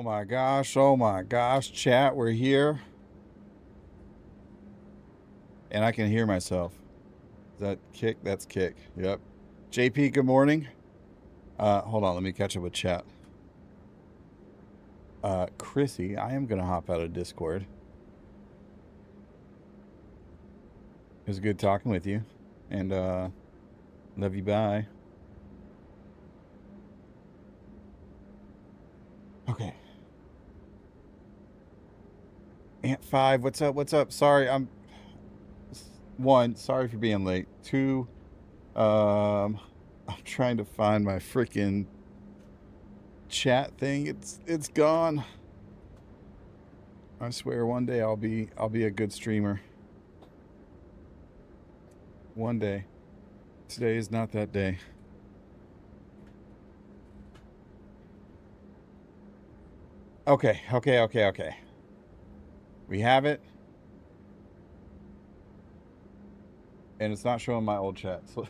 Oh my gosh. Oh my gosh. Chat, we're here. And I can hear myself. Is that kick? That's kick. Yep. JP, good morning. Hold on. Let me catch up with chat. Chrissy, I am going to hop out of Discord. It was good talking with you. And love you. Bye. Okay. Ant 5, what's up? What's up? Sorry, one, sorry for being late. Two, I'm trying to find my freaking chat thing. It's gone. I swear one day I'll be a good streamer. One day. Today is not that day. Okay. We have it. And it's not showing my old chat. So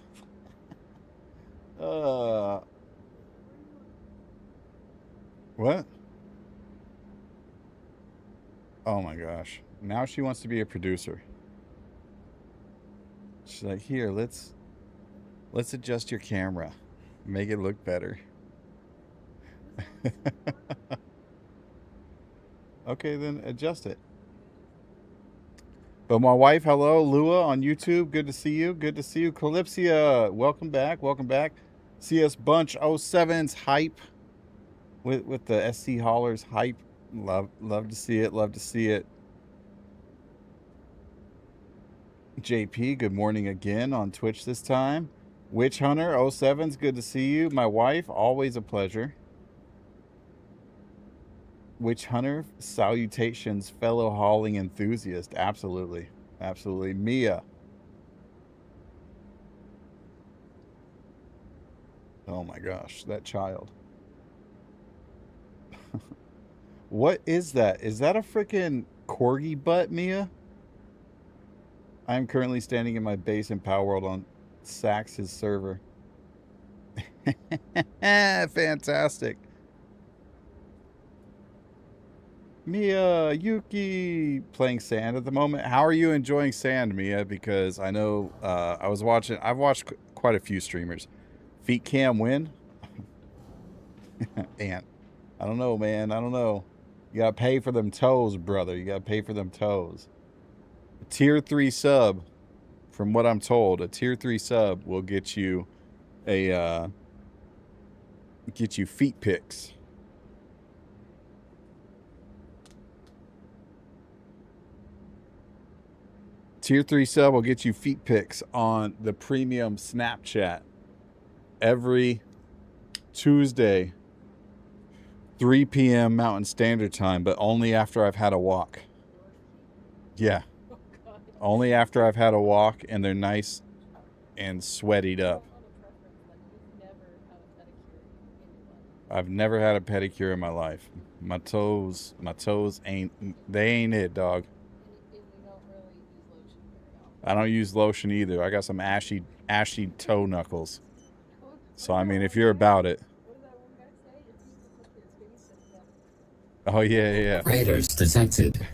what? Oh my gosh. Now she wants to be a producer. She's like, "Here, let's adjust your camera. Make it look better." Okay, then adjust it. But my wife, hello, Lua on YouTube. Good to see you. Good to see you. Calypsia, welcome back. Welcome back. CS Bunch 07's hype with the SC Haulers hype. Love to see it. Love to see it. JP, good morning again on Twitch this time. Witch Hunter 07's good to see you. My wife, always a pleasure. Witch Hunter, salutations, fellow hauling enthusiast. Absolutely. Absolutely. Mia. Oh my gosh, that child. What is that? Is that a freaking corgi butt, Mia? I'm currently standing in my base in Power World on Sax's server. Fantastic. Mia, Yuki, playing sand at the moment. How are you enjoying sand, Mia? Because I know I've watched quite a few streamers. Feet Cam win? Ant. I don't know, man. I don't know. You gotta pay for them toes, brother. You gotta pay for them toes. A tier 3 sub, from what I'm told, a tier 3 sub will get you a feet pics. Tier 3 sub will get you feet pics on the premium Snapchat every Tuesday, 3 p.m. Mountain Standard Time, but only after I've had a walk. Yeah. Only after I've had a walk and they're nice and sweatied up. I've never had a pedicure in my life. My toes ain't it, dog. I don't use lotion either. I got some ashy toe knuckles. So I mean, if you're about it. Oh yeah. Raiders detected.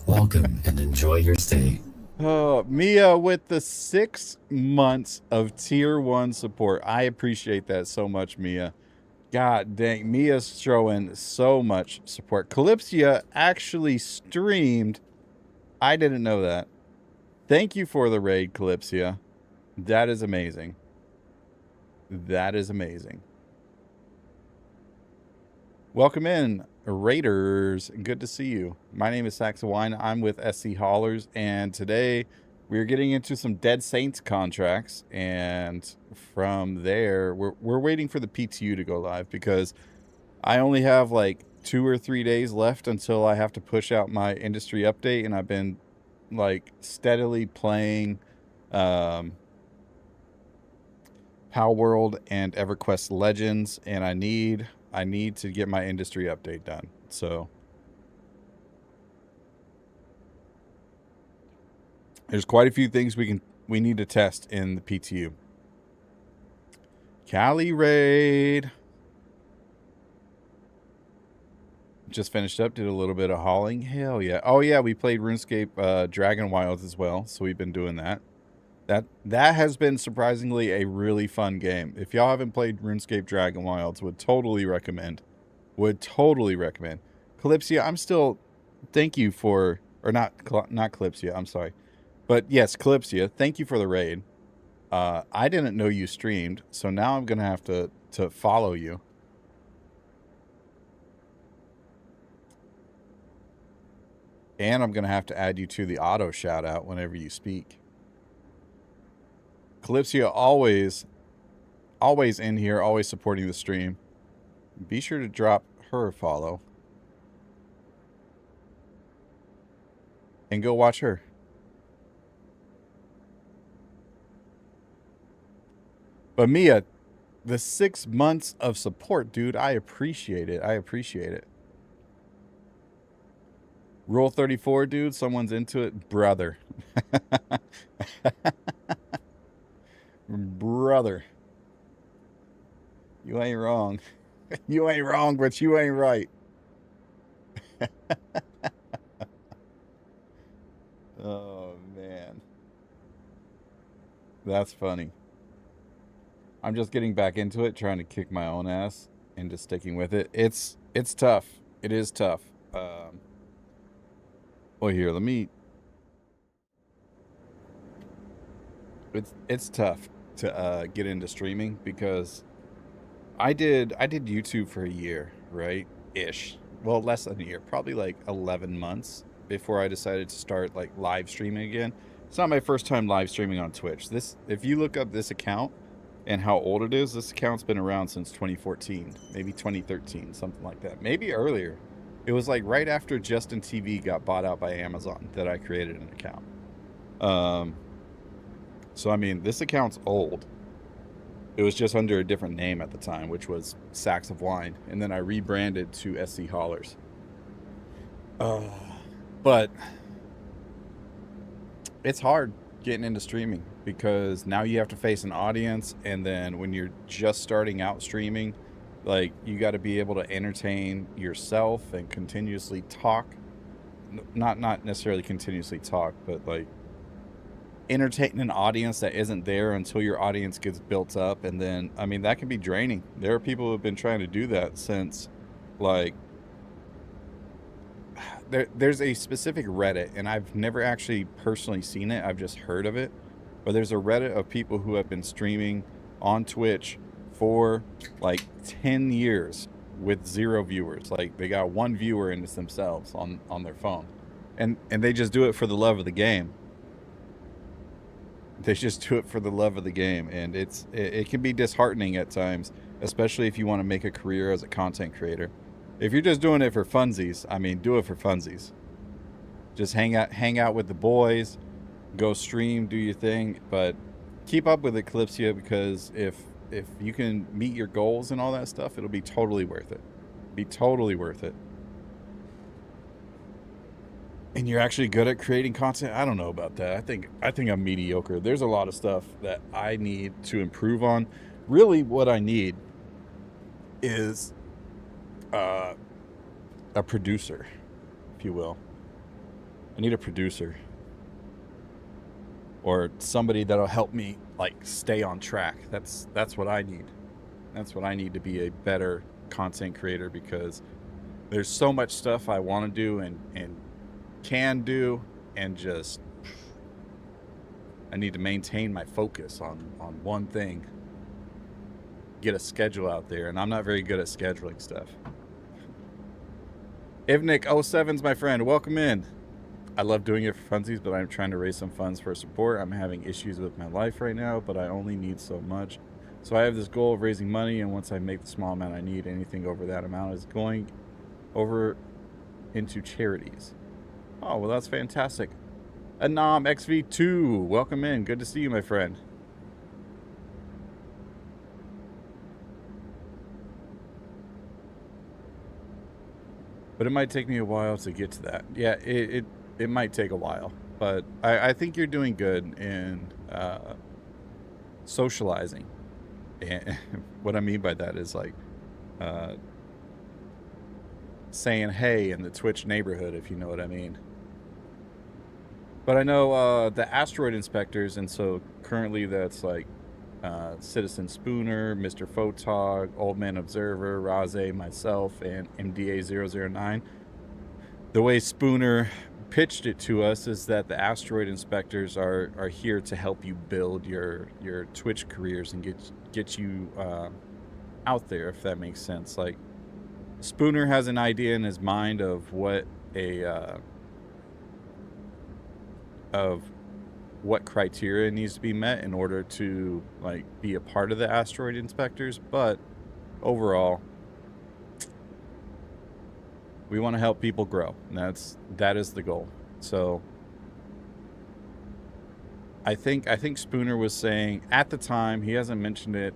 Welcome and enjoy your stay. Oh, Mia with the 6 months of tier 1 support. I appreciate that so much, Mia. God dang, Mia's showing so much support. Calypsia actually streamed. I didn't know that. Thank you for the raid, Calypsia. That is amazing. That is amazing. Welcome in, Raiders. Good to see you. My name is Saxawine. I'm with SC Haulers, and today we're getting into some Deadsaints contracts. And from there, we're waiting for the PTU to go live because I only have like 2 or 3 days left until I have to push out my industry update, and I've been like steadily playing Power World and EverQuest Legends, and I need to get my industry update done. So there's quite a few things we need to test in the PTU. Cali raid. Just finished up, did a little bit of hauling. Hell yeah. Oh yeah, we played RuneScape Dragon Wilds as well, so we've been doing that. That has been surprisingly a really fun game. If y'all haven't played RuneScape Dragon Wilds, would totally recommend. Would totally recommend. Calypsia, I'm still thank you for or not Calypsia, I'm sorry. But yes, Calypsia, thank you for the raid. I didn't know you streamed, so now I'm gonna have to follow you. And I'm gonna have to add you to the auto shout out whenever you speak. Calypsia always in here, always supporting the stream. Be sure to drop her a follow. And go watch her. But Mia, the 6 months of support, dude, I appreciate it. I appreciate it. Rule 34, dude, someone's into it. Brother. Brother. You ain't wrong. You ain't wrong, but you ain't right. Oh, man. That's funny. I'm just getting back into it, trying to kick my own ass and just sticking with it. It's tough. It is tough. Well, here, let me... It's tough to get into streaming because I did YouTube for a year, right? Ish. Well, less than a year. Probably like 11 months before I decided to start like live streaming again. It's not my first time live streaming on Twitch. If you look up this account and how old it is, this account's been around since 2014, maybe 2013, something like that. Maybe earlier. It was like right after Justin TV got bought out by Amazon that I created an account. So, I mean, this account's old. It was just under a different name at the time, which was Sacks of Wine. And then I rebranded to SC Haulers. But it's hard getting into streaming because now you have to face an audience. And then when you're just starting out streaming, like, you got to be able to entertain yourself and continuously talk. Not necessarily continuously talk, but like entertain an audience that isn't there until your audience gets built up. And then, I mean, that can be draining. There are people who have been trying to do that since, like, there's a specific Reddit, and I've never actually personally seen it. I've just heard of it. But there's a Reddit of people who have been streaming on Twitch for like 10 years with 0 viewers. Like, they got 1 viewer and it's themselves on their phone. And they just do it for the love of the game. They just do it for the love of the game. And it can be disheartening at times, especially if you want to make a career as a content creator. If you're just doing it for funsies, I mean, do it for funsies. Just hang out with the boys, go stream, do your thing, but keep up with it, Calypsia, because if you can meet your goals and all that stuff, it'll be totally worth it. Be totally worth it. And you're actually good at creating content? I don't know about that. I think I'm mediocre. There's a lot of stuff that I need to improve on. Really, what I need is a producer, if you will. I need a producer or somebody that'll help me like stay on track. That's what I need. That's what I need to be a better content creator, because there's so much stuff I want to do and can do, and just I need to maintain my focus on one thing. Get a schedule out there, and I'm not very good at scheduling stuff. Ivnik07's my friend. Welcome in. I love doing it for funsies, but I'm trying to raise some funds for support. I'm having issues with my life right now, but I only need so much. So I have this goal of raising money, and once I make the small amount I need, anything over that amount is going over into charities. Oh, well, that's fantastic. Anam XV2, welcome in. Good to see you, my friend. But it might take me a while to get to that. Yeah, it might take a while. But I think you're doing good in socializing. And what I mean by that is, like, saying hey in the Twitch neighborhood, if you know what I mean. But I know the asteroid inspectors, and so currently that's like Citizen Spooner, Mr. Photog, Old Man Observer, Raze, myself, and MDA009. The way Spooner pitched it to us is that the asteroid inspectors are here to help you build your Twitch careers and get you out there, if that makes sense. Like, Spooner has an idea in his mind of what criteria needs to be met in order to like be a part of the asteroid inspectors, but overall we want to help people grow, and that is the goal. So I think Spooner was saying at the time, he hasn't mentioned it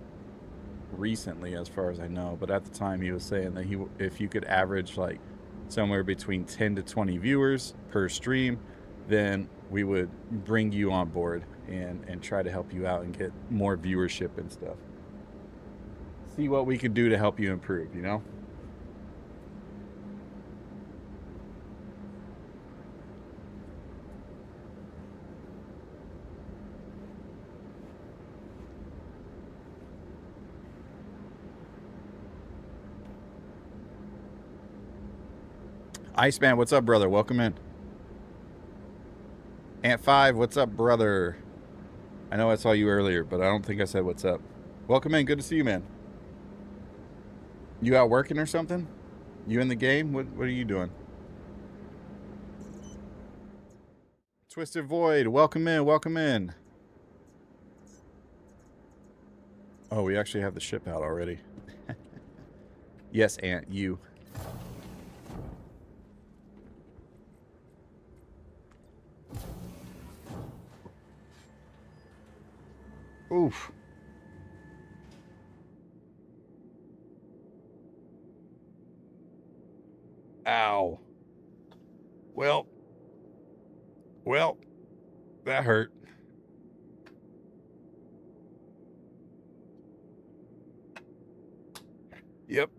recently as far as I know, but at the time he was saying that if you could average like somewhere between 10 to 20 viewers per stream, then we would bring you on board and try to help you out and get more viewership and stuff. See what we can do to help you improve, you know? Iceman, what's up, brother? Welcome in. Ant5, what's up, brother? I know I saw you earlier, but I don't think I said what's up. Welcome in. Good to see you, man. You out working or something? You in the game? What are you doing? Twisted Void, welcome in. Welcome in. Oh, we actually have the ship out already. Yes, Ant, you. Oof. Ow. Well, that hurt. Yep.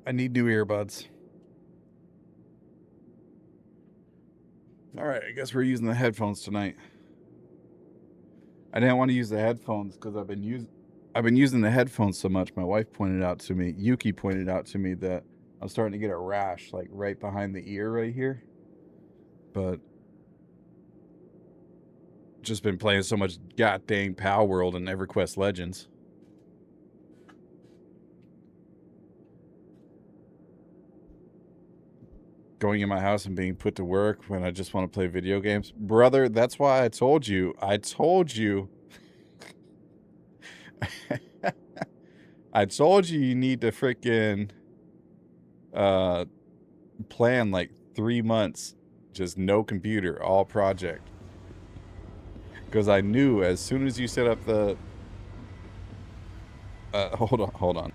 I need new earbuds. All right, I guess we're using the headphones tonight. I didn't want to use the headphones because I've been using the headphones so much. My wife pointed out to me, Yuki pointed out to me, that I'm starting to get a rash like right behind the ear right here. But just been playing so much goddamn Power World and EverQuest Legends. Going in my house and being put to work when I just want to play video games. Brother, that's why I told you. I told you you need to freaking plan like 3 months, just no computer, all project. Because I knew as soon as you set up the hold on.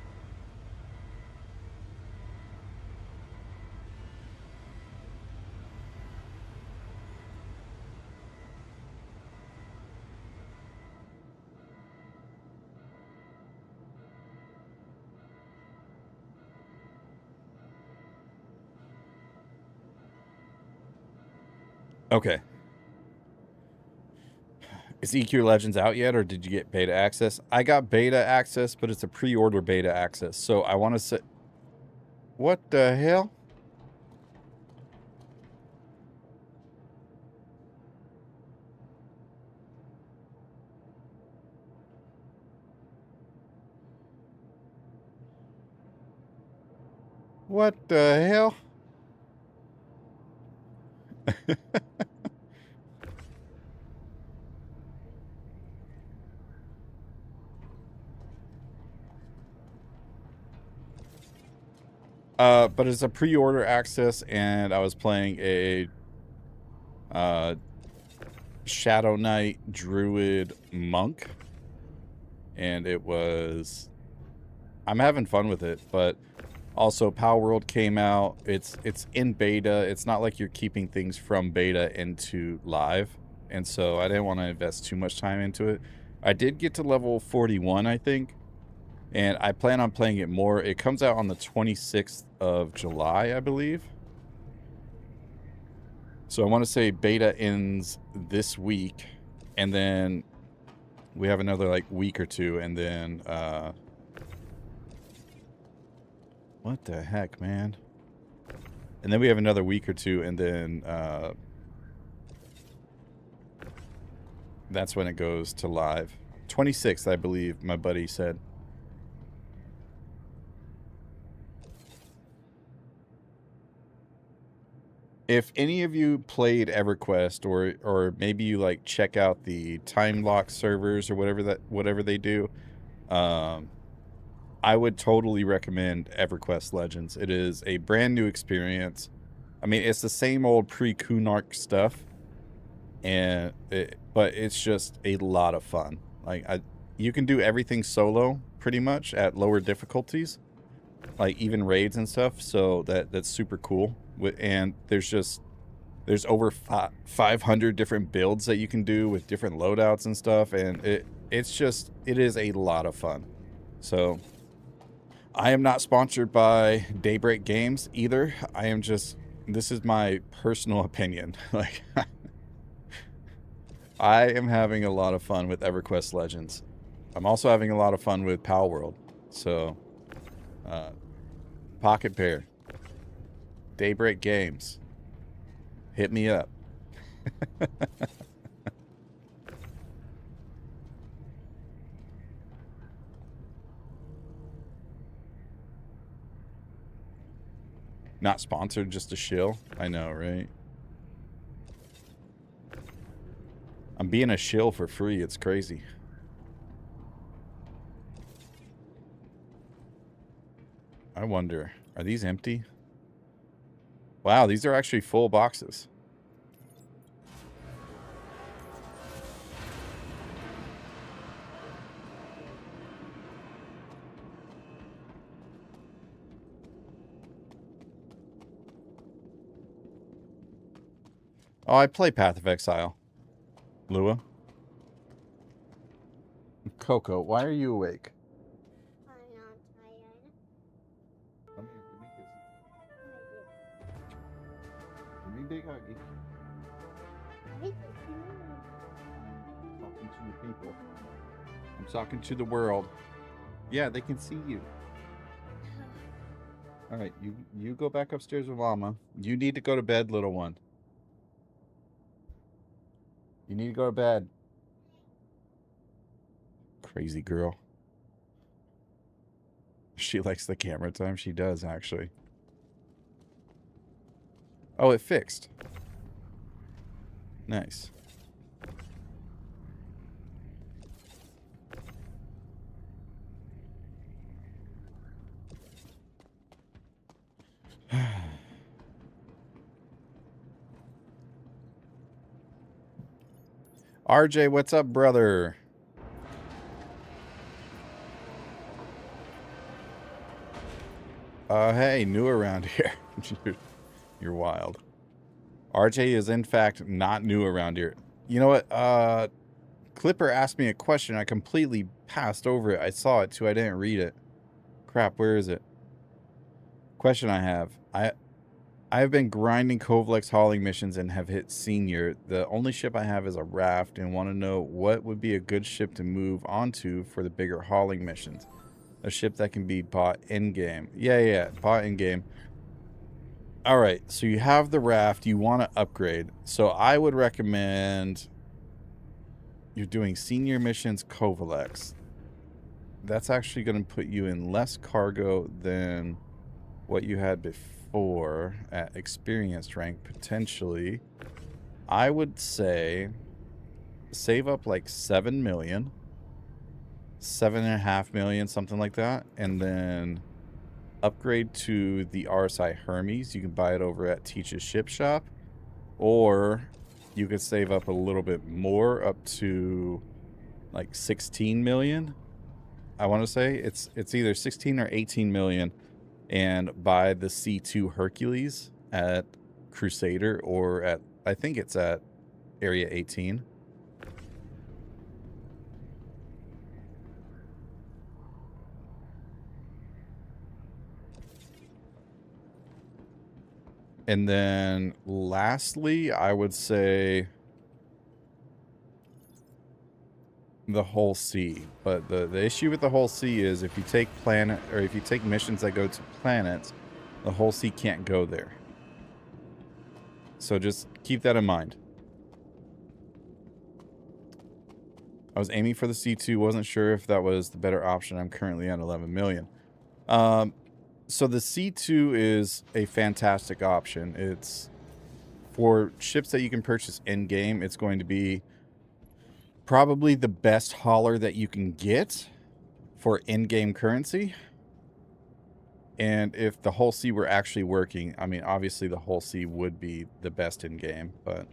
Okay. Is EQ Legends out yet, or did you get beta access? I got beta access, but it's a pre-order beta access. So I want to say... What the hell? What the hell? But it's a pre-order access, and I was playing a Shadow Knight Druid Monk, and it was... I'm having fun with it, but also Power World came out. It's in beta. It's not like you're keeping things from beta into live, and so I didn't want to invest too much time into it. I did get to level 41, I think, And I plan on playing it more. It comes out on the 26th of July, I believe. So I want to say beta ends this week, and then we have another like week or two, and then what the heck, man? And then we have another week or two, and then that's when it goes to live. 26th, I believe, my buddy said. If any of you played EverQuest, or maybe you like check out the time lock servers or whatever they do, I would totally recommend EverQuest Legends. It is a brand new experience. I mean, it's the same old pre-Kunark stuff, but it's just a lot of fun. Like you can do everything solo pretty much at lower difficulties, like even raids and stuff. So that's super cool. And there's over 500 different builds that you can do with different loadouts and stuff, and it is a lot of fun. So I am not sponsored by Daybreak Games either. This is my personal opinion. Like I am having a lot of fun with EverQuest Legends. I'm also having a lot of fun with Pal World. So Pocket Pair, Daybreak Games, hit me up. Not sponsored, just a shill. I know, right? I'm being a shill for free. It's crazy. I wonder, are these empty? Wow, these are actually full boxes. Oh, I play Path of Exile. Lua. Coco, why are you awake? I'm not tired. Come here, give me a big huggy. I'm talking to the people. I'm talking to the world. Yeah, they can see you. All right, you go back upstairs with Mama. You need to go to bed, little one. You need to go to bed. Crazy girl. She likes the camera time. She does, actually. Oh, it fixed. Nice. RJ, what's up, brother? Hey, new around here. You're wild. RJ is, in fact, not new around here. You know what? Clipper asked me a question. I completely passed over it. I saw it, too. I didn't read it. Crap, where is it? Question I have. I have been grinding Kovalex hauling missions and have hit senior. The only ship I have is a raft and want to know what would be a good ship to move onto for the bigger hauling missions. A ship that can be bought in-game. Yeah, bought in-game. Alright, so you have the raft. You want to upgrade. So I would recommend you're doing senior missions Kovalex. That's actually going to put you in less cargo than what you had before at experienced rank, potentially. I would say save up like 7 million, 7.5 million, something like that, and then upgrade to the RSI Hermes. You can buy it over at Teach's Ship Shop, or you could save up a little bit more, up to like 16 million. I want to say it's either 16 or 18 million, and buy the C2 Hercules at Crusader, or at, I think it's at Area 18. And then lastly, I would say the whole sea. But the issue with the whole sea is if you take missions that go to planets, the whole sea can't go there. So just keep that in mind. I was aiming for the C2, wasn't sure if that was the better option. I'm currently at 11 million. So the C2 is a fantastic option. It's for ships that you can purchase in-game. It's going to be probably the best hauler that you can get for in-game currency. And if the whole sea were actually working, I mean, obviously the whole sea would be the best in-game, but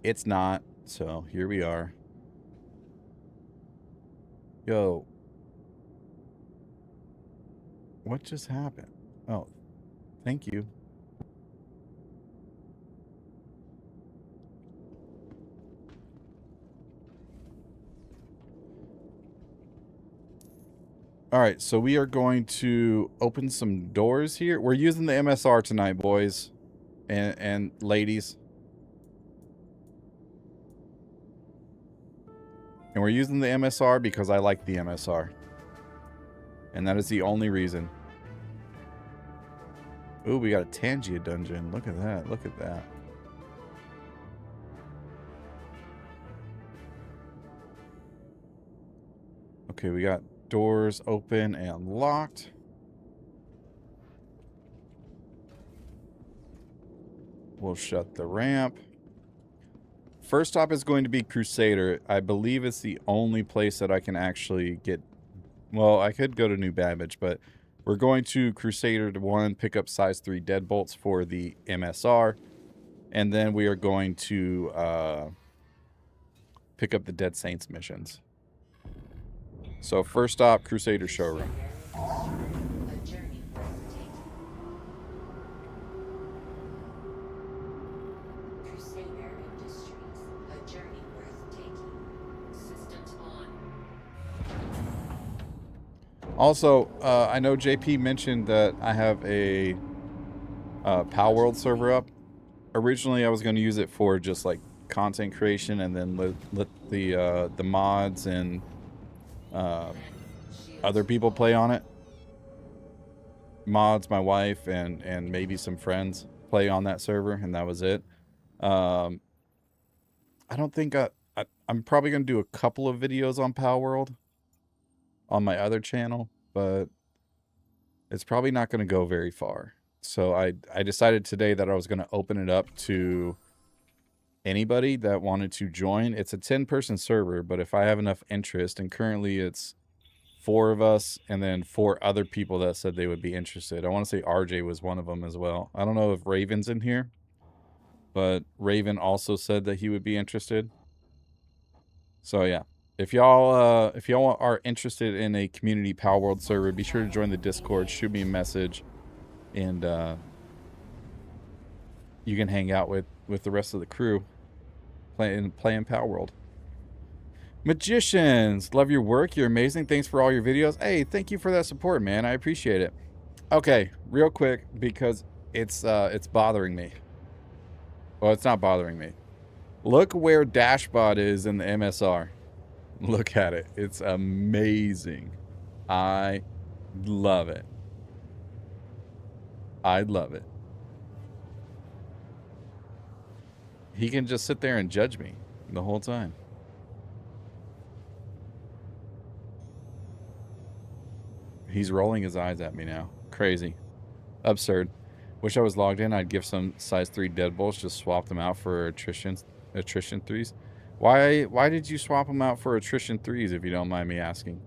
it's not. So here we are. Yo. What just happened? Oh, thank you. All right, so we are going to open some doors here. We're using the MSR tonight, boys and ladies. And we're using the MSR because I like the MSR. And that is the only reason. Ooh, we got a Tangia dungeon. Look at that. Look at that. Okay, we got doors open and locked. We'll shut the ramp. First stop is going to be Crusader. I believe it's the only place that I can actually get... Well, I could go to New Babbage, but we're going to Crusader to 1, pick up size 3 deadbolts for the MSR. And then we are going to pick up the Deadsaints missions. So first stop, Crusader showroom. Also, I know JP mentioned that I have a Pal World server up. Originally, I was going to use it for just like content creation, and then let the mods and other people play on it. Mods, my wife, and maybe some friends play on that server, and that was it. I don't think I'm probably going to do a couple of videos on Pal World on my other channel, but it's probably not going to go very far. So I decided today that I was going to open it up to anybody that wanted to join. It's a 10-person server, but if I have enough interest, and currently it's 4 of us and then 4 other people that said they would be interested. I want to say RJ was one of them as well. I don't know if Raven's in here, but Raven also said that he would be interested. So yeah, if y'all are interested in a community Pal World server, be sure to join the Discord, shoot me a message, and you can hang out with the rest of the crew playing Pal World. Magicians, love your work. You're amazing. Thanks for all your videos. Hey, thank you for that support, man. I appreciate it. Okay, real quick, because it's bothering me. Well, it's not bothering me. Look where Dashbot is in the MSR. Look at it. It's amazing. I love it. I love it. He can just sit there and judge me the whole time. He's rolling his eyes at me now. Crazy. Absurd. Wish I was logged in. I'd give some size 3 deadbolts. Just swap them out for attrition 3s. Why did you swap them out for attrition 3s, if you don't mind me asking?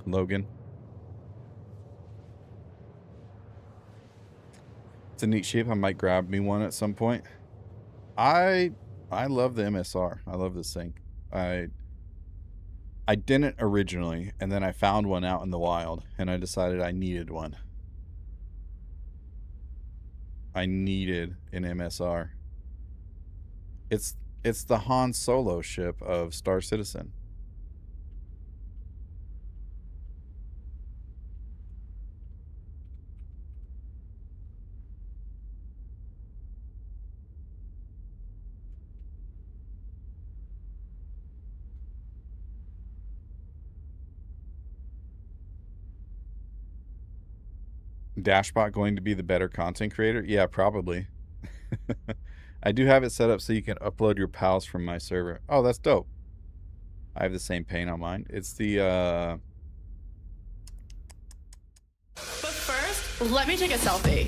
Logan. It's a neat shape. I might grab me one at some point. I love the MSR. I love this thing. I didn't originally, and then I found one out in the wild, and I decided I needed one. I needed an MSR. It's the Han Solo ship of Star Citizen. Dashbot going to be the better content creator? Yeah, probably. I do have it set up so you can upload your pals from my server. Oh, that's dope. I have the same paint on mine. It's the But first, let me take a selfie.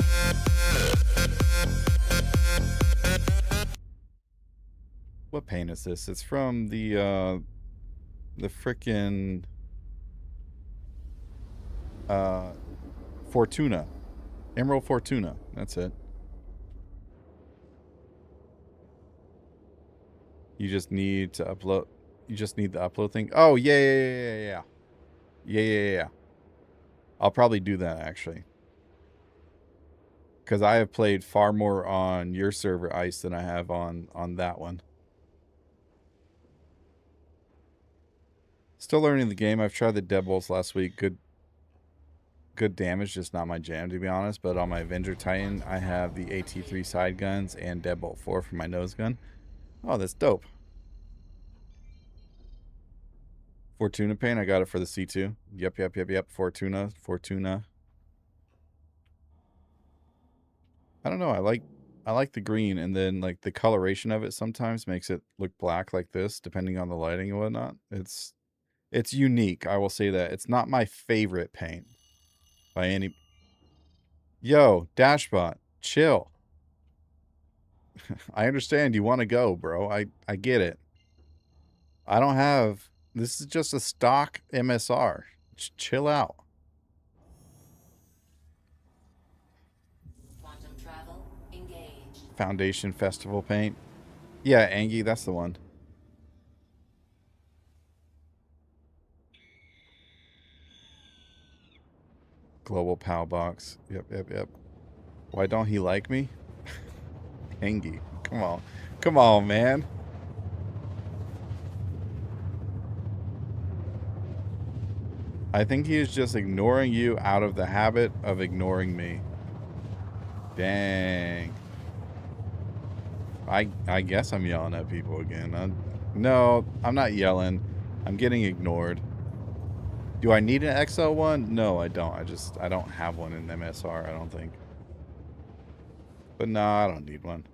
what paint is this? It's from the frickin' Fortuna. Emerald Fortuna. That's it. You just need to upload. You just need the upload thing. Oh, yeah. Yeah. I'll probably do that, actually. Because I have played far more on your server, Ice, than I have on that one. Still learning the game. I've tried the deadbolts last week. Good damage, just not my jam, to be honest. But on my Avenger Titan, I have the AT3 side guns and Deadbolt 4 for my nose gun. Oh, that's dope. Fortuna paint, I got it for the C2. Yep. Fortuna. I don't know. I like the green, and then like the coloration of it sometimes makes it look black like this, depending on the lighting and whatnot. It's unique. I will say that. It's not my favorite paint by any. Yo, Dashbot, chill. I understand you want to go, bro. I get it. I don't have. This is just a stock MSR. Chill out. Quantum travel engaged. Foundation Festival paint. Yeah, Angie, that's the one. Global PAL box. Yep. Why don't he like me? Angie, come on. Come on, man. I think he is just ignoring you out of the habit of ignoring me. Dang. I guess I'm yelling at people again. No, I'm not yelling. I'm getting ignored. Do I need an XL1? No, I don't. I don't have one in MSR, I don't think. But no, I don't need one.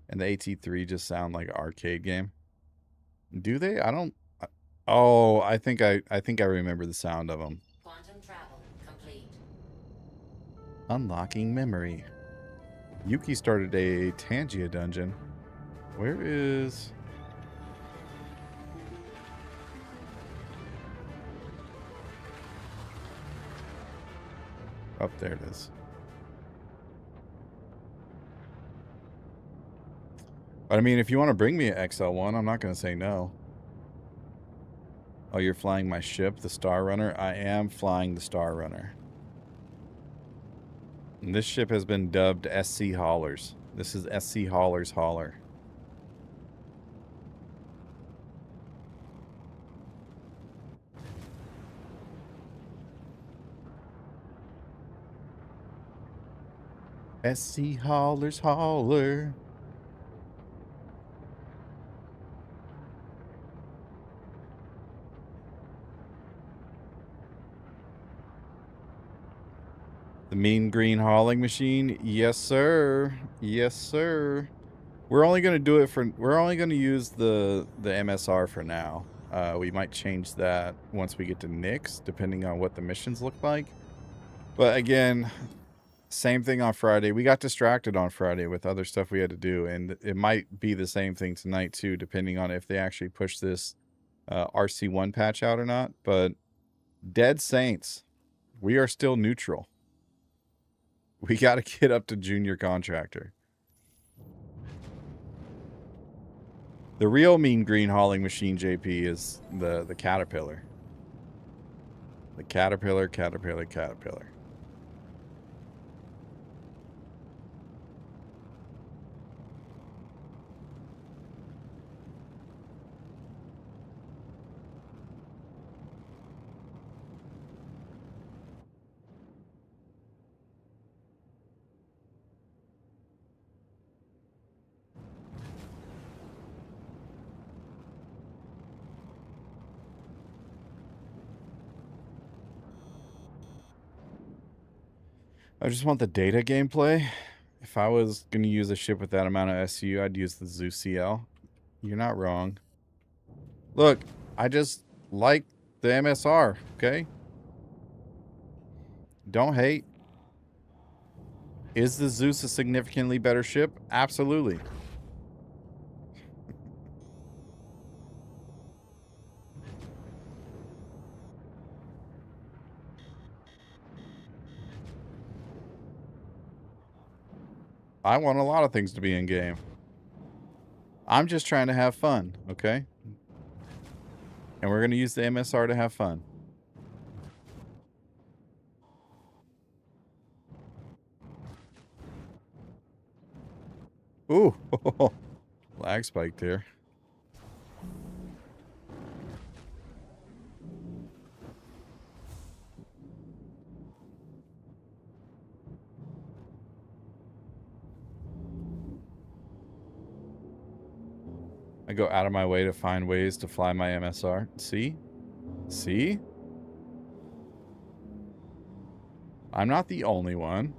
And the AT3 just sound like an arcade game. Do they? I don't. Oh, I think I remember the sound of them. Quantum travel complete. Unlocking memory. Yuki started a Tangia dungeon. Where is... Up there it is. But I mean, if you want to bring me an XL1, I'm not going to say no. Oh, you're flying my ship, the Star Runner? I am flying the Star Runner. And this ship has been dubbed SC Haulers. This is SC Haulers Hauler. SC Haulers Hauler. The mean green hauling machine? Yes, sir. Yes, sir. We're only going to do it for... We're only going to use the MSR for now. We might change that once we get to Nyx, depending on what the missions look like. But again, same thing on Friday. We got distracted on Friday with other stuff we had to do, and it might be the same thing tonight too, depending on if they actually push this RC1 patch out or not. But Deadsaints, we are still neutral. We got to get up to junior contractor. The real mean green hauling machine, JP, is the Caterpillar. The Caterpillar. I just want the data gameplay. If I was going to use a ship with that amount of SU, I'd use the Zeus CL. You're not wrong. Look, I just like the MSR, okay? Don't hate. Is the Zeus a significantly better ship? Absolutely. I want a lot of things to be in game. I'm just trying to have fun, okay? And we're going to use the MSR to have fun. Ooh, lag spike there. I go out of my way to find ways to fly my MSR. See? See? I'm not the only one.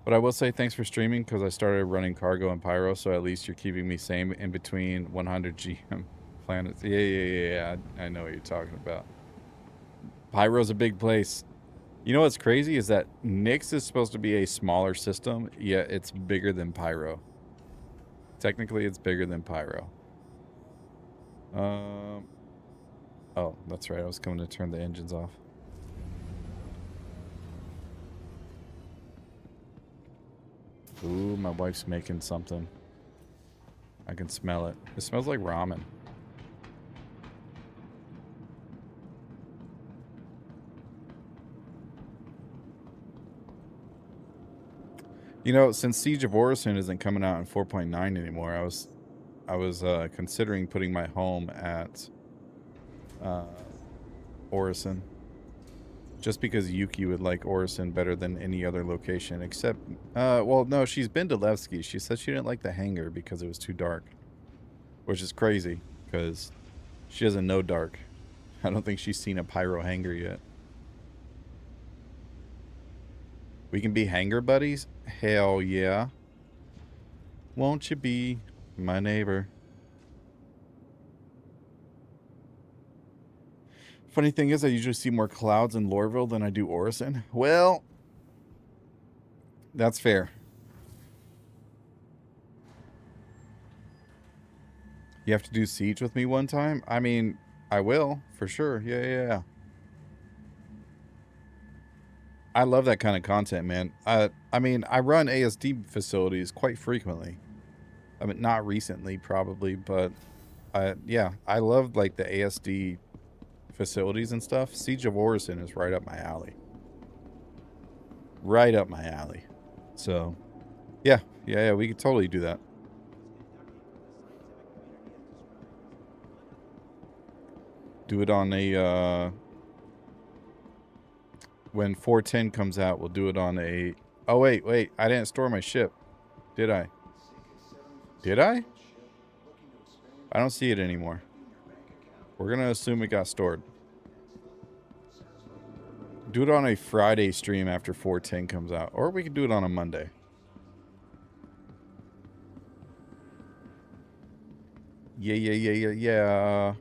But I will say thanks for streaming because I started running cargo and pyro, so at least you're keeping me sane in between 100 GM planets. Yeah. I know what you're talking about. Pyro's a big place. You know what's crazy is that Nyx is supposed to be a smaller system, yet it's bigger than Pyro. Technically, it's bigger than Pyro. Oh, that's right. I was coming to turn the engines off. Ooh, my wife's making something. I can smell it. It smells like ramen. You know, since Siege of Orison isn't coming out in 4.9 anymore, I was considering putting my home at Orison. Just because Yuki would like Orison better than any other location, except, well, no, she's been to Levski. She said she didn't like the hangar because it was too dark. Which is crazy, because she doesn't know dark. I don't think she's seen a pyro hangar yet. We can be hangar buddies? Hell yeah. Won't you be my neighbor? Funny thing is, I usually see more clouds in Lorville than I do Orison. Well, that's fair. You have to do Siege with me one time? I mean, I will, for sure. Yeah. I love that kind of content, man. I mean, I run ASD facilities quite frequently. I mean, not recently, probably, but yeah, I love like the ASD facilities and stuff. Siege of Orison is right up my alley. Right up my alley. So, yeah, we could totally do that. Do it on a, when 410 comes out, we'll do it on a, oh, wait, I didn't store my ship. Did I? Did I? I don't see it anymore. We're going to assume it got stored. Do it on a Friday stream after 410 comes out. Or we could do it on a Monday. Yeah.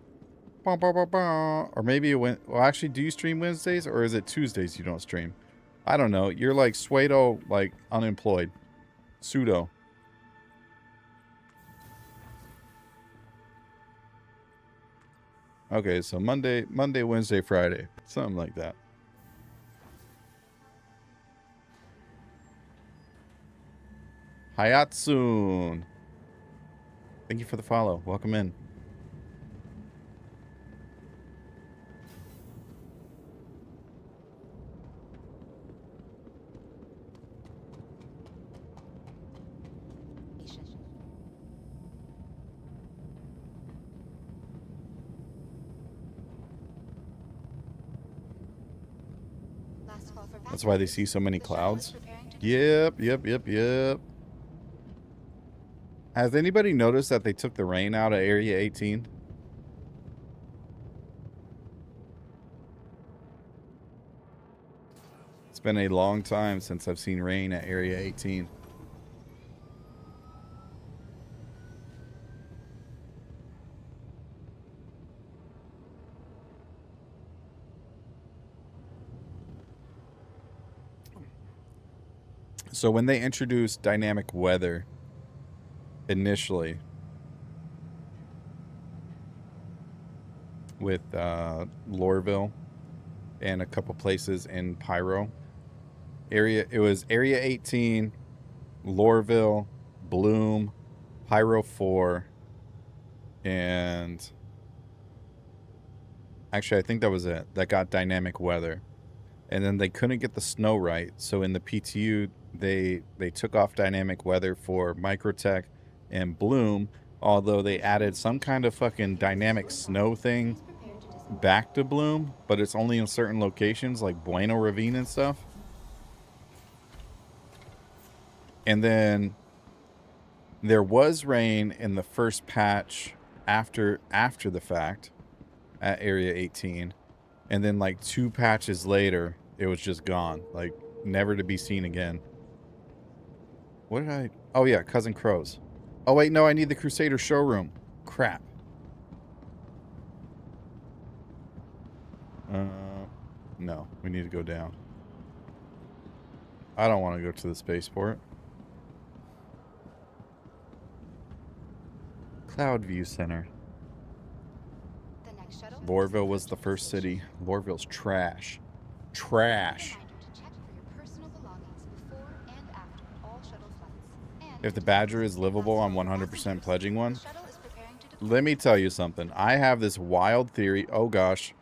Bah, bah, bah, bah. Or maybe it went... Well, actually, do you stream Wednesdays? Or is it Tuesdays you don't stream? I don't know. You're like Suedo, like unemployed. Pseudo. Okay, so Monday, Wednesday, Friday. Something like that. Hayatsun. Thank you for the follow. Welcome in. That's why they see so many clouds. Yep. Has anybody noticed that they took the rain out of Area 18? It's been a long time since I've seen rain at Area 18. So when they introduced dynamic weather initially with Lorville and a couple places in Pyro, it was Area 18, Lorville, Bloom, Pyro 4, and actually I think that was it. That got dynamic weather. And then they couldn't get the snow right, so in the PTU they took off dynamic weather for Microtech and Bloom, although they added some kind of fucking dynamic snow thing back to Bloom, but it's only in certain locations like Bueno Ravine and stuff. And then there was rain in the first patch after the fact at Area 18. And then like 2 patches later, it was just gone. Like, never to be seen again. What did I... Oh, yeah, Cousin Crows. Oh, wait, no, I need the Crusader showroom. Crap. No, we need to go down. I don't want to go to the spaceport. Cloudview Center. Lorville was the first city. Lorville's trash. Trash. If the Badger is livable, I'm 100% pledging one. Let me tell you something. I have this wild theory. Oh gosh.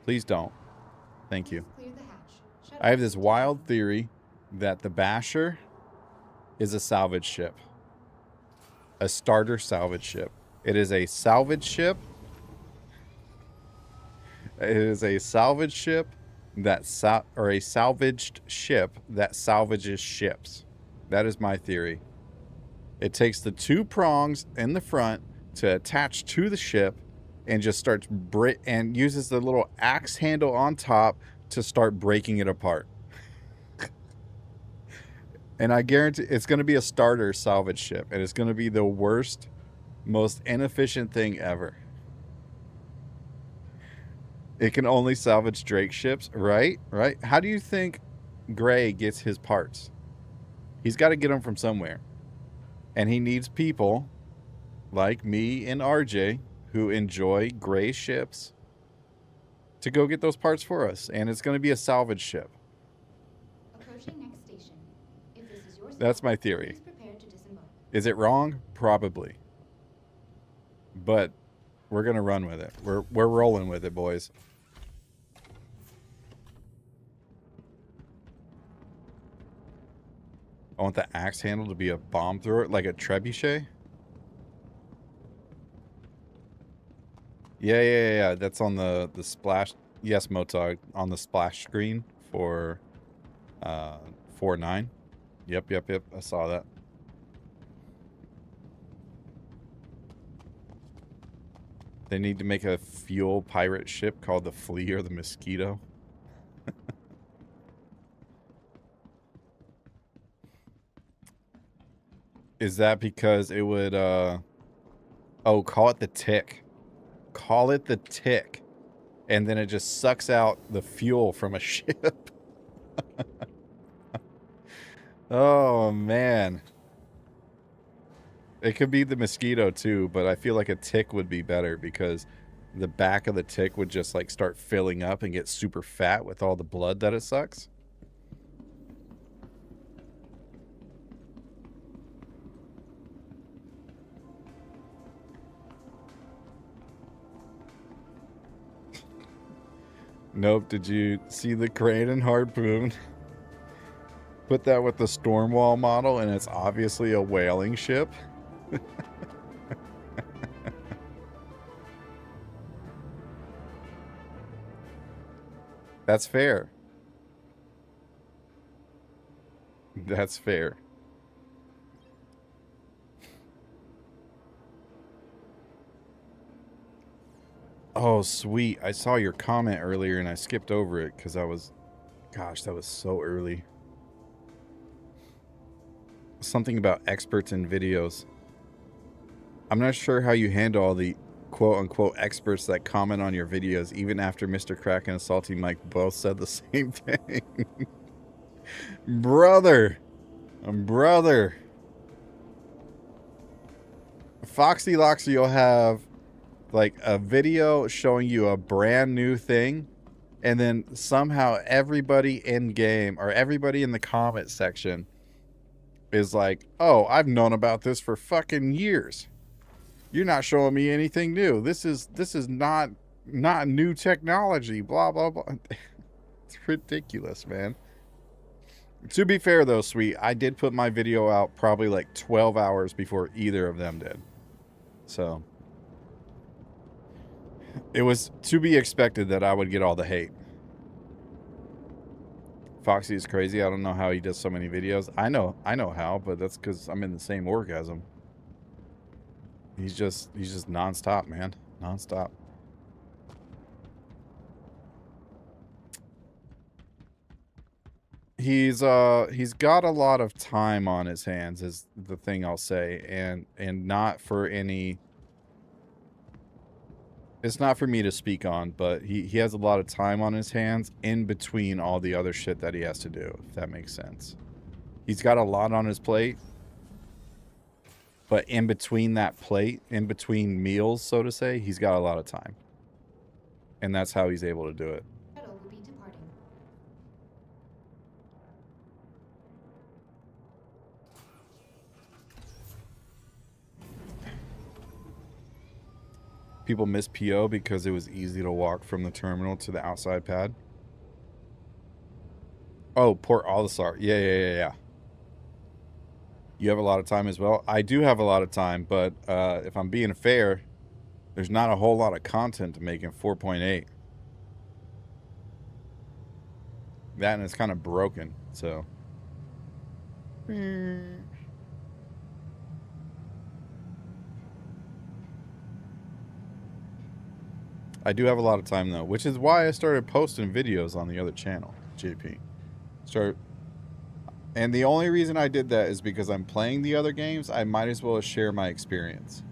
Please don't. Thank you. I have this wild theory that the Basher is a salvage ship. A starter salvage ship. It is a salvage ship. It is a salvage ship that a salvaged ship that salvages ships. That is my theory. It takes the 2 prongs in the front to attach to the ship and just starts and uses the little axe handle on top to start breaking it apart. And I guarantee it's going to be a starter salvage ship, and it's going to be the worst, most inefficient thing ever. It can only salvage Drake ships, right? Right? How do you think Gray gets his parts? He's got to get them from somewhere. And he needs people like me and RJ who enjoy Gray ships to go get those parts for us. And it's going to be a salvage ship. Approaching next station. If this is your That's my theory. please prepare to disembark. Is it wrong? Probably. But we're going to run with it. We're rolling with it, boys. I want the axe handle to be a bomb thrower, like a trebuchet. Yeah. That's on the splash. Yes, Motog, on the splash screen for 4.9. Yep. I saw that. They need to make a fuel pirate ship called the Flea or the Mosquito. Is that because it would, oh, call it the Tick. Call it the Tick. And then it just sucks out the fuel from a ship. Oh, man. It could be the Mosquito, too, but I feel like a Tick would be better because the back of the Tick would just, like, start filling up and get super fat with all the blood that it sucks. Nope. Did you see the crane and harpoon? Put that with the Stormwall model, and it's obviously a whaling ship. That's fair. That's fair. Oh, sweet. I saw your comment earlier and I skipped over it because I was... Gosh, that was so early. Something about experts in videos. I'm not sure how you handle all the quote-unquote experts that comment on your videos, even after Mr. Crack and Salty Mike both said the same thing. Brother. Brother. Foxy Loxy will have like a video showing you a brand new thing, and then somehow everybody in game or everybody in the comment section is like, oh, I've known about this for fucking years. You're not showing me anything new. This is not new technology, blah blah blah. It's ridiculous, man. To be fair though, sweet, I did put my video out probably like 12 hours before either of them did. So it was to be expected that I would get all the hate. Foxy is crazy. I don't know how he does so many videos. I know how, but that's because I'm in the same orgasm. He's just nonstop, man. Nonstop. He's got a lot of time on his hands is the thing I'll say, and not for any... It's not for me to speak on, but he has a lot of time on his hands in between all the other shit that he has to do, if that makes sense. He's got a lot on his plate, but in between that plate, in between meals, so to say, he's got a lot of time. And that's how he's able to do it. Shuttle will be departing. People miss PO because it was easy to walk from the terminal to the outside pad. Oh, Port Olisar. Yeah. You have a lot of time as well. I do have a lot of time, but if I'm being fair, there's not a whole lot of content to make in 4.8. That and it's kind of broken, so. I do have a lot of time though, which is why I started posting videos on the other channel, JP. And the only reason I did that is because I'm playing the other games. I might as well share my experience.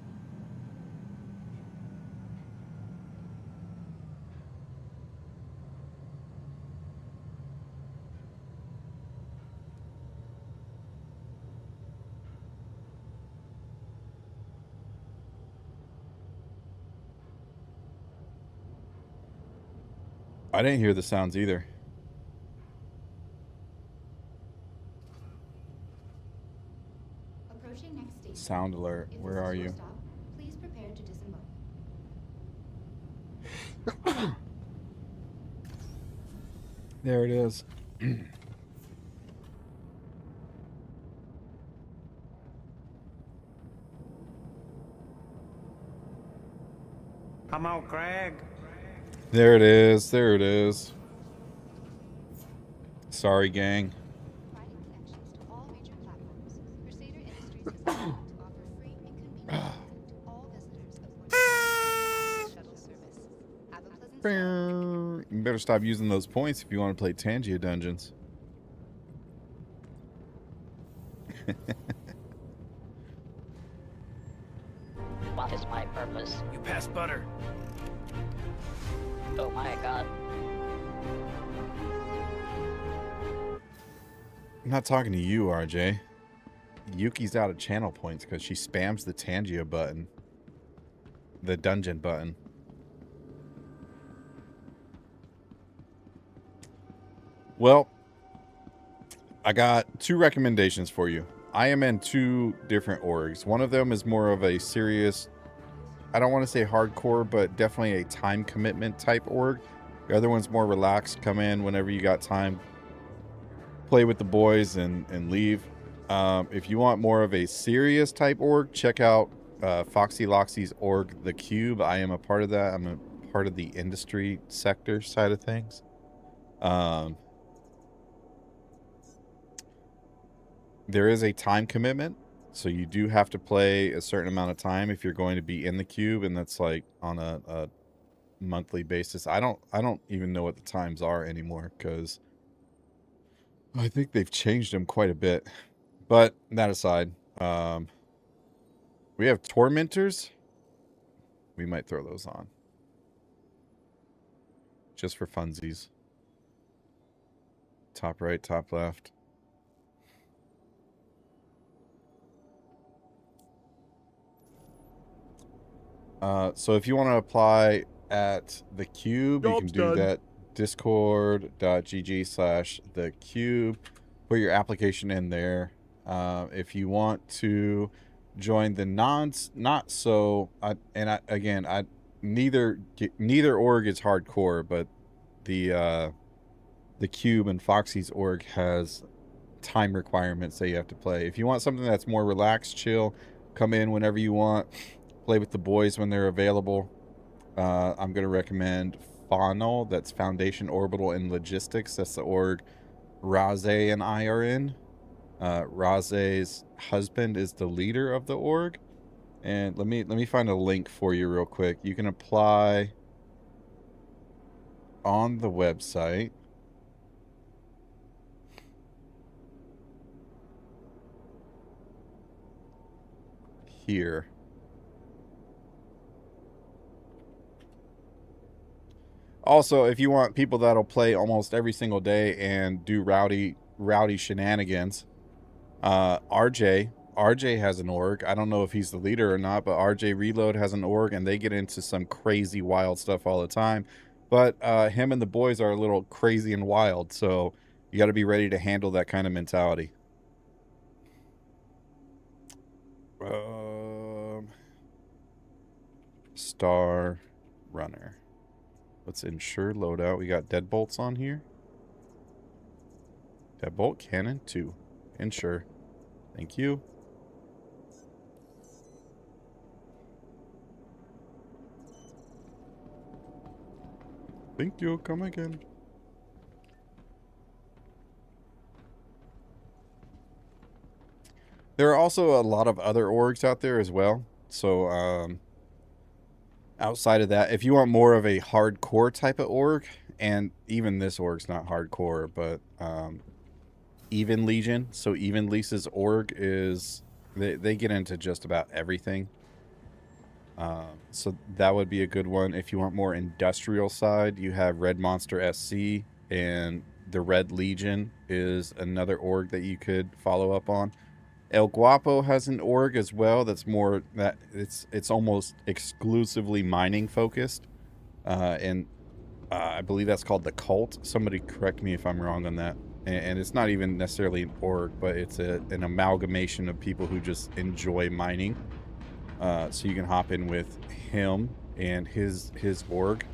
I didn't hear the sounds either. Approaching next station. Sound alert. If Where this are is your you? stop, please prepare to disembark. There it is. Come out, Greg. There it is. There it is. Sorry, gang. Providing connections to all major platforms, Crusader Industries is designed to offer free and convenient content to all visitors aboard the shuttle service. Have a pleasant stay. You better stop using those points if you want to play Tangia Dungeons. What is my purpose? You pass butter. Oh my god. I'm not talking to you, RJ. Yuki's out of channel points because she spams the Tangia button. The dungeon button. Well, I got 2 recommendations for you. I am in 2 different orgs. One of them is more of a serious, I don't want to say hardcore, but definitely a time commitment type org. The other one's more relaxed. Come in whenever you got time. Play with the boys and leave. If you want more of a serious type org, check out Foxy Loxy's org, The Cube. I am a part of that. I'm a part of the industry sector side of things. There is a time commitment, so you do have to play a certain amount of time if you're going to be in the cube, and that's like on a monthly basis. I don't even know what the times are anymore because I think they've changed them quite a bit. But that aside, we have tormentors. We might throw those on just for funsies. Top right, top left. So if you want to apply at the cube, you can do that. Discord.gg/thecube. Put your application in there. If you want to join the not so, neither org is hardcore, but the cube and Foxy's org has time requirements that you have to play. If you want something that's more relaxed, chill, come in whenever you want, play with the boys when they're available. I'm going to recommend FONL, that's Foundation Orbital and Logistics. That's the org Raze and I are in. Raze's husband is the leader of the org. And let me find a link for you real quick. You can apply on the website. Here. Also, if you want people that'll play almost every single day and do rowdy shenanigans, RJ has an org. I don't know if he's the leader or not, but RJ Reload has an org, and they get into some crazy wild stuff all the time. But him and the boys are a little crazy and wild, so you got to be ready to handle that kind of mentality. Star Runner. Let's ensure loadout. We got deadbolts on here. Deadbolt cannon 2. Ensure. Thank you. Thank you. Come again. There are also a lot of other orgs out there as well. So, outside of that, if you want more of a hardcore type of org, and even this org's not hardcore, but Even Legion. So Even Lisa's org is, they get into just about everything. So that would be a good one. If you want more industrial side, you have Red Monster SC, and the Red Legion is another org that you could follow up on. El Guapo has an org as well that's more that it's almost exclusively mining focused, and I believe that's called the Cult. Somebody correct me if I'm wrong on that. And it's not even necessarily an org, but it's an amalgamation of people who just enjoy mining. So you can hop in with him and his org.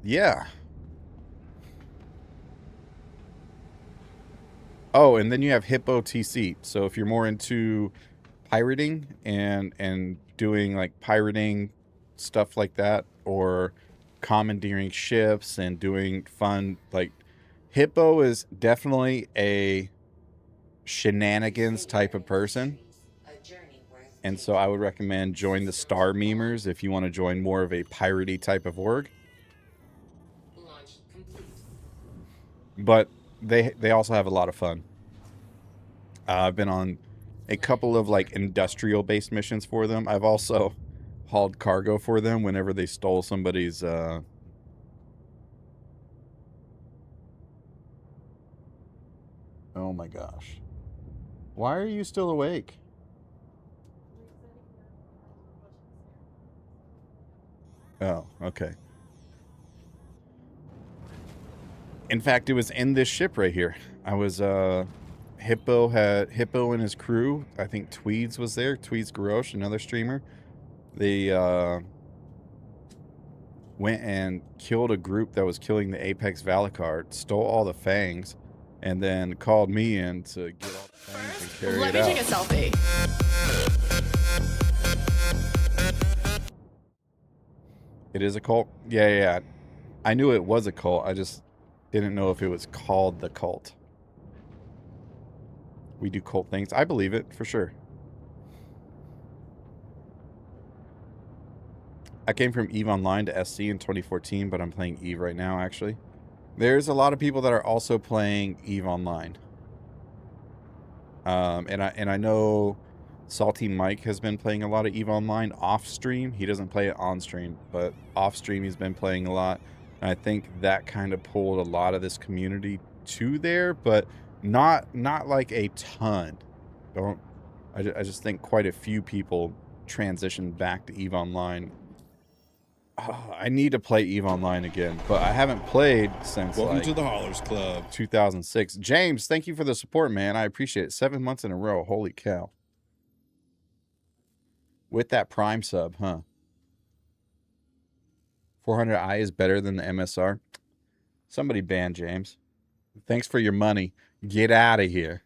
Yeah. Oh, and then you have Hippo TC. So if you're more into pirating and doing like pirating stuff like that, or commandeering ships and doing fun, like Hippo is definitely a shenanigans type of person. And so I would recommend join the Star Memers if you want to join more of a piratey type of org. But they also have a lot of fun. I've been on a couple of like industrial based missions for them. I've also hauled cargo for them whenever they stole somebody's oh my gosh. Why are you still awake? Oh, okay. In fact, it was in this ship right here. I was, Hippo and his crew. I think Tweeds was there. Tweeds Garrosh, another streamer. They, went and killed a group that was killing the Apex Valakard, stole all the fangs, and then called me in to get all the fangs and carry it out. Let me take a selfie. It is a cult? Yeah. I knew it was a cult. I just didn't know if it was called the Cult. we do cult things. I believe it, for sure. I came from EVE Online to SC in 2014, but I'm playing EVE right now, actually. There's a lot of people that are also playing EVE Online. And I know Salty Mike has been playing a lot of EVE Online off stream. He doesn't play it on stream, but off stream he's been playing a lot. And I think that kind of pulled a lot of this community to there, but not like a ton. I just think quite a few people transitioned back to EVE Online. Oh, I need to play EVE Online again, but I haven't played since Welcome to the Hollers Club. 2006. James, thank you for the support, man. I appreciate it. 7 months in a row. Holy cow. With that Prime sub, huh? 400i is better than the MSR. Somebody ban James. Thanks for your money. Get out of here.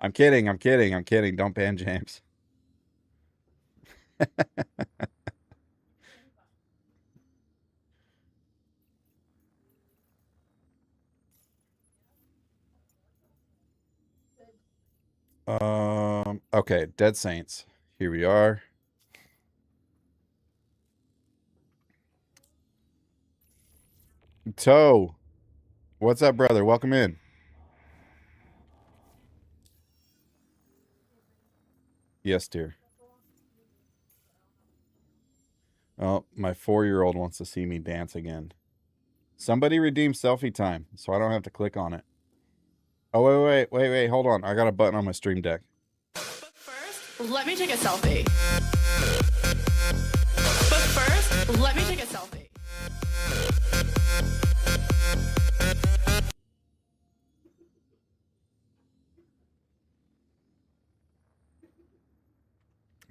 I'm kidding. I'm kidding. I'm kidding. Don't ban James. Okay, Deadsaints. Here we are. Toe. What's up, brother? Welcome in. Yes, dear. Oh, my 4-year-old wants to see me dance again. Somebody redeem selfie time, so I don't have to click on it. Oh, wait, hold on. I got a button on my stream deck. But first, let me take a selfie. But first, let me take a selfie.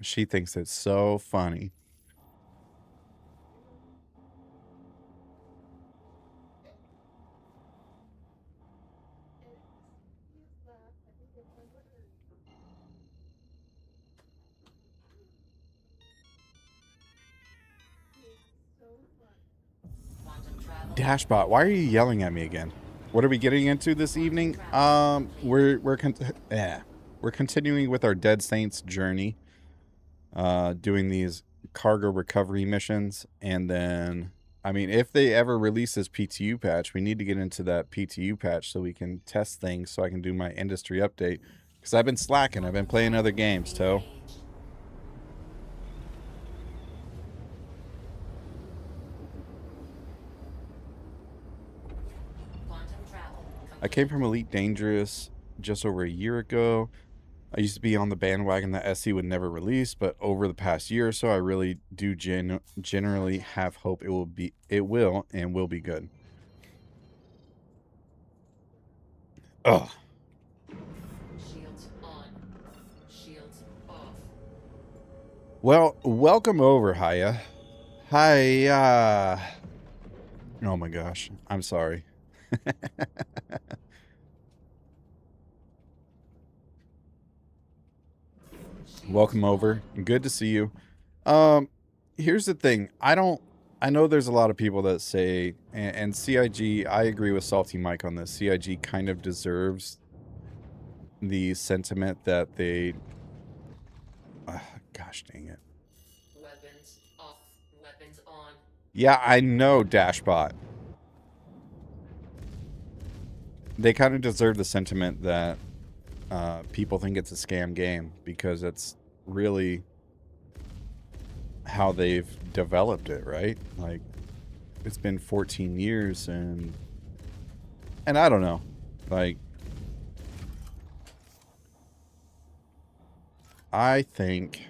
She thinks it's so funny. Dashbot, why are you yelling at me again? What are we getting into this evening? We're continuing with our Deadsaints journey, doing these cargo recovery missions, and then, I mean, if they ever release this PTU patch, we need to get into that PTU patch so we can test things, so I can do my industry update, because I've been slacking. I've been playing other games, Toe. I came from Elite Dangerous just over a year ago. I used to be on the bandwagon that SC would never release, but over the past year or so, I really do generally have hope it will be good. Ugh. Shields on. Shields off. Well, welcome over, Haya. Hiya. Oh my gosh, I'm sorry. Welcome over. Good to see you. Here's the thing. I know there's a lot of people that say, and CIG, I agree with Salty Mike on this. CIG kind of deserves the sentiment that they, gosh dang it. Weapons off. Weapons on. Yeah, I know, Dashbot. They kind of deserve the sentiment that people think it's a scam game, because it's really how they've developed it, right? Like, it's been 14 years, and I don't know. Like, I think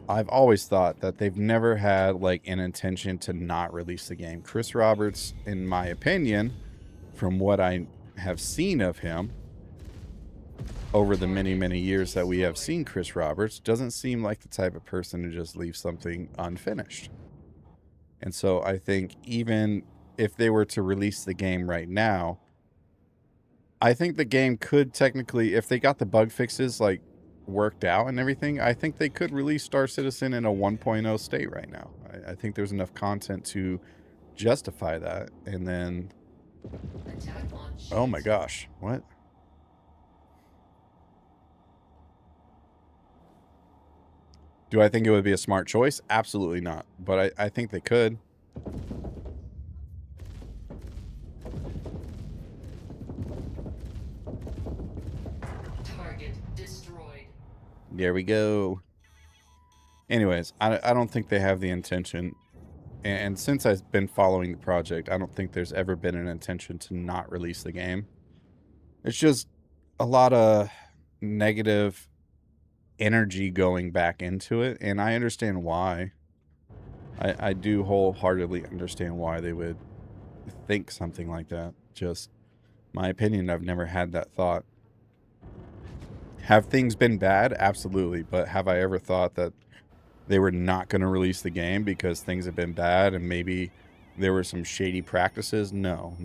I've always thought that they've never had, like, an intention to not release the game. Chris Roberts, in my opinion, from what I have seen of him over the many years that we have seen Chris Roberts, doesn't seem like the type of person to just leave something unfinished. And so I think even if they were to release the game right now, I think the game could technically, if they got the bug fixes like worked out and everything, I think they could release Star Citizen in a 1.0 state right now. I think there's enough content to justify that. And then Attack on shields. Oh my gosh. What? Do I think it would be a smart choice? Absolutely not. But I think they could. Target destroyed. There we go. Anyways, I don't think they have the intention. And since I've been following the project, I don't think there's ever been an intention to not release the game. It's just a lot of negative energy going back into it, and I understand why. I do wholeheartedly understand why they would think something like that. Just my opinion, I've never had that thought. Have things been bad? Absolutely. But have I ever thought that they were not going to release the game because things have been bad and maybe there were some shady practices? No.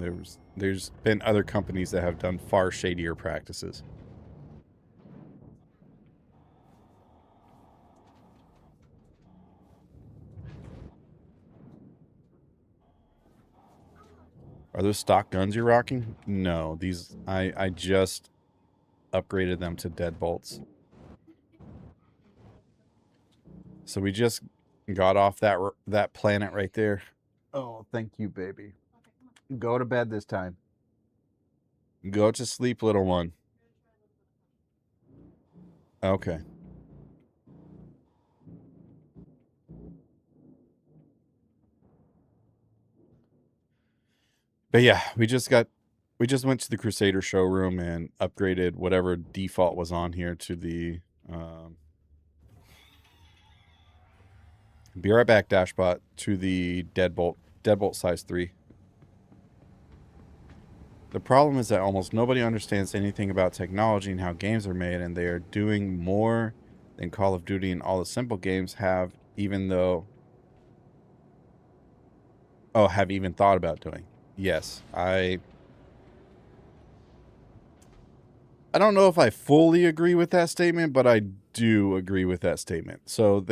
There's been other companies that have done far shadier practices. Are those stock guns you're rocking? No, these I just upgraded them to deadbolts. So we just got off that planet right there. Oh, thank you, baby. Go to bed this time. Go to sleep, little one. Okay. But yeah, we just went to the Crusader showroom and upgraded whatever default was on here to the be right back, Dashbot, to the deadbolt size 3. The problem is that almost nobody understands anything about technology and how games are made, and they are doing more than Call of Duty and all the simple games have, even thought about doing. Yes, I don't know if I fully agree with that statement, but I do agree with that statement. So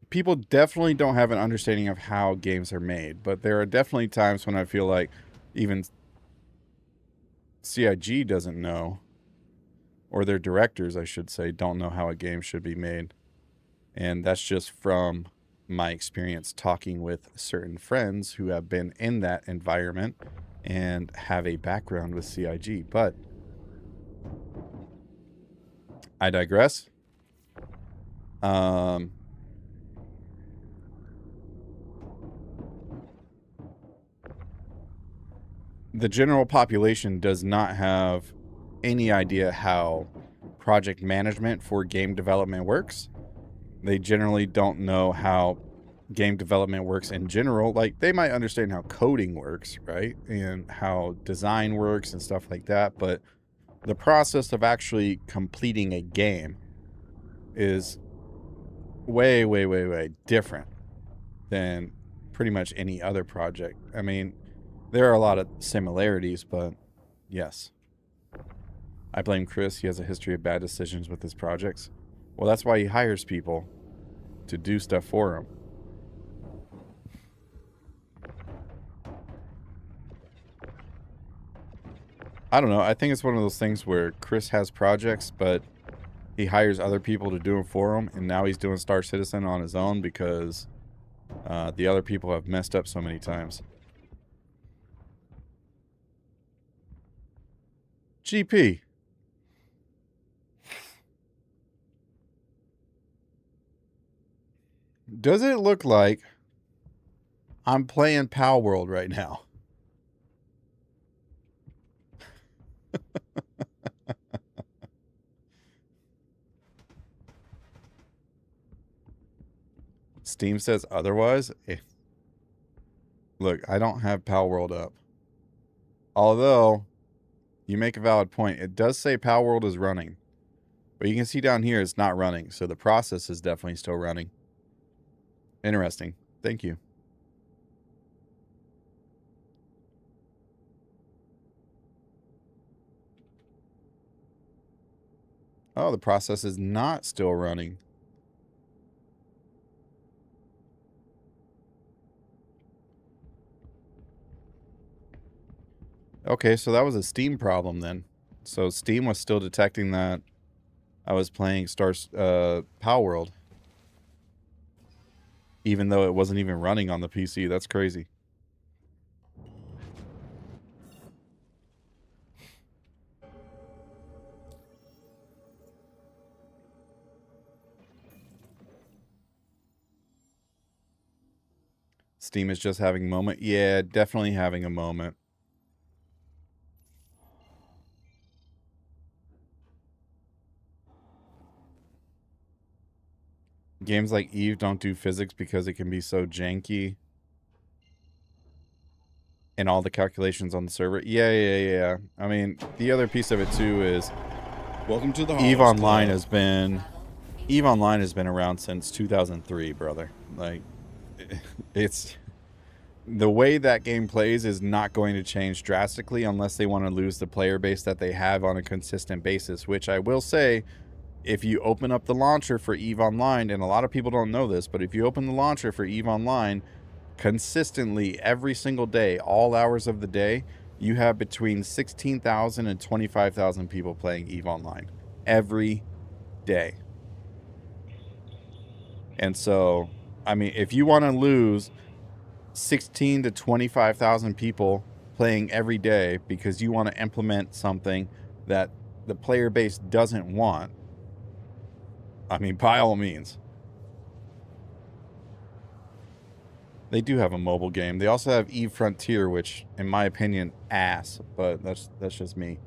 people definitely don't have an understanding of how games are made, but there are definitely times when I feel like even CIG doesn't know, or their directors, I should say, don't know how a game should be made. And that's just from my experience talking with certain friends who have been in that environment and have a background with CIG. But I digress. The general population does not have any idea how project management for game development works. They generally don't know how game development works in general. Like, they might understand how coding works, right? And how design works and stuff like that. But the process of actually completing a game is way, way, way, way different than pretty much any other project. I mean, there are a lot of similarities, but yes. I blame Chris. He has a history of bad decisions with his projects. Well, that's why he hires people to do stuff for him. I don't know. I think it's one of those things where Chris has projects, but he hires other people to do them for him, and now he's doing Star Citizen on his own because the other people have messed up so many times. GP. Does it look like I'm playing Pal World right now? Steam says otherwise. Look, I don't have Pal World up. Although, you make a valid point. It does say Pal World is running. But you can see down here it's not running. So the process is definitely still running. Interesting. Thank you. Oh, the process is not still running. Okay, so that was a Steam problem then. So Steam was still detecting that I was playing Power World, even though it wasn't even running on the PC. That's crazy. Steam is just having a moment. Yeah, definitely having a moment. Games like Eve don't do physics because it can be so janky. And all the calculations on the server. Yeah. I mean, the other piece of it too is Welcome to the Eve Hollers Online Club. has been around since 2003, brother. Like, it's the way that game plays is not going to change drastically unless they want to lose the player base that they have on a consistent basis, which I will say, if you open up the launcher for Eve Online, and a lot of people don't know this, but if you open the launcher for Eve Online consistently every single day, all hours of the day, you have between 16,000 and 25,000 people playing Eve Online every day. And so, I mean, if you want to lose 16 to 25,000 people playing every day because you want to implement something that the player base doesn't want, I mean, by all means. They do have a mobile game. They also have Eve Frontier, which, in my opinion, ass. But that's just me.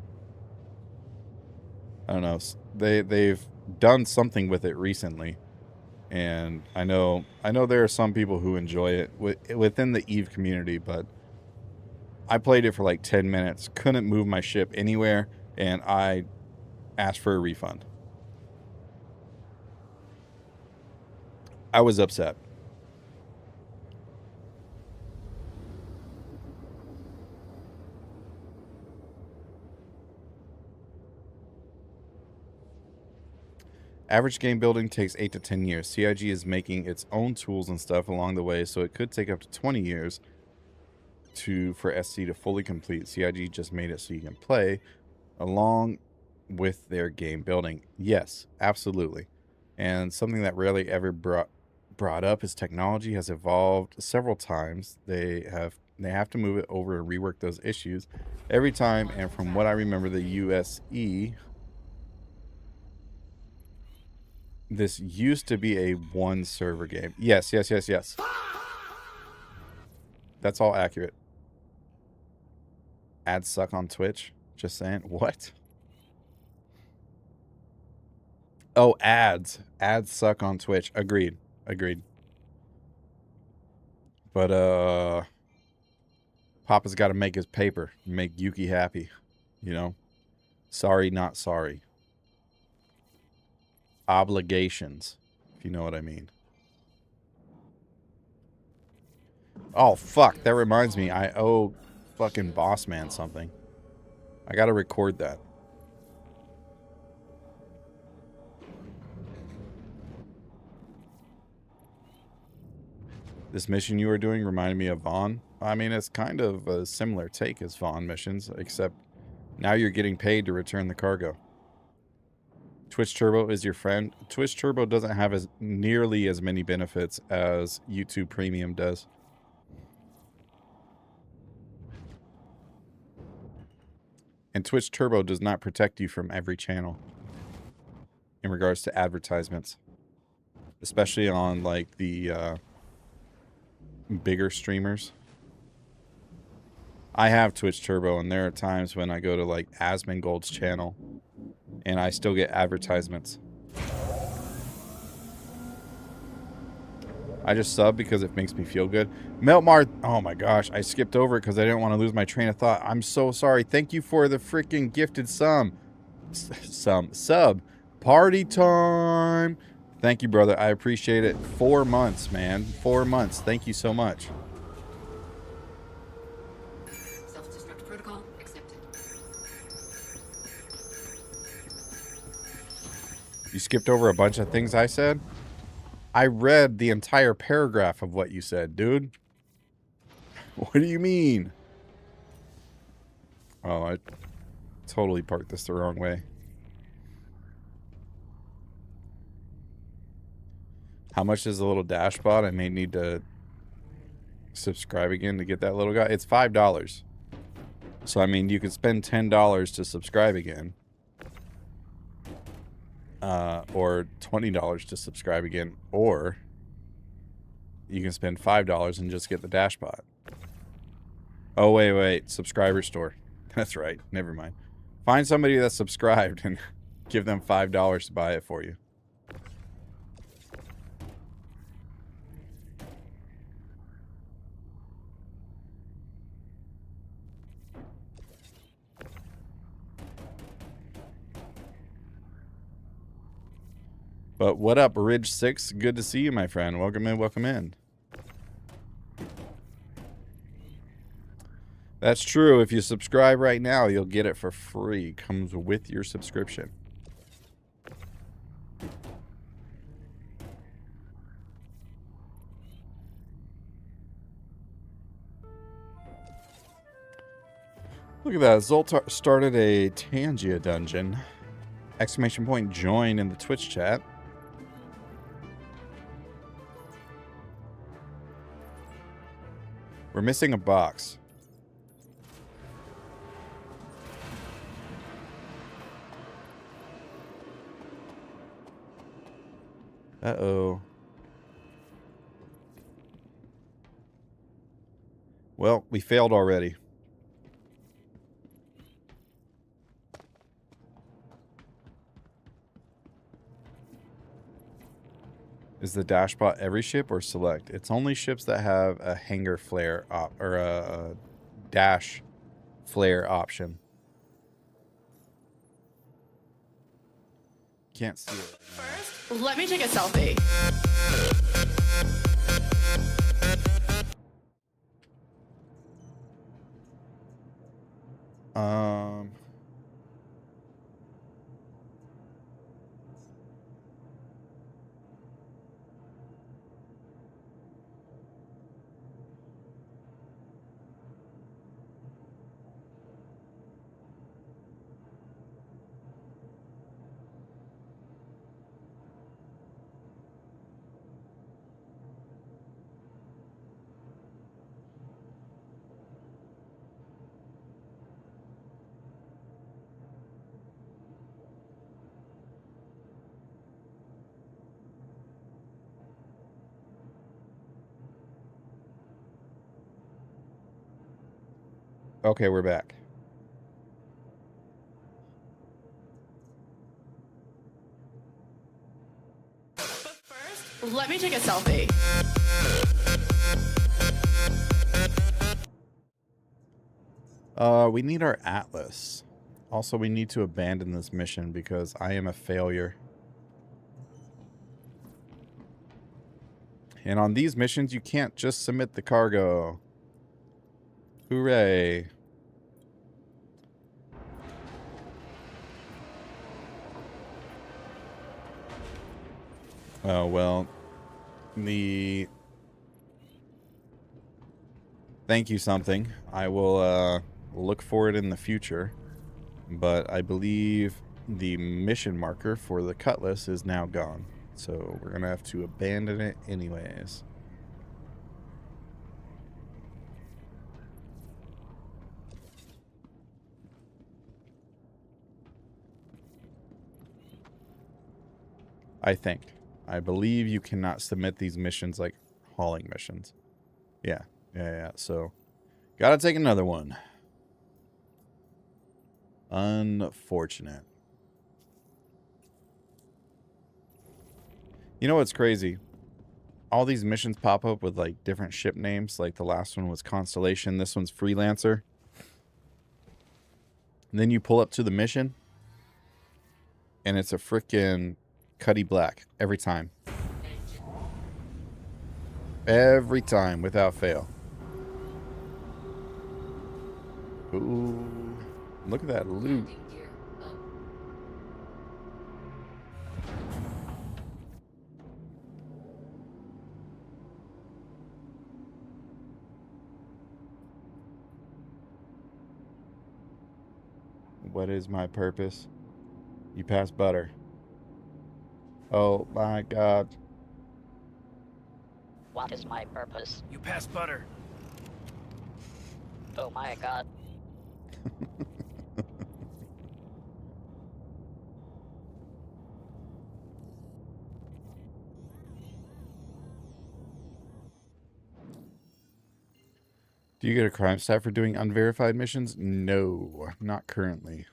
I don't know. They've done something with it recently, and I know there are some people who enjoy it within the Eve community. But I played it for like 10 minutes, couldn't move my ship anywhere, and I asked for a refund. I was upset. Average game building takes 8 to 10 years. CIG is making its own tools and stuff along the way, so it could take up to 20 years for SC to fully complete. CIG just made it so you can play along with their game building. Yes, absolutely. And something that rarely ever brought up is technology has evolved several times. They have to move it over and rework those issues every time. And from what I remember, the USE, this used to be a one server game. Yes. That's all accurate. Ads suck on Twitch. Just saying. What? Oh, ads. Ads suck on Twitch. Agreed. But, Papa's got to make his paper. Make Yuki happy. You know? Sorry, not sorry. Obligations, if you know what I mean. Oh, fuck. That reminds me. I owe fucking Boss Man something. I gotta record that. This mission you were doing reminded me of Vaughn. I mean, it's kind of a similar take as Vaughn missions, except now you're getting paid to return the cargo. Twitch Turbo is your friend. Twitch Turbo doesn't have nearly as many benefits as YouTube Premium does. And Twitch Turbo does not protect you from every channel in regards to advertisements. Especially on, like, the bigger streamers. I have Twitch Turbo, and there are times when I go to, like, Asmongold's channel, and I still get advertisements. I just sub because it makes me feel good. Meltmar, oh my gosh, I skipped over it because I didn't want to lose my train of thought. I'm so sorry. Thank you for the freaking gifted sub. Party time. Thank you, brother. I appreciate it. 4 months, man. 4 months. Thank you so much. Self-destruct protocol accepted. You skipped over a bunch of things I said? I read the entire paragraph of what you said, dude. What do you mean? Oh, I totally parked this the wrong way. How much is the little dashbot? I may need to subscribe again to get that little guy. It's $5. So, I mean, you could spend $10 to subscribe again. Or $20 to subscribe again. Or you can spend $5 and just get the dashbot. Oh, wait. Subscriber store. That's right. Never mind. Find somebody that's subscribed and give them $5 to buy it for you. But what up, Ridge 6? Good to see you, my friend. Welcome in, welcome in. That's true. If you subscribe right now, you'll get it for free. Comes with your subscription. Look at that. Zoltar started a Tangia dungeon. Exclamation point join in the Twitch chat. We're missing a box. Uh-oh. Well, we failed already. Is the dashbot every ship or select? It's only ships that have a hangar flare or a dash flare option. Can't see it. First, let me take a selfie. Okay, we're back. But first, let me take a selfie. We need our Atlas. Also, we need to abandon this mission because I am a failure. And on these missions, you can't just submit the cargo. Hooray. Oh, well. Thank you, something. I will look for it in the future. But I believe the mission marker for the Cutlass is now gone. So we're going to have to abandon it anyways. I believe you cannot submit these missions like hauling missions. Yeah. So, gotta take another one. Unfortunate. You know what's crazy? All these missions pop up with like different ship names. Like the last one was Constellation. This one's Freelancer. And then you pull up to the mission. And it's a freaking Cuddy Black every time. Every time, without fail. Ooh, look at that loot. What is my purpose? You pass butter. Oh my god. What is my purpose? You pass butter. Oh my god. Do you get a crime stat for doing unverified missions? No, not currently.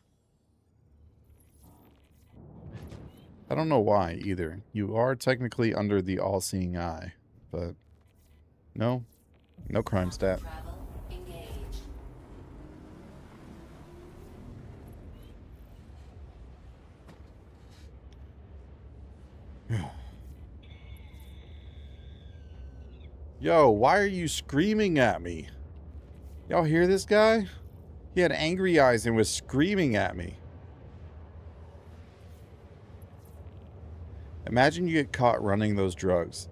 I don't know why either. You are technically under the all-seeing eye, but no crime stat. Travel engaged. Yo, why are you screaming at me? Y'all hear this guy? He had angry eyes and was screaming at me. Imagine you get caught running those drugs.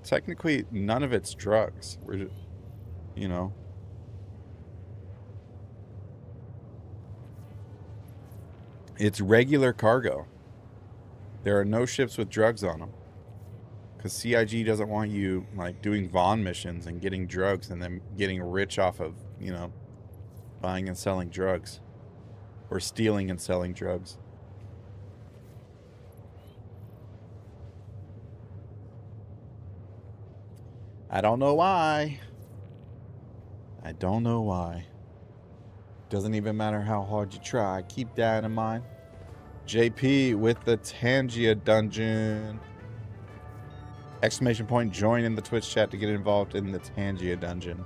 Technically, none of it's drugs. We're just, you know. It's regular cargo. There are no ships with drugs on them. Because CIG doesn't want you, like, doing Vaughn missions and getting drugs and then getting rich off of, you know, buying and selling drugs. Or stealing and selling drugs. I don't know why. I don't know why. Doesn't even matter how hard you try. Keep that in mind. JP with the Tangia dungeon. Exclamation point, join in the Twitch chat to get involved in the Tangia dungeon.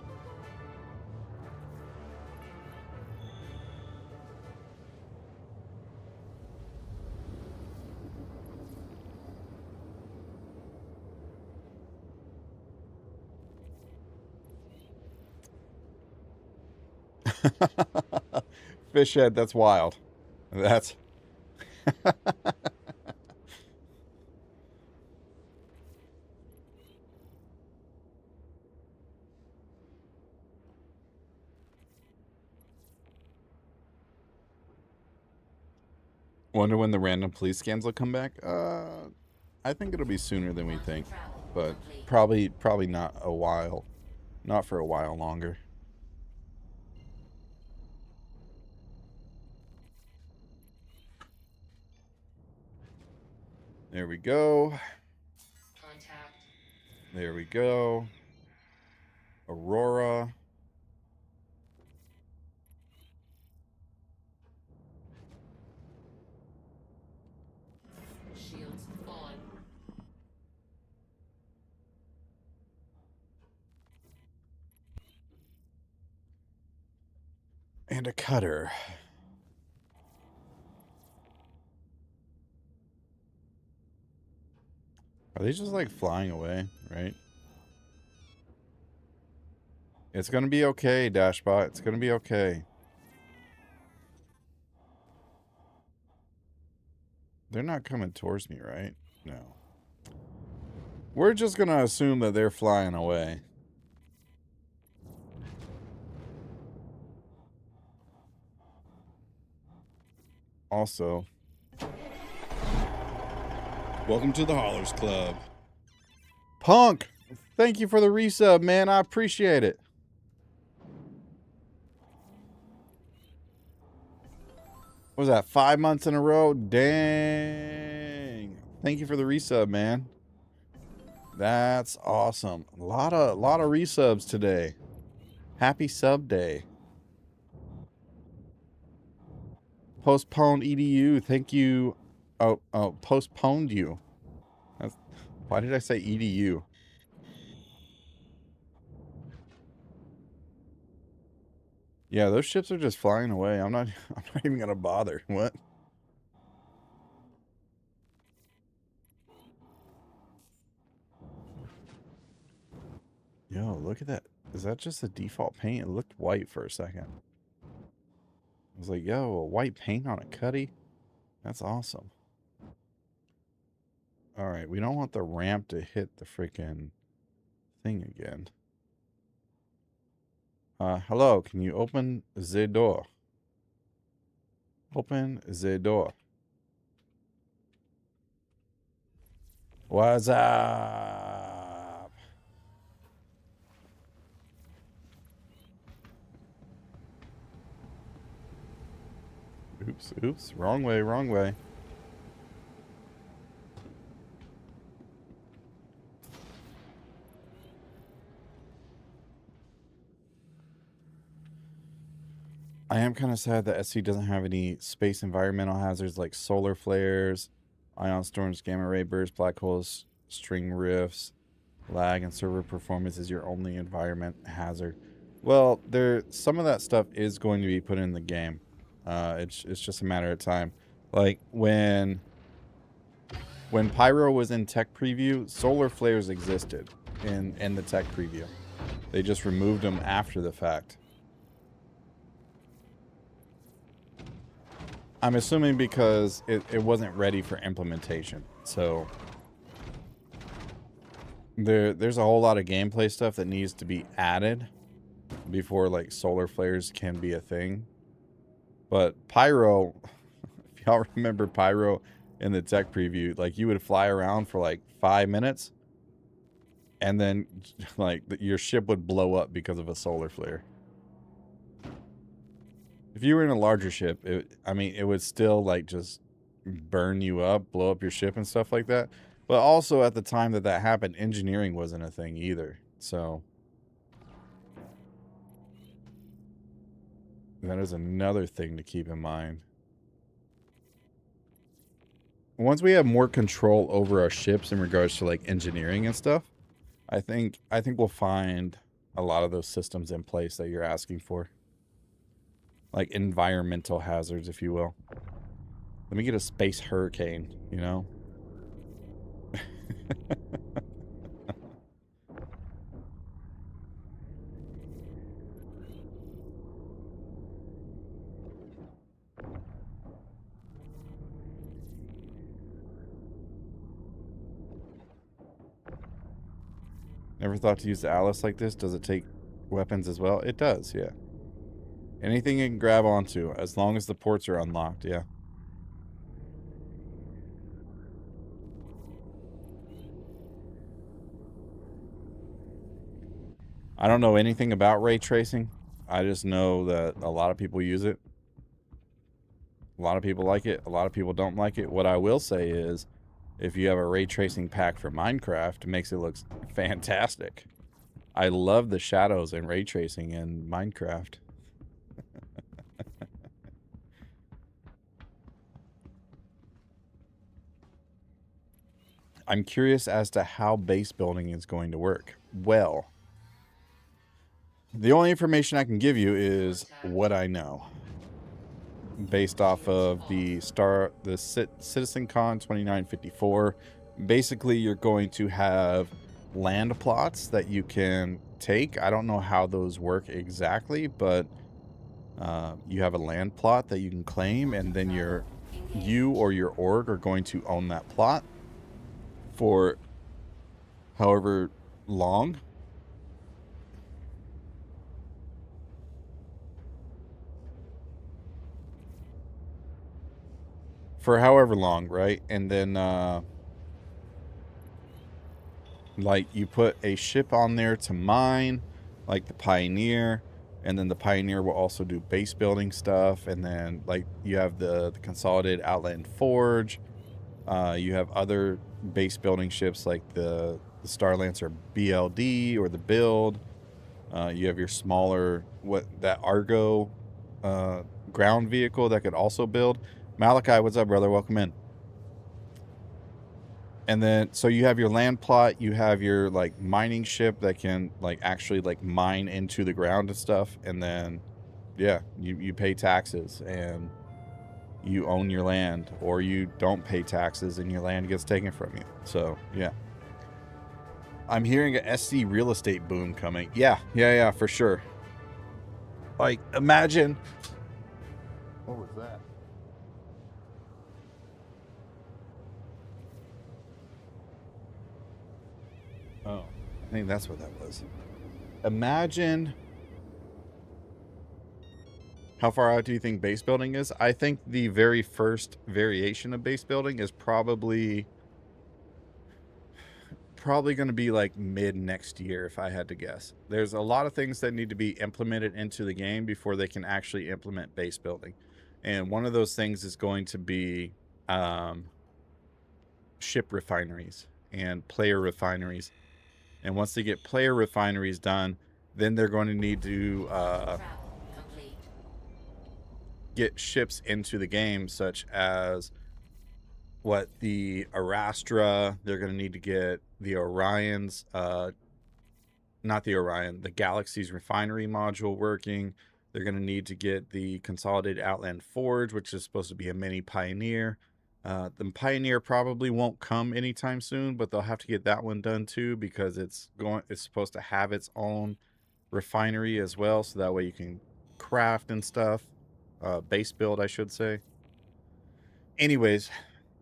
Fish head, that's wild. That's... Wonder when the random police scans will come back? I think it'll be sooner than we think. But probably not a while. Not for a while longer. There we go. Contact. There we go. Aurora. Shields on. And a cutter. Are they just like flying away, right? It's gonna be okay, Dashbot. It's gonna be okay. They're not coming towards me, right? No. We're just gonna assume that they're flying away. Also, welcome to the Haulers Club. Punk! Thank you for the resub, man. I appreciate it. What was that, 5 months in a row? Dang. Thank you for the resub, man. That's awesome. A lot of resubs today. Happy sub day. Postponed EDU. Thank you. Oh, postponed you. Why did I say EDU? Yeah, those ships are just flying away. I'm not even gonna bother. What? Yo, look at that. Is that just the default paint? It looked white for a second. I was like, yo, a white paint on a cutty? That's awesome. Alright, we don't want the ramp to hit the freaking thing again. Hello, can you open the door? Open the door. What's up? Oops, oops. Wrong way, wrong way. I am kind of sad that SC doesn't have any space environmental hazards like solar flares, ion storms, gamma ray bursts, black holes, string rifts, lag, and server performance is your only environment hazard. Well, some of that stuff is going to be put in the game. It's just a matter of time. Like when Pyro was in tech preview, solar flares existed in the tech preview. They just removed them after the fact. I'm assuming because it wasn't ready for implementation. So there's a whole lot of gameplay stuff that needs to be added before like solar flares can be a thing. But Pyro, if y'all remember Pyro in the tech preview, like you would fly around for like 5 minutes and then like your ship would blow up because of a solar flare. If you were in a larger ship, it would still like just burn you up, blow up your ship and stuff like that. But also at the time that happened, engineering wasn't a thing either. So that is another thing to keep in mind. Once we have more control over our ships in regards to like engineering and stuff, I think we'll find a lot of those systems in place that you're asking for. Like environmental hazards, if you will. Let me get a space hurricane, you know? Never thought to use the Alice like this. Does it take weapons as well? It does, yeah. Anything you can grab onto, as long as the ports are unlocked, yeah. I don't know anything about ray tracing. I just know that a lot of people use it. A lot of people like it. A lot of people don't like it. What I will say is, if you have a ray tracing pack for Minecraft, it makes it look fantastic. I love the shadows and ray tracing in Minecraft. I'm curious as to how base building is going to work. Well, the only information I can give you is what I know. Based off of the CitizenCon 2954. Basically, you're going to have land plots that you can take. I don't know how those work exactly, but you have a land plot that you can claim, and then you or your org are going to own that plot for however long. For however long, right? And then like you put a ship on there to mine, like the Pioneer, and then the Pioneer will also do base building stuff, and then like you have the Consolidated Outland Forge. You have other base building ships like the Starlancer BLD or the Build. You have your smaller that Argo ground vehicle that could also build. Malachi, what's up, brother? Welcome in. And then so you have your land plot, you have your like mining ship that can like actually like mine into the ground and stuff, and then yeah, you pay taxes and you own your land, or you don't pay taxes and your land gets taken from you. So yeah, I'm hearing a SC real estate boom coming. Yeah, for sure. Like imagine, what was that? Oh, I think that's what that was. Imagine How far out do you think base building is? I think the very first variation of base building is probably going to be like mid next year, if I had to guess. There's a lot of things that need to be implemented into the game before they can actually implement base building. And one of those things is going to be ship refineries and player refineries. And once they get player refineries done, then they're going to need to Travel complete. get ships into the game, such as the Arastra. They're going to need to get the Orion's, not the Orion, the Galaxy's refinery module working. They're going to need to get the Consolidated Outland Forge, which is supposed to be a mini Pioneer. The Pioneer probably won't come anytime soon, but they'll have to get that one done too, because it's supposed to have its own refinery as well, so that way you can craft and stuff. Base build, I should say. Anyways,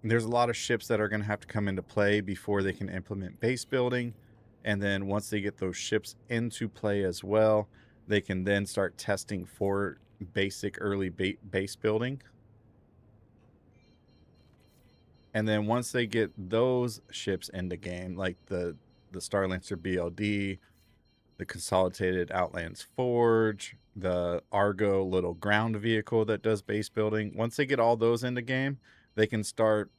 there's a lot of ships that are going to have to come into play before they can implement base building. And then once they get those ships into play as well, they can then start testing for basic early base building. And then once they get those ships into game, like the Starlancer BLD, the Consolidated Outlands Forge, the Argo little ground vehicle that does base building. Once they get all those into game, they can start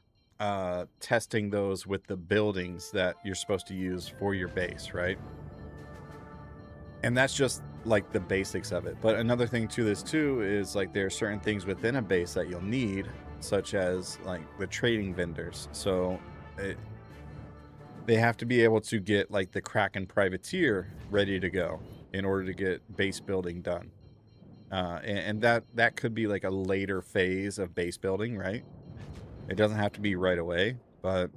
testing those with the buildings that you're supposed to use for your base, right? And that's just like the basics of it. But another thing to this too is like there are certain things within a base that you'll need, such as like the trading vendors. So they have to be able to get like the Kraken Privateer ready to go in order to get base building done. And that could be like a later phase of base building, right? It doesn't have to be right away, but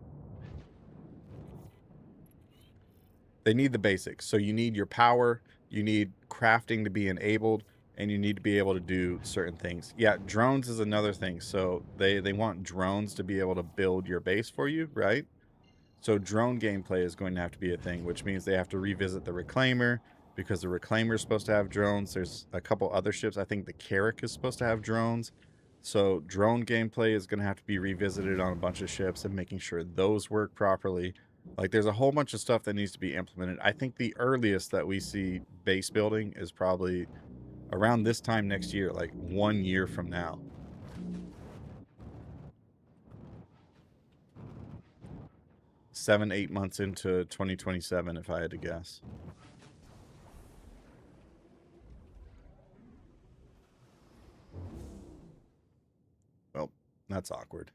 they need the basics. So you need your power, you need crafting to be enabled, and you need to be able to do certain things. Yeah, drones is another thing. So they want drones to be able to build your base for you, right? So drone gameplay is going to have to be a thing, which means they have to revisit the Reclaimer, because the Reclaimer is supposed to have drones. There's a couple other ships. I think the Carrack is supposed to have drones. So drone gameplay is going to have to be revisited on a bunch of ships and making sure those work properly. Like there's a whole bunch of stuff that needs to be implemented. I think the earliest that we see base building is probably around this time next year, like 1 year from now. Seven, 8 months into 2027, if I had to guess. Well, that's awkward.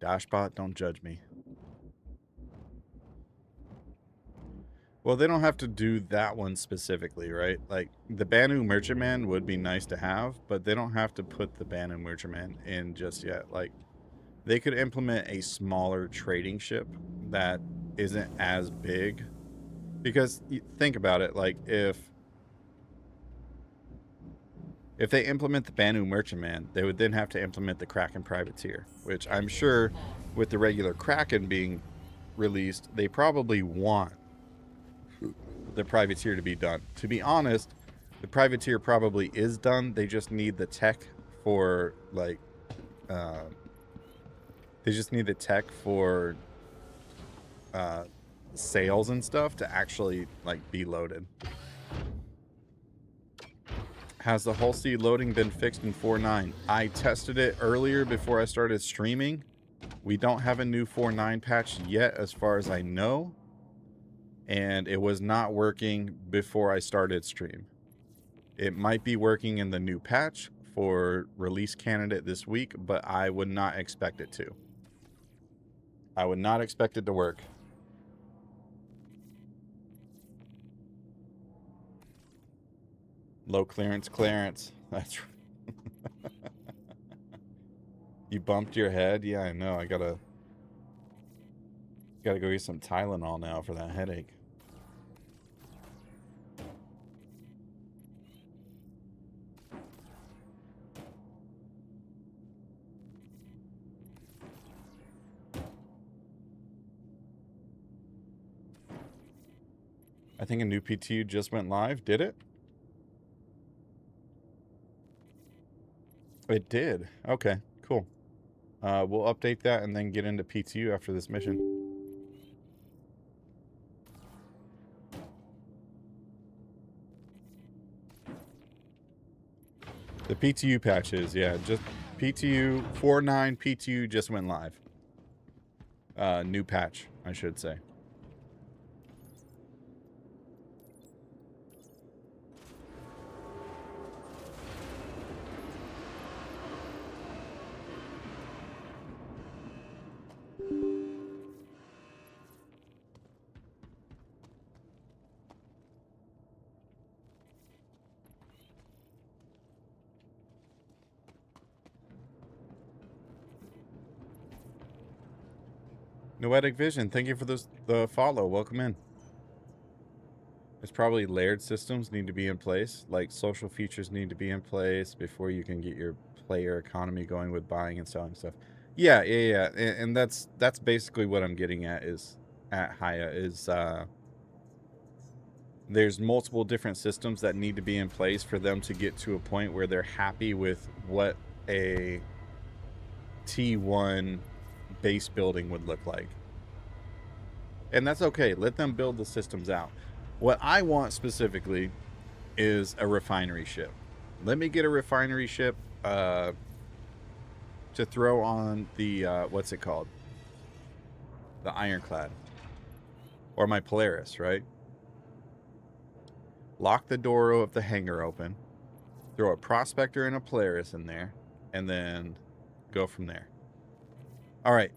Dashbot, don't judge me. Well, they don't have to do that one specifically, right? Like, the Banu Merchantman would be nice to have, but they don't have to put the Banu Merchantman in just yet. Like, they could implement a smaller trading ship that isn't as big. Because, think about it, like, if they implement the Banu Merchantman, they would then have to implement the Kraken Privateer, which I'm sure with the regular Kraken being released, they probably want the Privateer to be done. To be honest, the Privateer probably is done. They just need the tech for, like, sales and stuff to actually, like, be loaded. Has the Hull C loading been fixed in 4.9? I tested it earlier before I started streaming. We don't have a new 4.9 patch yet, as far as I know. And it was not working before I started stream. It might be working in the new patch for release candidate this week, but I would not expect it to. I would not expect it to work. Low clearance, Clarence. That's right. You bumped your head? Yeah, I know. I gotta go get some Tylenol now for that headache. I think a new PTU just went live. Did it? It did. Okay, cool. We'll update that and then get into PTU after this mission. The PTU patches, yeah, just PTU 4.9 PTU just went live. New patch, I should say. Noetic Vision, thank you for the follow. Welcome in. It's probably layered systems need to be in place, like social features need to be in place before you can get your player economy going with buying and selling stuff. Yeah. And that's basically what I'm getting at is at Haya is there's multiple different systems that need to be in place for them to get to a point where they're happy with what a T1 base building would look like. And that's okay. Let them build the systems out. What I want specifically is a refinery ship. Let me get a refinery ship to throw on the, what's it called? The Ironclad. Or my Polaris, right? Lock the door of the hangar open. Throw a Prospector and a Polaris in there. And then go from there. All right,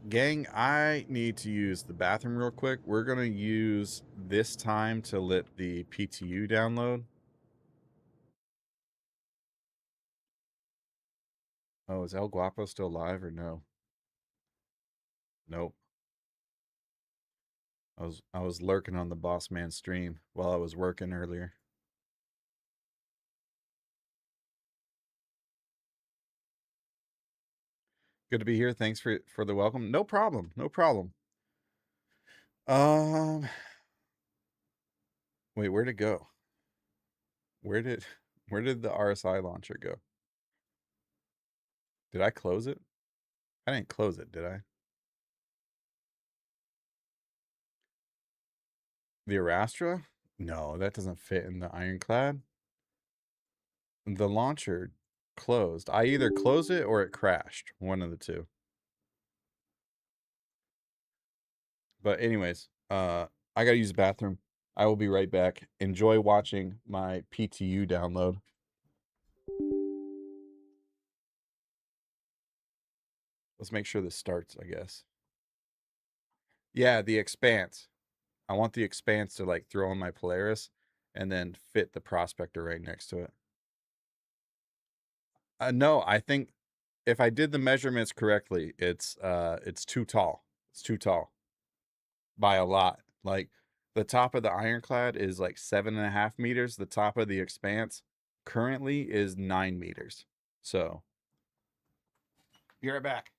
gang, I need to use the bathroom real quick. We're going to use this time to let the PTU download. Oh, is El Guapo still live or no? Nope. I was lurking on the Boss Man stream while I was working earlier. Good to be here. Thanks for the welcome. No problem. No problem. Wait, where'd it go? Where did the RSI launcher go? Did I close it? I didn't close it, did I? The Arastra? No, that doesn't fit in the Ironclad. The launcher closed. I either closed it or it crashed. One of the two. But anyways, I gotta use the bathroom. I will be right back. Enjoy watching my PTU download. Let's make sure this starts, I guess. Yeah, the Expanse. I want the Expanse to like throw on my Polaris and then fit the Prospector right next to it. No, I think if I did the measurements correctly, it's too tall. It's too tall by a lot. Like the top of the Ironclad is like 7.5 meters. The top of the Expanse currently is 9 meters. So be right back.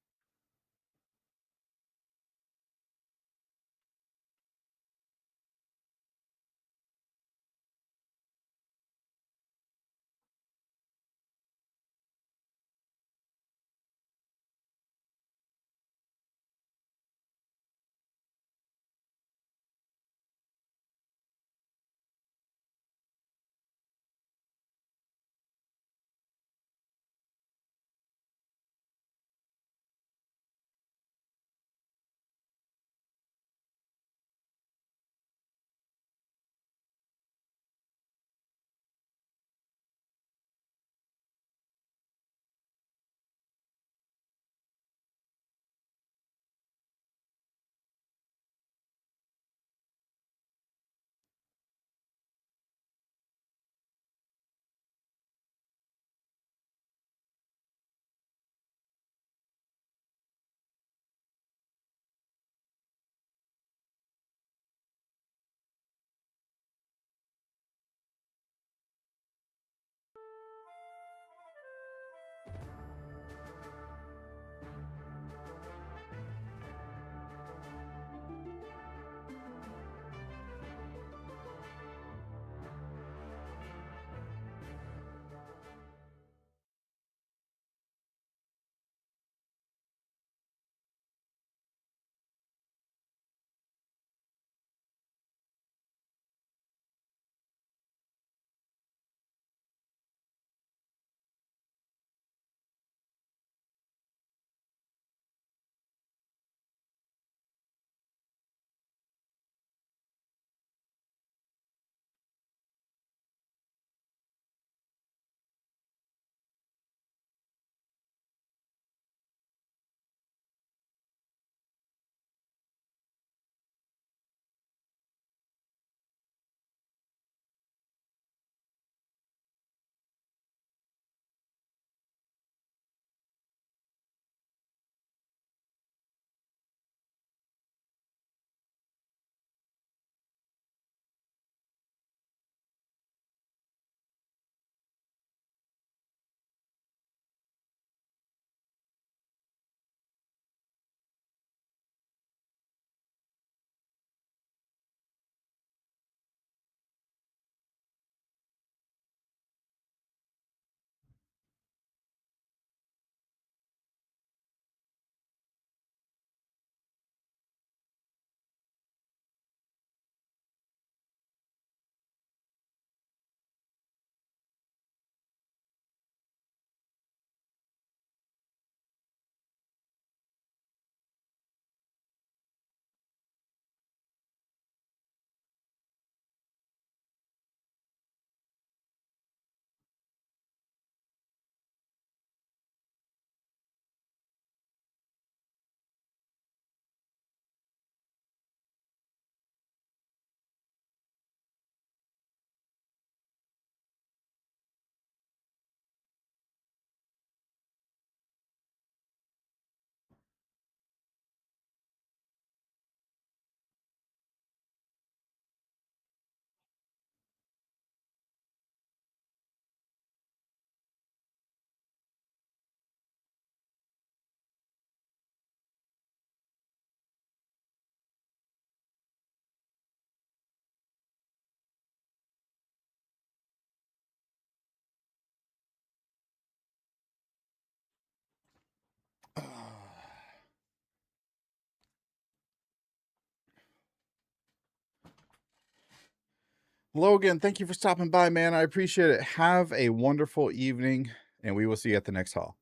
Logan, thank you for stopping by, man. I appreciate it. Have a wonderful evening, and we will see you at the next haul.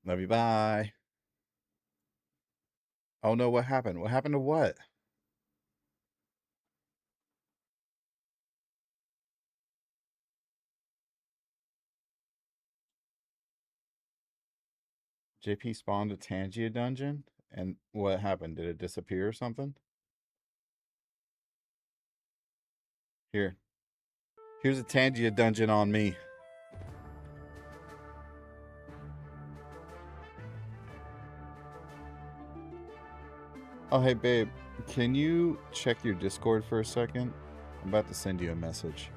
Love you. Bye. Oh no, what happened? What happened to what? JP spawned a Tangia dungeon, and what happened? Did it disappear or something? Here's a Tangia dungeon on me. Oh, hey, babe. Can you check your Discord for a second? I'm about to send you a message.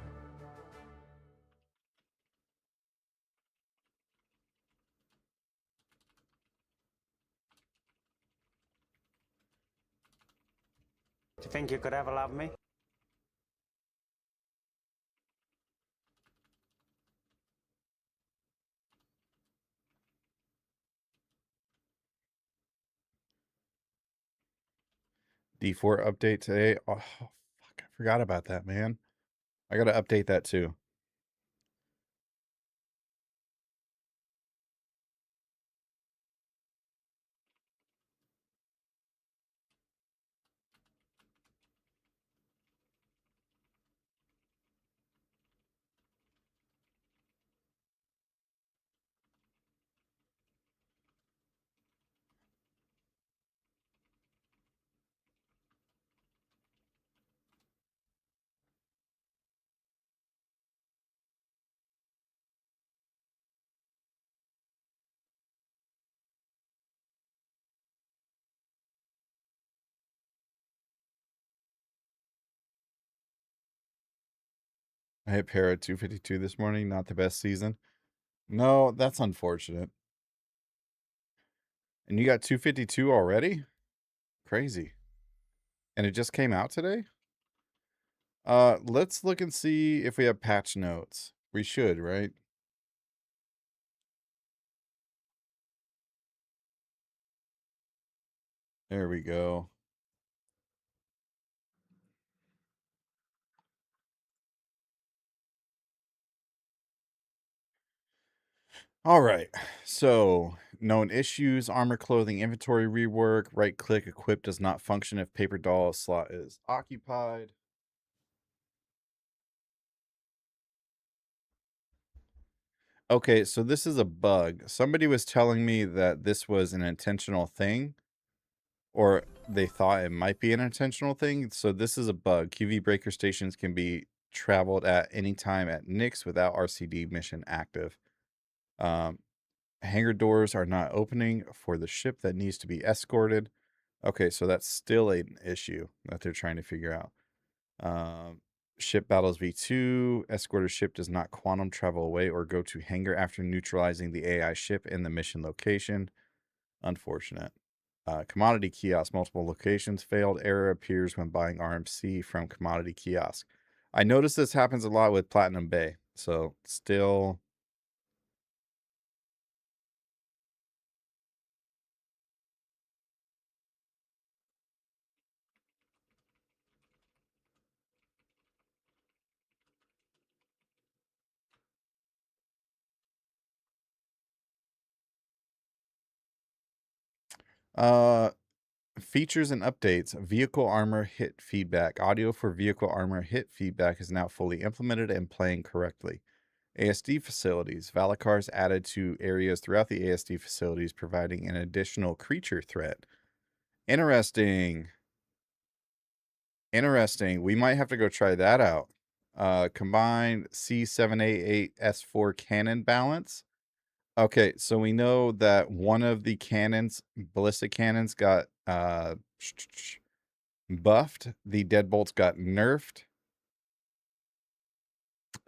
Do you think you could ever love me? D4 update today. Oh, fuck. I forgot about that, man. I got to update that too. I hit Para 252 this morning. Not the best season. No, that's unfortunate. And you got 252 already? Crazy. And it just came out today? Let's look and see if we have patch notes. We should, right? There we go. All right. So, known issues, armor clothing inventory rework, right click equip does not function if paper doll slot is occupied. Okay, so this is a bug. Somebody was telling me that this was an intentional thing, or they thought it might be an intentional thing. So this is a bug. QV breaker stations can be traveled at any time at Nix without RCD mission active. Hangar doors are not opening for the ship that needs to be escorted. Okay, so that's still an issue that they're trying to figure out. Ship battles V2. Escorter ship does not quantum travel away or go to hangar after neutralizing the AI ship in the mission location. Unfortunate. Commodity kiosk, multiple locations. Failed error appears when buying RMC from commodity kiosk. I notice this happens a lot with Platinum Bay. So still... Features and updates. Vehicle armor hit feedback. Audio for vehicle armor hit feedback is now fully implemented and playing correctly. ASD facilities. Valakars added to areas throughout the ASD facilities, providing an additional creature threat. Interesting. Interesting. We might have to go try that out. Combined C788S4 cannon balance. Okay, so we know that one of the cannons, ballistic cannons, got buffed. The deadbolts got nerfed.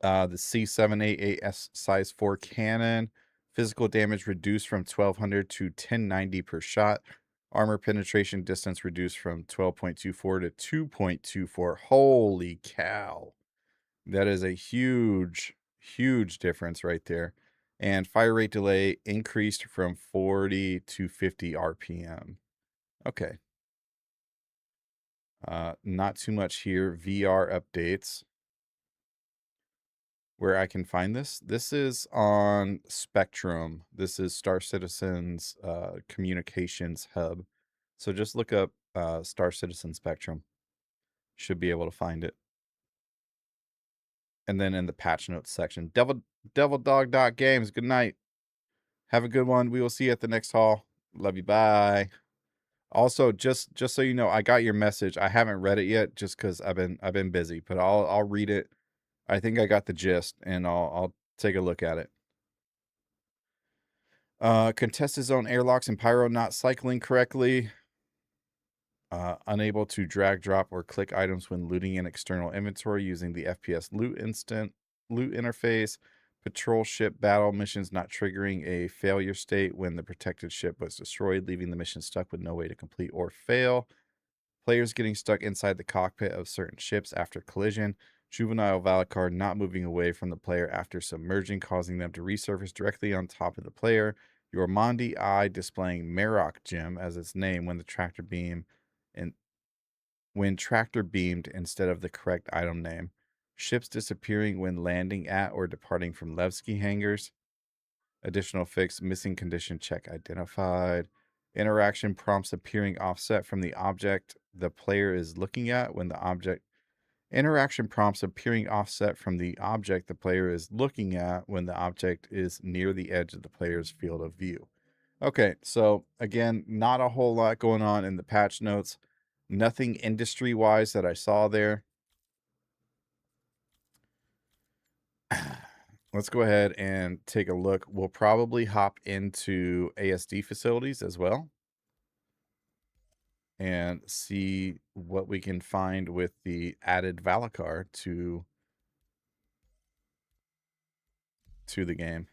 The C788S size 4 cannon, physical damage reduced from 1200 to 1090 per shot. Armor penetration distance reduced from 12.24 to 2.24. Holy cow. That is a huge, huge difference right there. And fire rate delay increased from 40 to 50 RPM. Okay. Not too much here. VR updates. where I can find this. This is on Spectrum. This is Star Citizen's communications hub. So just look up Star Citizen Spectrum. Should be able to find it. And then in the patch notes section, devilDog.games. Good night. Have a good one. We will see you at the next haul. Love you. Bye. Also, just so you know, I got your message. I haven't read it yet, just because I've been busy. But I'll read it. I think I got the gist, and I'll take a look at it. Contested zone airlocks and pyro not cycling correctly. Unable to drag, drop, or click items when looting in external inventory using the FPS loot interface. Patrol ship battle missions not triggering a failure state when the protected ship was destroyed, leaving the mission stuck with no way to complete or fail. Players getting stuck inside the cockpit of certain ships after collision. Juvenile Valakar not moving away from the player after submerging, causing them to resurface directly on top of the player. Your Mondi Eye displaying Marok Gem as its name when tractor beamed instead of the correct item name. Ships disappearing when landing at or departing from Levski hangars. Additional fix, missing condition check identified. Interaction prompts appearing offset from the object the player is looking at when the object. Interaction prompts appearing offset from the object the player is looking at when the object is near the edge of the player's field of view. Okay, so again, not a whole lot going on in the patch notes. Nothing industry-wise that I saw there. Let's go ahead and take a look. We'll probably hop into ASD facilities as well and see what we can find with the added Valakar to the game.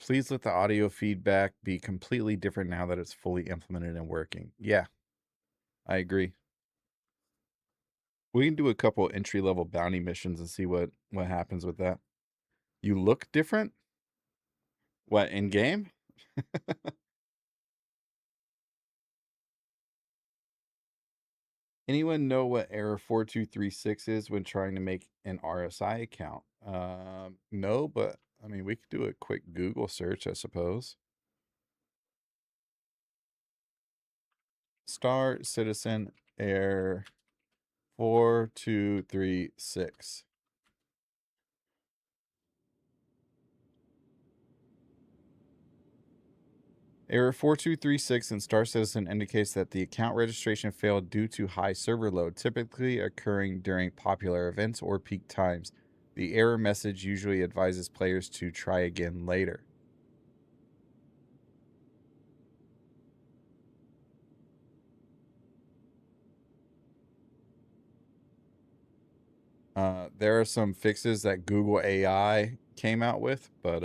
Please let the audio feedback be completely different now that it's fully implemented and working. Yeah, I agree. We can do a couple entry-level bounty missions and see what happens with that. You look different? What, in-game? Anyone know what error 4236 is when trying to make an RSI account? No, but I mean, we could do a quick Google search, I suppose. Star Citizen error 4236. Error 4236 in Star Citizen indicates that the account registration failed due to high server load, typically occurring during popular events or peak times. The error message usually advises players to try again later. There are some fixes that Google AI came out with, but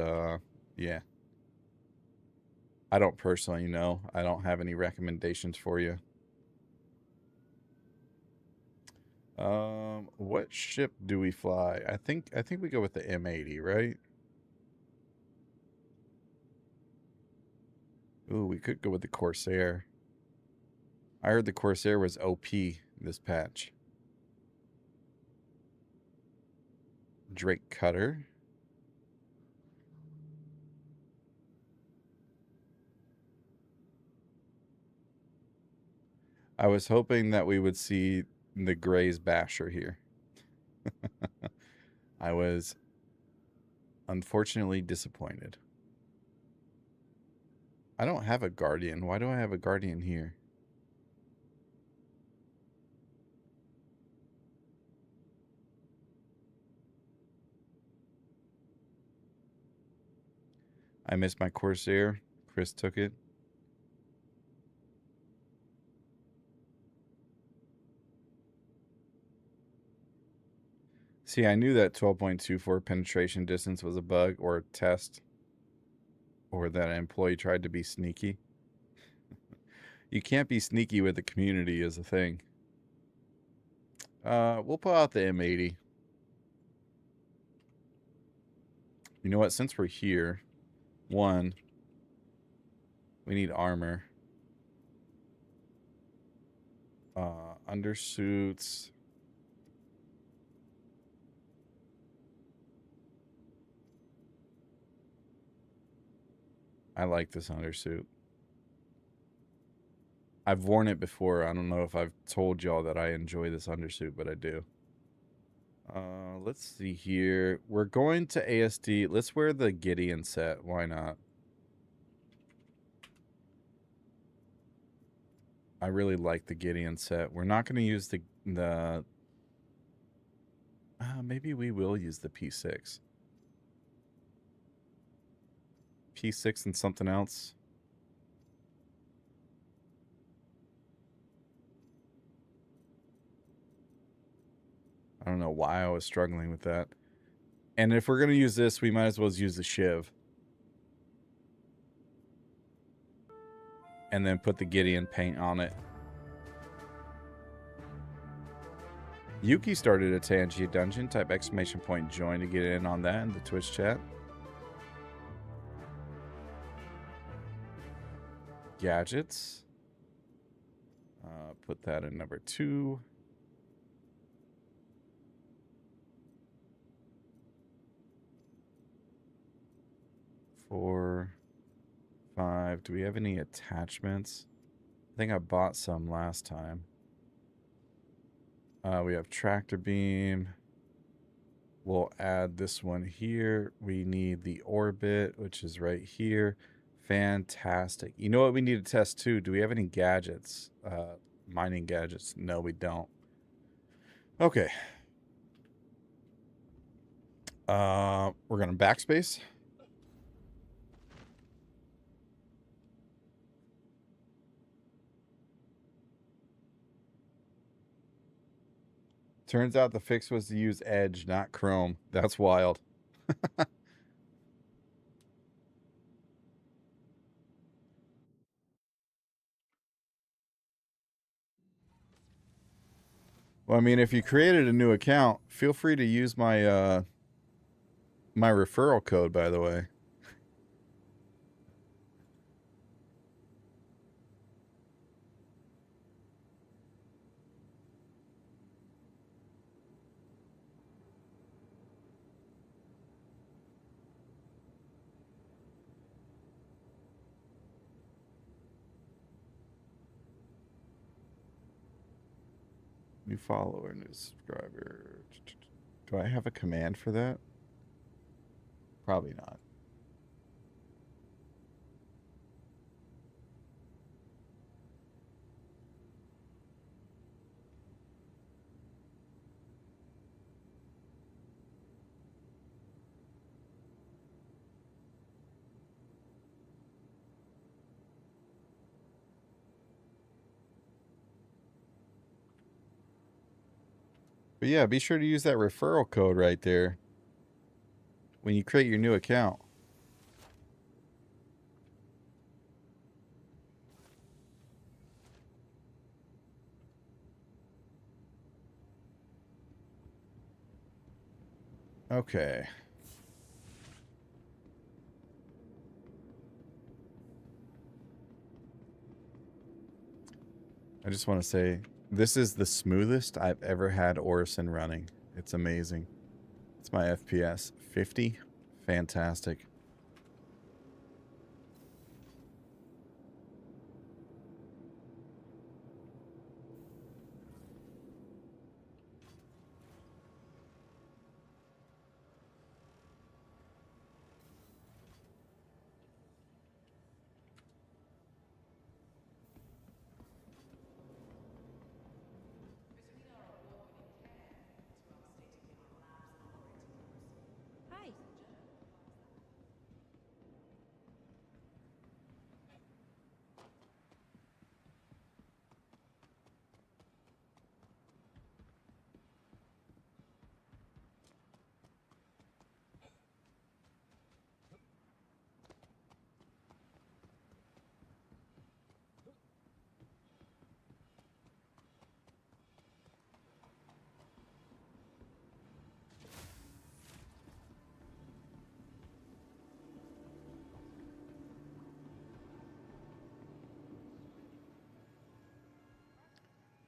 yeah. I don't personally know. I don't have any recommendations for you. What ship do we fly? I think we go with the M80, right? Ooh, we could go with the Corsair. I heard the Corsair was OP this patch. Drake Cutter. I was hoping that we would see the Gray's Basher here. I was unfortunately disappointed. I don't have a Guardian. Why do I have a Guardian here? I missed my Corsair. Chris took it. See, I knew that 12.24 penetration distance was a bug or a test, or that an employee tried to be sneaky. You can't be sneaky with the community is a thing. We'll pull out the M80. You know what? Since we're here, one, We need armor. Undersuits. I like this undersuit. I've worn it before. I don't know if I've told y'all that I enjoy this undersuit, but I do. Let's see here. We're going to ASD. Let's wear the Gideon set. Why not? I really like the Gideon set. We're not going to use the maybe we will use the P6. P6 and something else. I don't know why I was struggling with that. And if we're going to use this, we might as well use the Shiv. And then put the Gideon paint on it. Yuki started a Tangia dungeon. Type exclamation point join to get in on that in the Twitch chat. Gadgets. Put that in number 2. Four, 5. Do we have any attachments? I think I bought some last time. We have tractor beam. We'll add this one here. We need the orbit, which is right here. Fantastic. You know what we need to test too? Do we have any gadgets? Mining gadgets? No, we don't. Okay. We're gonna backspace. Turns out the fix was to use Edge, not Chrome. That's wild. Well, I mean, if you created a new account, feel free to use my my referral code, by the way. New follower, new subscriber. Do I have a command for that? Probably not. But yeah, be sure to use that referral code right there when you create your new account. Okay. I just want to say, this is the smoothest I've ever had Orison running. It's amazing. It's my FPS. 50. Fantastic. Hi.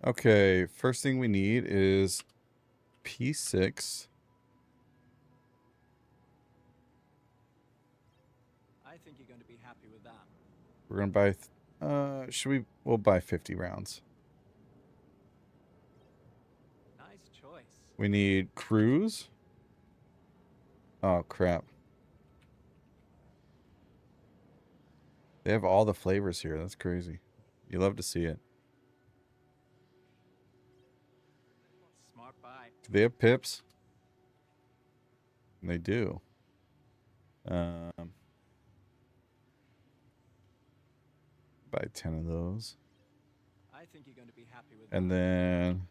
Okay, first thing we need is P6. I think you're going to be happy with that. We're gonna buy. We'll buy 50 rounds. Nice choice. We need cruise. Oh crap! They have all the flavors here. That's crazy. You love to see it. Smart buy. Do they have pips? They do. Buy 10 of those. I think you're going to be happy with And that. then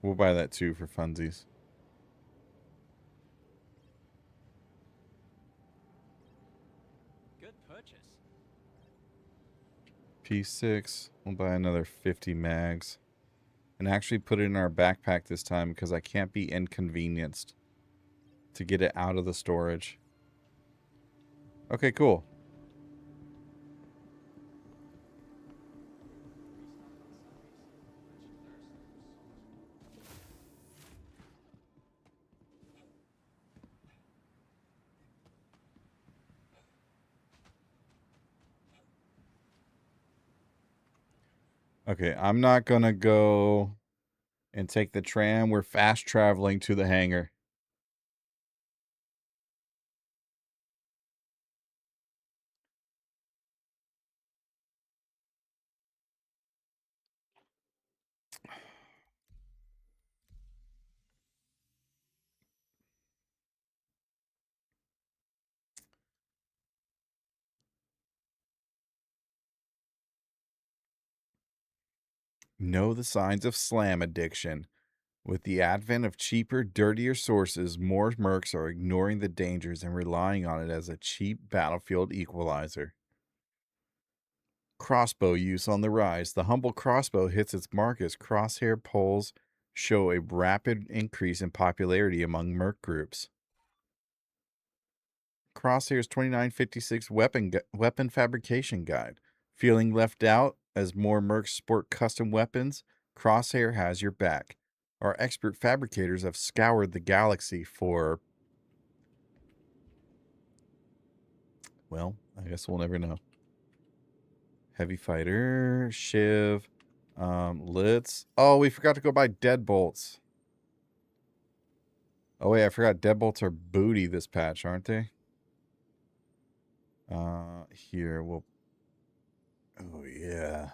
we'll buy that too for funsies. Good purchase. P6. We'll buy another 50 mags. And actually put it in our backpack this time because I can't be inconvenienced to get it out of the storage. Okay, cool. Okay, I'm not gonna go and take the tram. We're fast traveling to the hangar. Know the signs of slam addiction. With the advent of cheaper, dirtier sources, more mercs are ignoring the dangers and relying on it as a cheap battlefield equalizer. Crossbow use on the rise. The humble crossbow hits its mark as crosshair polls show a rapid increase in popularity among merc groups. Crosshair's 2956 weapon fabrication guide. Feeling left out as more mercs sport custom weapons? Crosshair has your back. Our expert fabricators have scoured the galaxy for... Well, I guess we'll never know. Heavy fighter, shiv, Litz. Oh, we forgot to go buy deadbolts. Oh wait, I forgot deadbolts are booty this patch, aren't they? Here we'll... Oh yeah.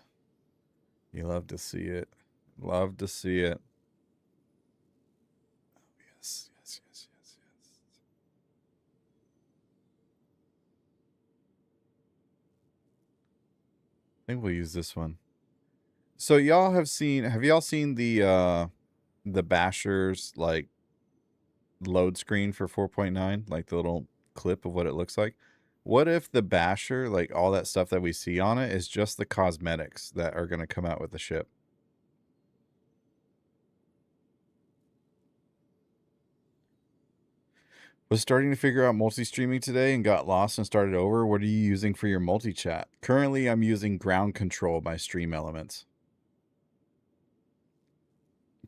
You love to see it. Love to see it. Oh, yes, yes, yes, yes, yes. I think we'll use this one. So y'all have y'all seen the Bashers like load screen for 4.9, like the little clip of what it looks like? What if the Basher, like all that stuff that we see on it, is just the cosmetics that are going to come out with the ship? Was starting to figure out multi-streaming today and got lost and started over. What are you using for your multi-chat? Currently, I'm using Ground Control by Stream Elements.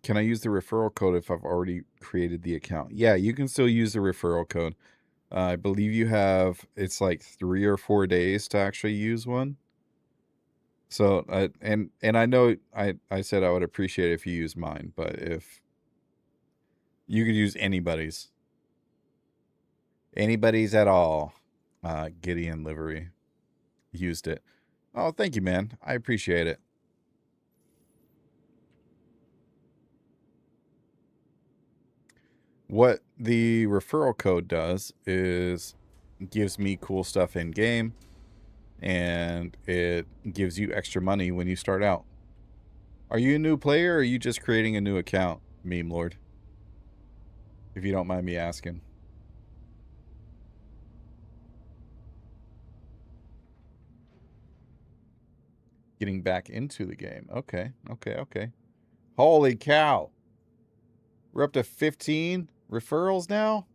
Can I use the referral code if I've already created the account? Yeah, you can still use the referral code. I believe you have, it's like 3 or 4 days to actually use one. So, and I know I said I would appreciate it if you use mine, but if you could use anybody's at all, Gideon livery used it. Oh, thank you, man. I appreciate it. What the referral code does is gives me cool stuff in game, and it gives you extra money when you start out. Are you a new player, or are you just creating a new account, Meme Lord? If you don't mind me asking. Getting back into the game. Okay, okay, okay. Holy cow. We're up to 15 referrals now?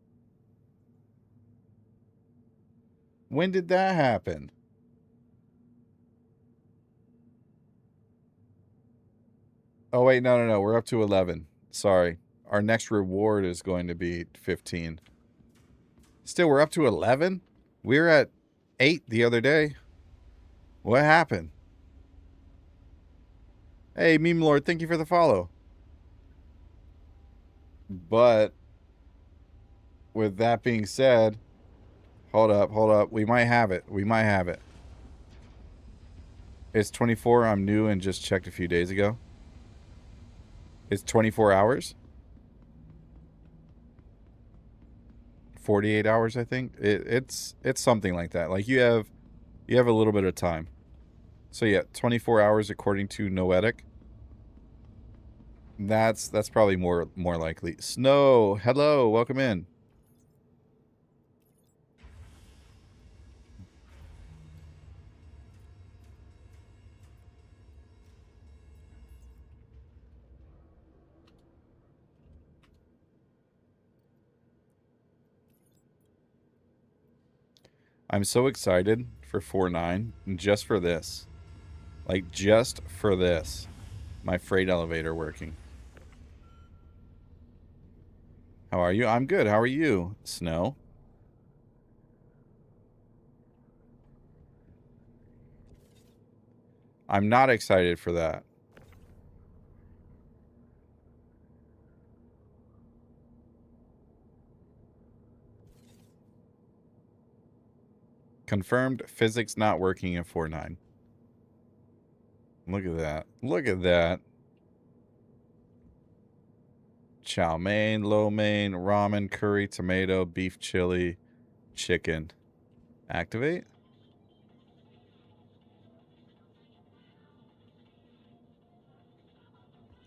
When did that happen? Oh, wait, no. We're up to 11. Sorry. Our next reward is going to be 15. Still, we're up to 11? We were at 8 the other day. What happened? Hey, Meme Lord, thank you for the follow. But with that being said, hold up. We might have it. It's 24. I'm new and just checked a few days ago. It's 24 hours. 48 hours, I think. It's something like that. Like you have a little bit of time. So yeah, 24 hours according to Noetic. That's probably more likely. Snow, hello, welcome in. I'm so excited for 4.9 just for this. Like just for this. My freight elevator working. How are you? I'm good. How are you, Snow? I'm not excited for that. Confirmed physics not working in 4.9. Look at that. Look at that. Chow mein, lo mein, ramen, curry, tomato, beef chili, chicken. Activate?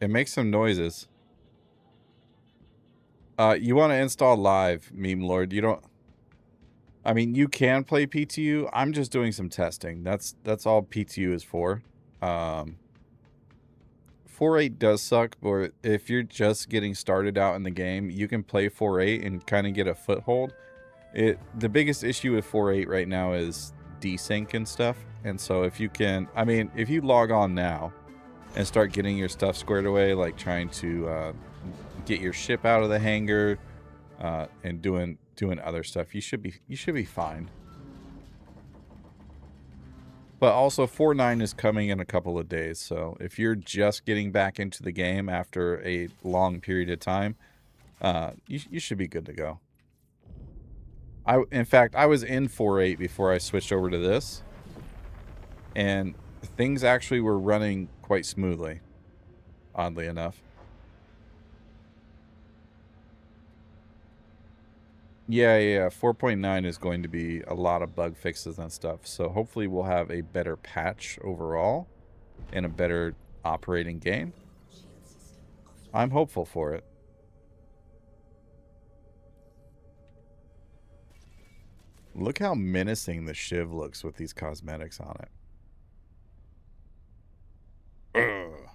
It makes some noises. You want to install live, Meme Lord. You don't... I mean, you can play PTU. I'm just doing some testing. That's all PTU is for. 4.8 does suck, but if you're just getting started out in the game, you can play 4.8 and kind of get a foothold. The biggest issue with 4.8 right now is desync and stuff. And so if you can, I mean, if you log on now and start getting your stuff squared away, like trying to get your ship out of the hangar and doing other stuff, you should be fine. But also 4.9 is coming in a couple of days, so if you're just getting back into the game after a long period of time, you should be good to go. In fact, I was in 4.8 before I switched over to this, and things actually were running quite smoothly, oddly enough. Yeah. 4.9 is going to be a lot of bug fixes and stuff. So hopefully we'll have a better patch overall and a better operating game. I'm hopeful for it. Look how menacing the Shiv looks with these cosmetics on it. Ugh.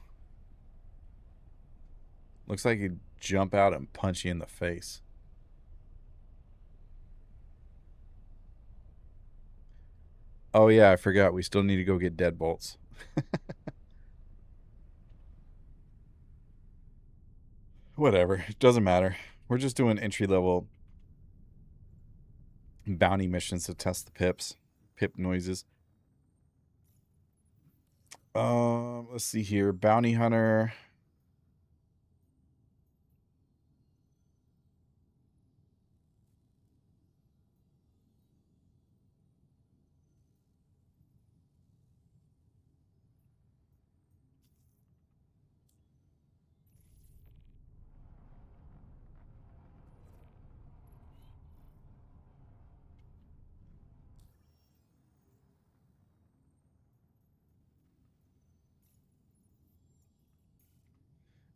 Looks like he'd jump out and punch you in the face. Oh yeah, I forgot. We still need to go get deadbolts. Whatever. It doesn't matter. We're just doing entry-level bounty missions to test the pips. Pip noises. Let's see here. Bounty Hunter.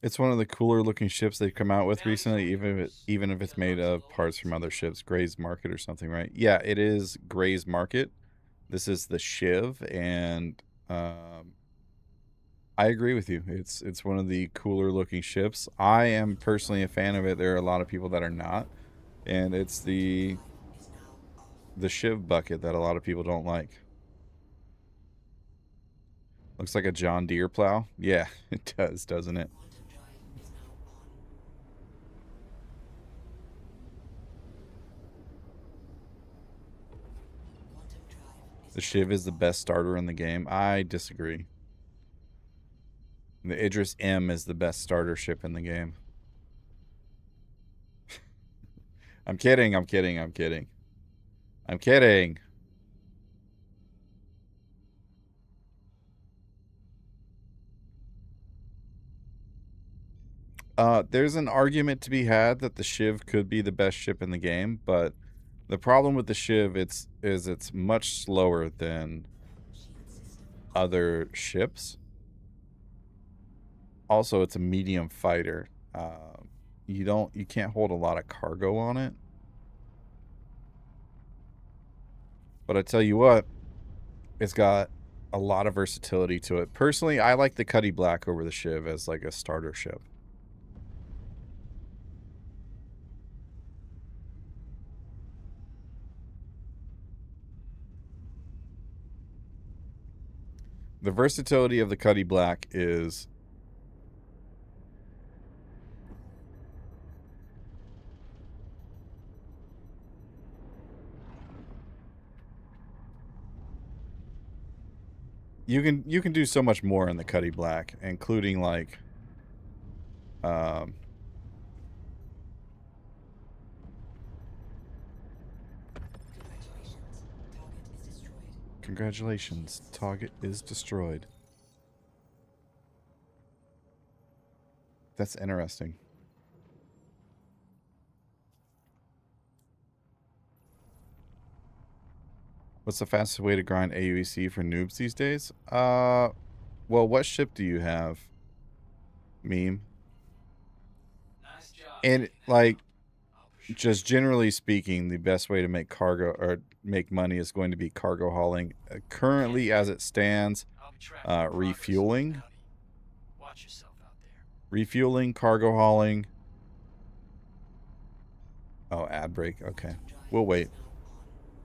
It's one of the cooler looking ships they've come out with recently, even if it's made of parts from other ships. Gray's Market or something, right? Yeah, it is Gray's Market. This is the Shiv, and I agree with you. It's one of the cooler looking ships. I am personally a fan of it. There are a lot of people that are not, and it's the the shiv bucket that a lot of people don't like. Looks like a John Deere plow. Yeah, it does, doesn't it? The shiv is the best starter in the game. I disagree. The Idris M is the best starter ship in the game. I'm kidding, I'm kidding, I'm kidding. I'm kidding. There's an argument to be had that the Shiv could be the best ship in the game, but the problem with the Shiv is it's much slower than other ships. Also, it's a medium fighter. You can't hold a lot of cargo on it. But I tell you what, it's got a lot of versatility to it. Personally, I like the Cuddy Black over the Shiv as like a starter ship. The versatility of the Cuddy Black is you can do so much more in the Cuddy Black, including like congratulations, target is destroyed. That's interesting. What's the fastest way to grind AUEC for noobs these days? Well, what ship do you have? Meme. Nice job. And like, just generally speaking, the best way to make cargo or make money is going to be cargo hauling. Currently, as it stands, refueling. Watch yourself out there. Refueling, cargo hauling. Oh, ad break. Okay. We'll wait.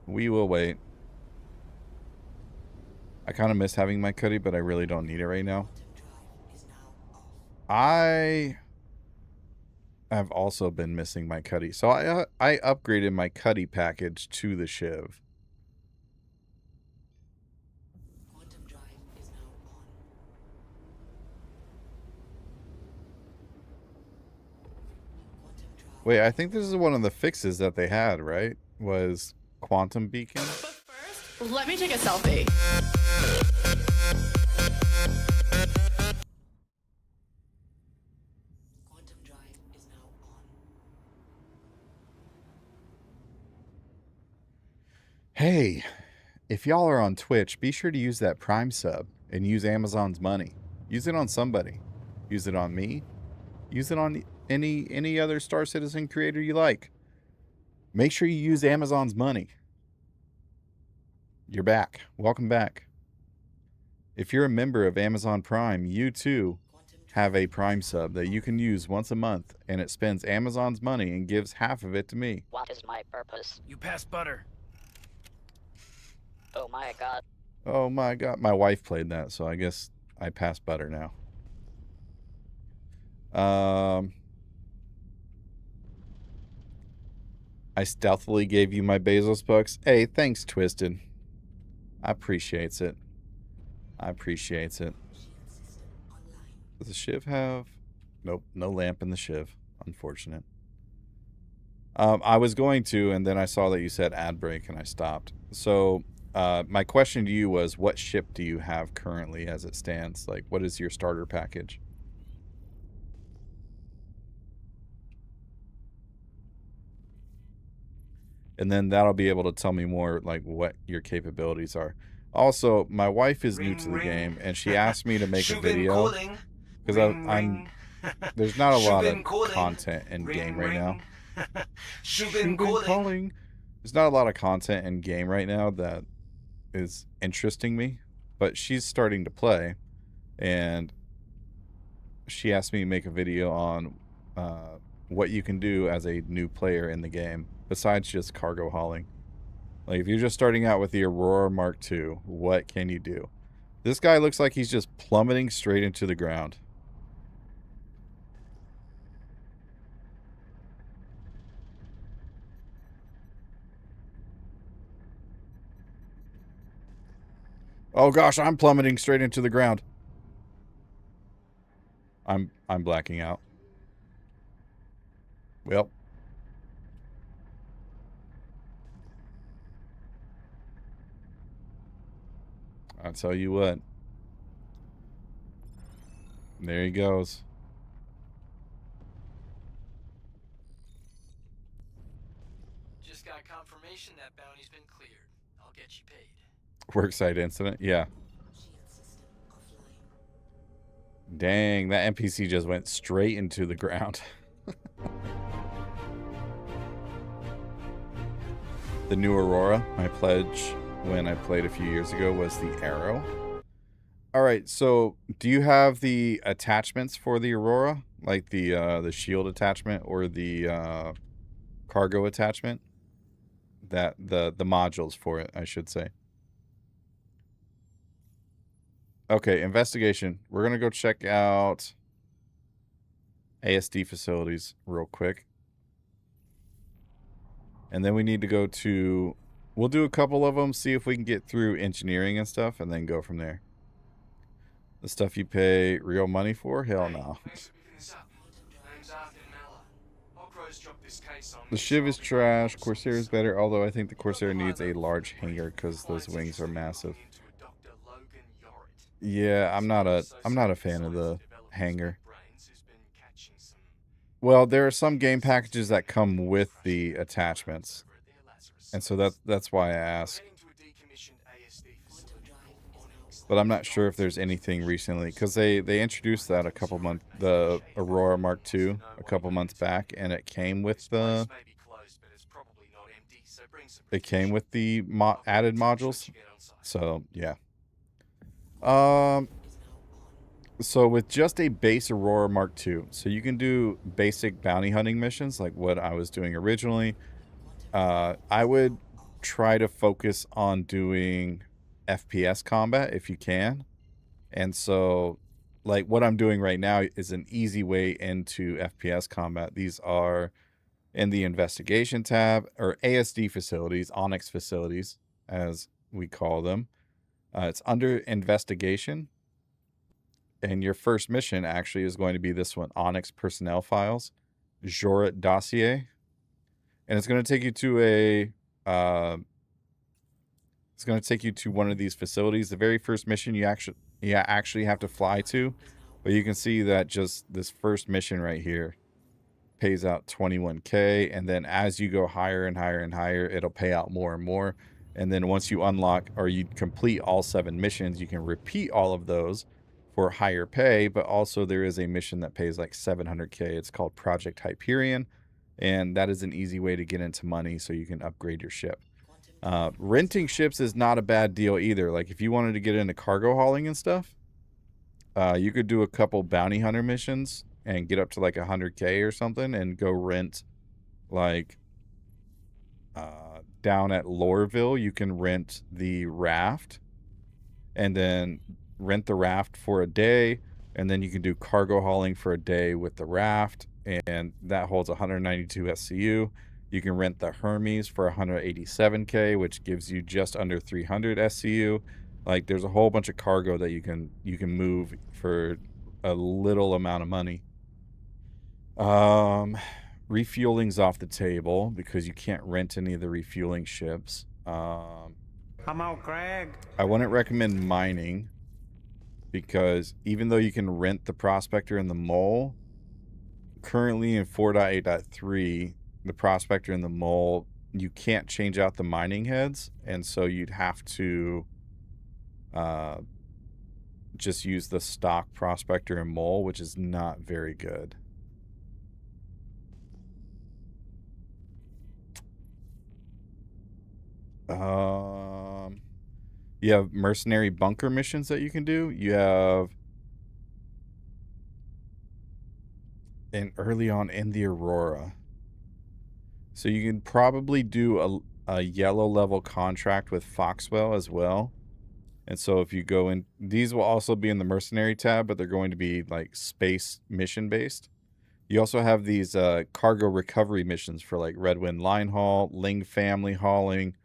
We will wait. I kind of miss having my Cuddy, but I really don't need it right now. I have also been missing my Cuddy. So I upgraded my Cuddy package to the Shiv. Wait, I think this is one of the fixes that they had, right? Was Quantum Beacon? But first, let me take a selfie. Hey, if y'all are on Twitch, be sure to use that Prime sub and use Amazon's money. Use it on somebody. Use it on me. Use it on any other Star Citizen creator you like. Make sure you use Amazon's money. You're back. Welcome back. If you're a member of Amazon Prime, you too have a Prime sub that you can use once a month, and it spends Amazon's money and gives half of it to me. What is my purpose? You passed butter. Oh my god. Oh my god. My wife played that, so I guess I pass butter now. I stealthily gave you my Bezos bucks. Hey, thanks, Twisted. I appreciates it. I appreciates it. Does the Shiv have... Nope, no lamp in the Shiv. Unfortunate. I was going to, and then I saw that you said ad break, and I stopped. So, my question to you was, what ship do you have currently as it stands? Like, what is your starter package? And then that'll be able to tell me more, like, what your capabilities are. Also, my wife is new to the game, and she asked me to make a video. Because I'm there's not a lot of content in game right now. Calling. There's not a lot of content in game right now that is interesting me, but she's starting to play, and she asked me to make a video on what you can do as a new player in the game besides just cargo hauling. Like, if you're just starting out with the Aurora Mark II, what can you do? This guy looks like he's just plummeting straight into the ground. Oh gosh, I'm plummeting straight into the ground. I'm blacking out. Well. I'll tell you what. There he goes. Just got confirmation that bounty's been cleared. I'll get you paid. Worksite incident? Yeah. Dang, that NPC just went straight into the ground. The new Aurora, my pledge when I played a few years ago, was the arrow. Alright, so do you have the attachments for the Aurora? Like the shield attachment or the cargo attachment? That the modules for it, I should say. Okay, investigation. We're gonna go check out ASD facilities real quick. And then we need to go to... We'll do a couple of them, see if we can get through engineering and stuff, and then go from there. The stuff you pay real money for? Hell no. The Shiv is trash. Corsair is better, although I think the Corsair needs a large hangar because those wings are massive. Yeah, I'm not a fan of the hangar. Well, there are some game packages that come with the attachments. And so that's why I ask. But I'm not sure if there's anything recently, because they introduced that the Aurora Mark II a couple months back, and it came with the added modules. So yeah. So with just a base Aurora Mark II, so you can do basic bounty hunting missions like what I was doing originally. I would try to focus on doing FPS combat if you can. And so, like, what I'm doing right now is an easy way into FPS combat. These are in the investigation tab, or ASD facilities, Onyx facilities, as we call them. It's under investigation. And your first mission actually is going to be this one, Onyx personnel files, Jorit dossier. And it's going to take you to one of these facilities. The very first mission you actually have to fly to, but you can see that just this first mission right here pays out 21K, and then as you go higher and higher and higher, it'll pay out more and more. And then once you unlock or you complete all 7 missions, you can repeat all of those for higher pay, but also there is a mission that pays like 700K. It's called Project Hyperion, and that is an easy way to get into money so you can upgrade your ship. Renting ships is not a bad deal either. Like if you wanted to get into cargo hauling and stuff, you could do a couple bounty hunter missions and get up to like 100K or something and go rent like down at Loreville, you can rent the raft and then rent the raft for a day, and then you can do cargo hauling for a day with the raft, and that holds 192 SCU. You can rent the Hermes for 187K, which gives you just under 300 SCU. Like there's a whole bunch of cargo that you can move for a little amount of money. Refueling's off the table because you can't rent any of the refueling ships. Come on, Craig. I wouldn't recommend mining because even though you can rent the Prospector and the Mole, currently in 4.8.3, the Prospector and the Mole, you can't change out the mining heads, and so you'd have to just use the stock Prospector and Mole, which is not very good. You have mercenary bunker missions that you can do. You have early on in the Aurora. So you can probably do a yellow level contract with Foxwell as well. And so if you go in, these will also be in the mercenary tab, but they're going to be like space mission based. You also have these cargo recovery missions for like Redwind Line Haul, Ling Family Hauling.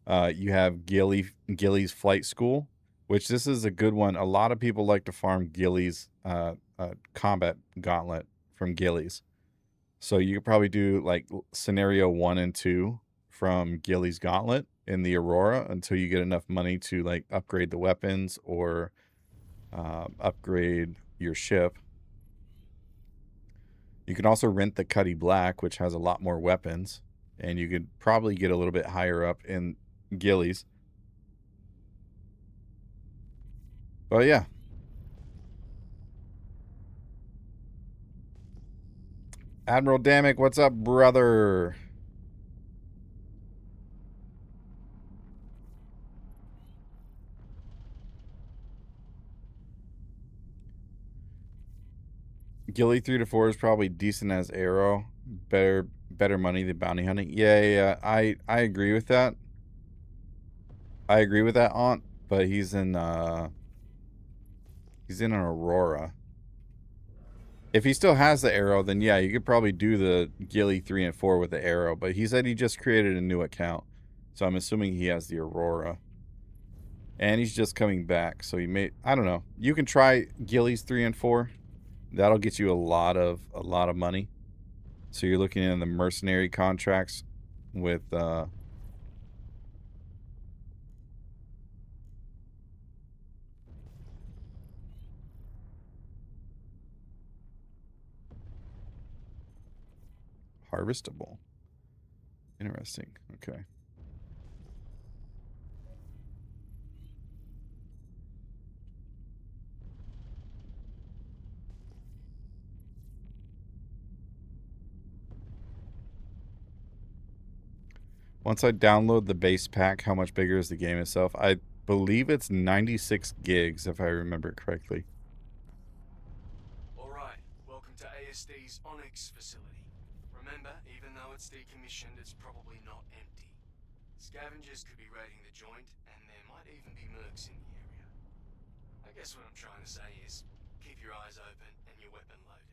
You have Gilly's Flight School, which this is a good one. A lot of people like to farm Gilly's combat gauntlet from Gilly's. So you could probably do like scenario 1 and 2 from Gilly's Gauntlet in the Aurora until you get enough money to like upgrade the weapons or upgrade your ship. You can also rent the Cuddy Black, which has a lot more weapons, and you could probably get a little bit higher up in Gillies. But yeah. Admiral Damick, what's up, brother? Gilly 3 to 4 is probably decent as Arrow. Better money than bounty hunting. Yeah. I agree with that. I agree with that, Aunt. But he's in an Aurora. If he still has the Arrow, then yeah, you could probably do the Gilly 3 and 4 with the Arrow. But he said he just created a new account, so I'm assuming he has the Aurora. And he's just coming back, so he may. I don't know. You can try Gilly's 3 and 4. That'll get you a lot of money. So you're looking in the mercenary contracts with harvestable. Interesting. Okay. Once I download the base pack, how much bigger is the game itself? I believe it's 96 gigs, if I remember correctly. Alright, welcome to ASD's Onyx facility. Remember, even though it's decommissioned, it's probably not empty. Scavengers could be raiding the joint, and there might even be mercs in the area. I guess what I'm trying to say is, keep your eyes open and your weapon loaded.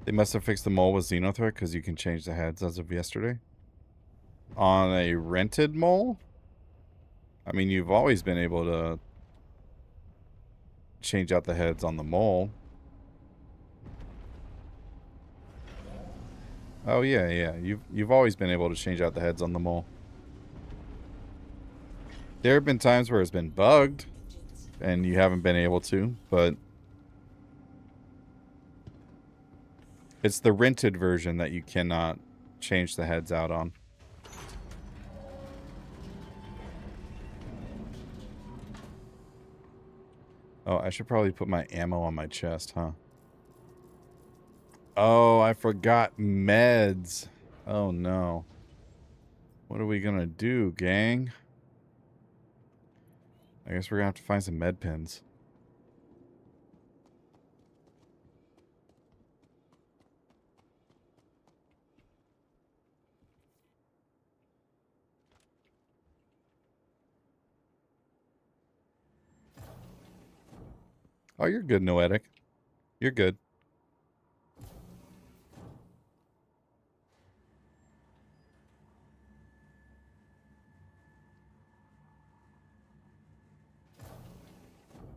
They must have fixed the mole with Xenothreat because you can change the heads as of yesterday. On a rented mole? I mean, you've always been able to change out the heads on the mole. Oh yeah. You've always been able to change out the heads on the mole. There have been times where it's been bugged and you haven't been able to, but it's the rented version that you cannot change the heads out on. Oh, I should probably put my ammo on my chest, huh? Oh, I forgot meds. Oh, no. What are we gonna do, gang? I guess we're gonna have to find some med pens. Oh, you're good, Noetic. You're good.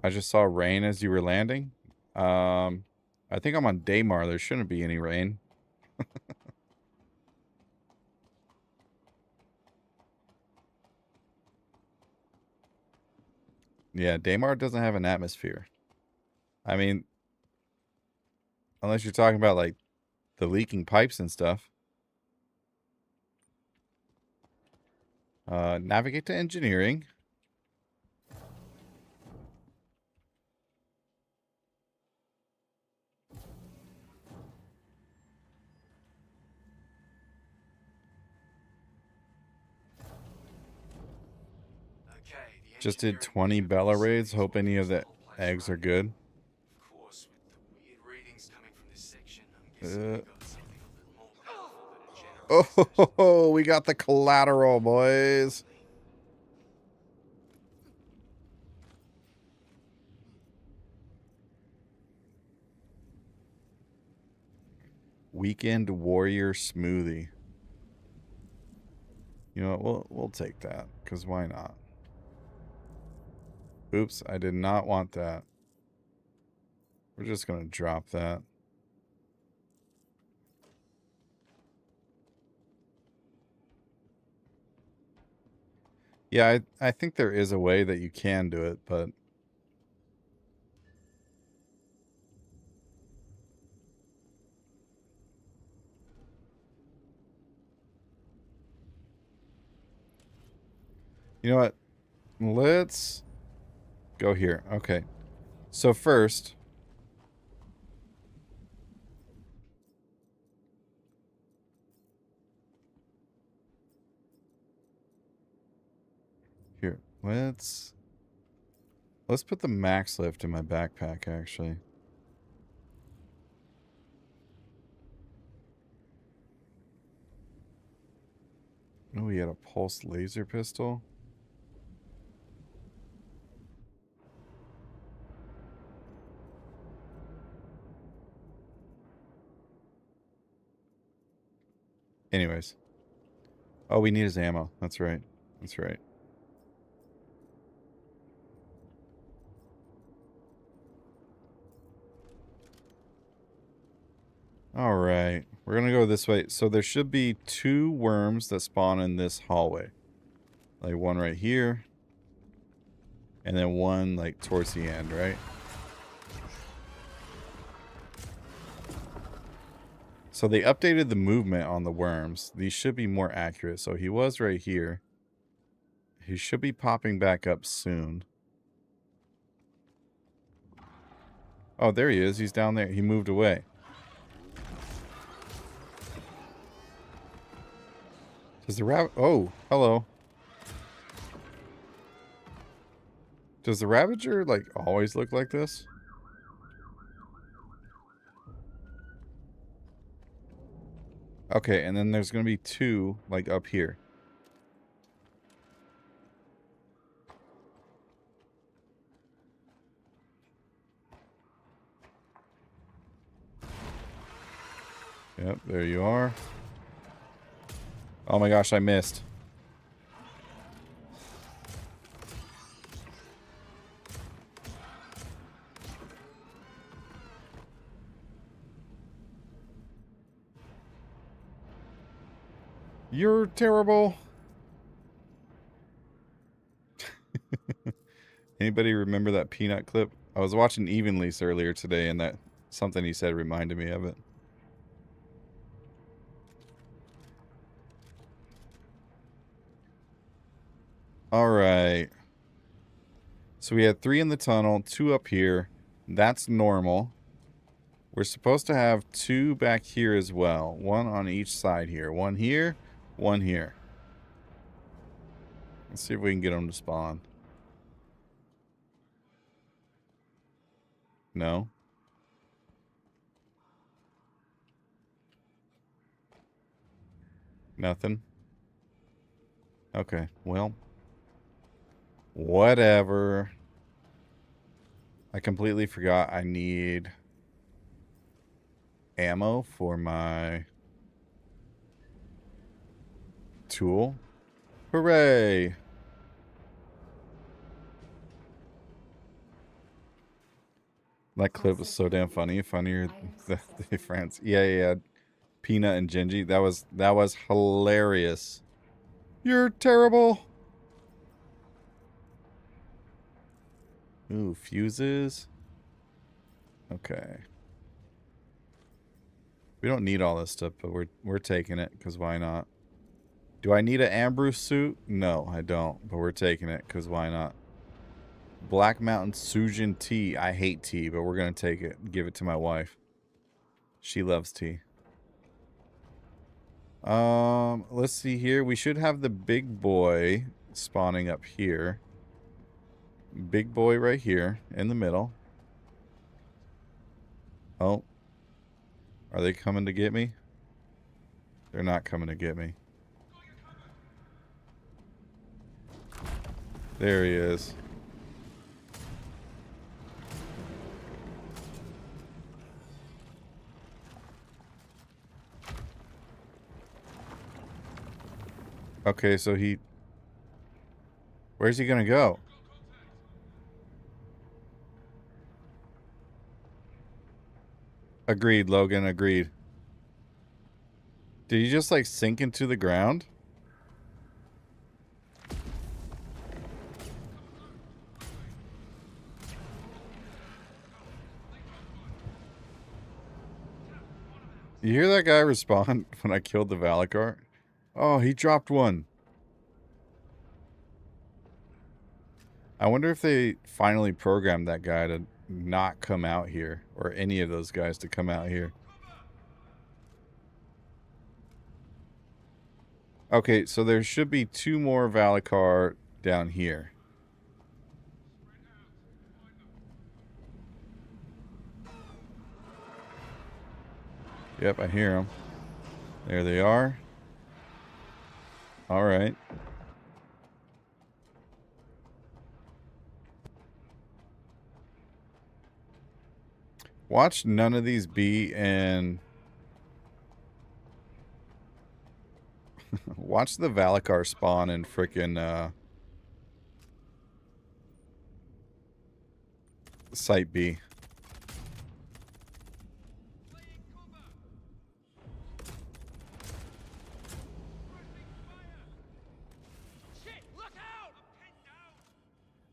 I just saw rain as you were landing. I think I'm on Daymar. There shouldn't be any rain. Yeah, Daymar doesn't have an atmosphere. I mean, unless you're talking about, like, the leaking pipes and stuff. Navigate to engineering. Just did 20 Bella raids. Hope any of the eggs are good. Of course, with the weird readings Uh, oh, we got the collateral, boys. Weekend Warrior Smoothie. You know what? We'll take that, because why not? Oops, I did not want that. We're just going to drop that. Yeah, I think there is a way that you can do it, but... You know what? Let's go here. Okay. So first... Here, let's put the max lift in my backpack, actually. Oh, we had a pulse laser pistol. Anyways. Oh, we need his ammo. That's right. That's right. All right. We're going to go this way. So there should be 2 worms that spawn in this hallway. Like one right here. And then one like towards the end, right? So they updated the movement on the worms. These should be more accurate. So he was right here. He should be popping back up soon. Oh, there he is. He's down there. He moved away. Does the rabbit... Oh, hello. Does the Ravager, like, always look like this? Okay, and then there's going to be 2, like, up here. Yep, there you are. Oh my gosh, I missed. You're terrible. Anybody remember that peanut clip? I was watching Evenlease earlier today, and that something he said reminded me of it. Alright. So we had 3 in the tunnel, 2 up here. That's normal. We're supposed to have 2 back here as well. 1 on each side here. 1 here, 1 here. Let's see if we can get them to spawn. No. Nothing. Okay, well. Whatever. I completely forgot I need ammo for my tool. Hooray! That clip was so damn funny. Funnier than the France. Yeah. Peanut and Gingy. That was hilarious. You're terrible. Ooh, fuses. Okay. We don't need all this stuff, but we're taking it because why not? Do I need an Ambrose suit? No, I don't, but we're taking it because why not? Black Mountain Sujin tea. I hate tea, but we're gonna take it. Give it to my wife. She loves tea. Let's see here. We should have the big boy spawning up here. Big boy right here in the middle. Oh. Are they coming to get me? They're not coming to get me. There he is. Okay, so where's he gonna go? Agreed, Logan, agreed. Did he just like sink into the ground? You hear that guy respond when I killed the Valakar? Oh, he dropped one. I wonder if they finally programmed that guy to not come out here, or any of those guys to come out here. Okay, so there should be 2 more Valakar down here. Yep, I hear them. There they are. All right. Watch none of these be in... Watch the Valakar spawn in frickin' Site B.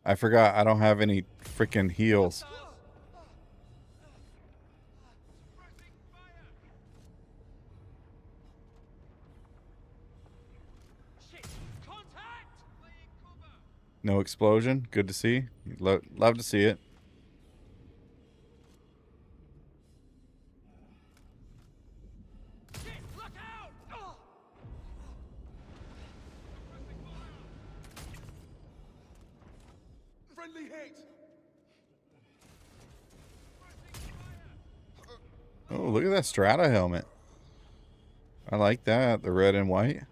I forgot I don't have any frickin' heals. No explosion. Good to see. Love to see it. Oh, look at that Strata helmet. I like that. The red and white.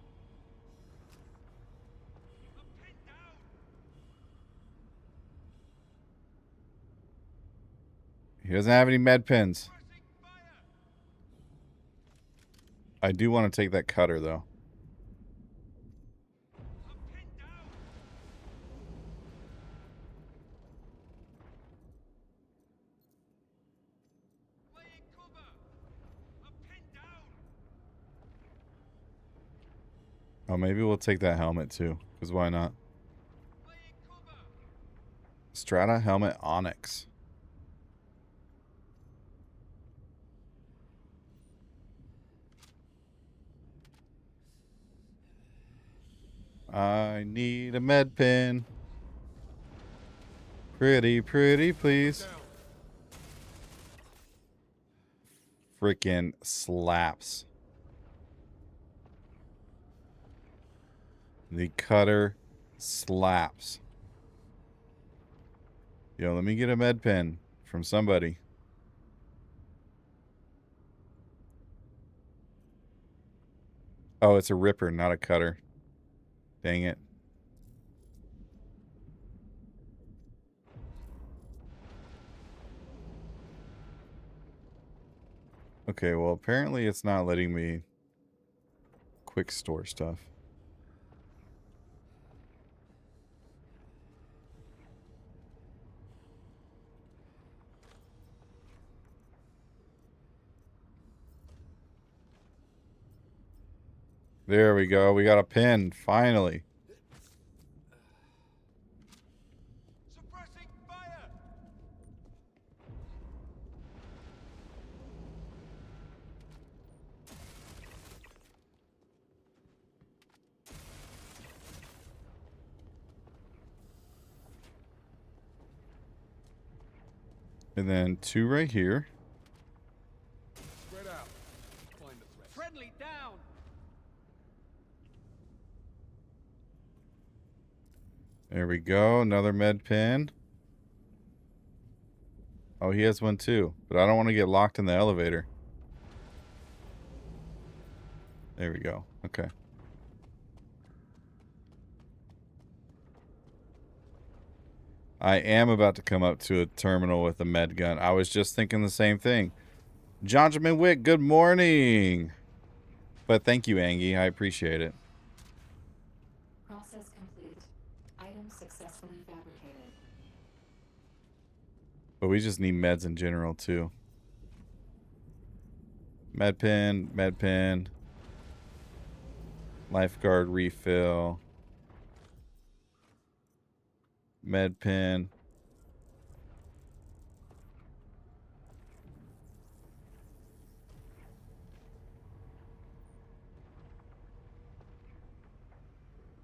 He doesn't have any med pins. I do want to take that cutter, though. Oh, maybe we'll take that helmet, too. Because why not? Strata helmet Onyx. I need a med pin. Pretty, please. Freaking slaps. The cutter slaps. Yo, let me get a med pin from somebody. Oh, it's a ripper, not a cutter. Dang it. Okay, well, apparently it's not letting me quick store stuff. There we go. We got a pin, finally. Suppressing fire! And then 2 right here. Spread out. Find the threat. Friendly down! There we go. Another med pin. Oh, he has one too. But I don't want to get locked in the elevator. There we go. Okay. I am about to come up to a terminal with a med gun. I was just thinking the same thing. Jonjamin Wick, good morning. But thank you, Angie. I appreciate it. Process complete. Item successfully fabricated. But we just need meds in general, too. Med pen, med pen. Lifeguard refill. Med pen.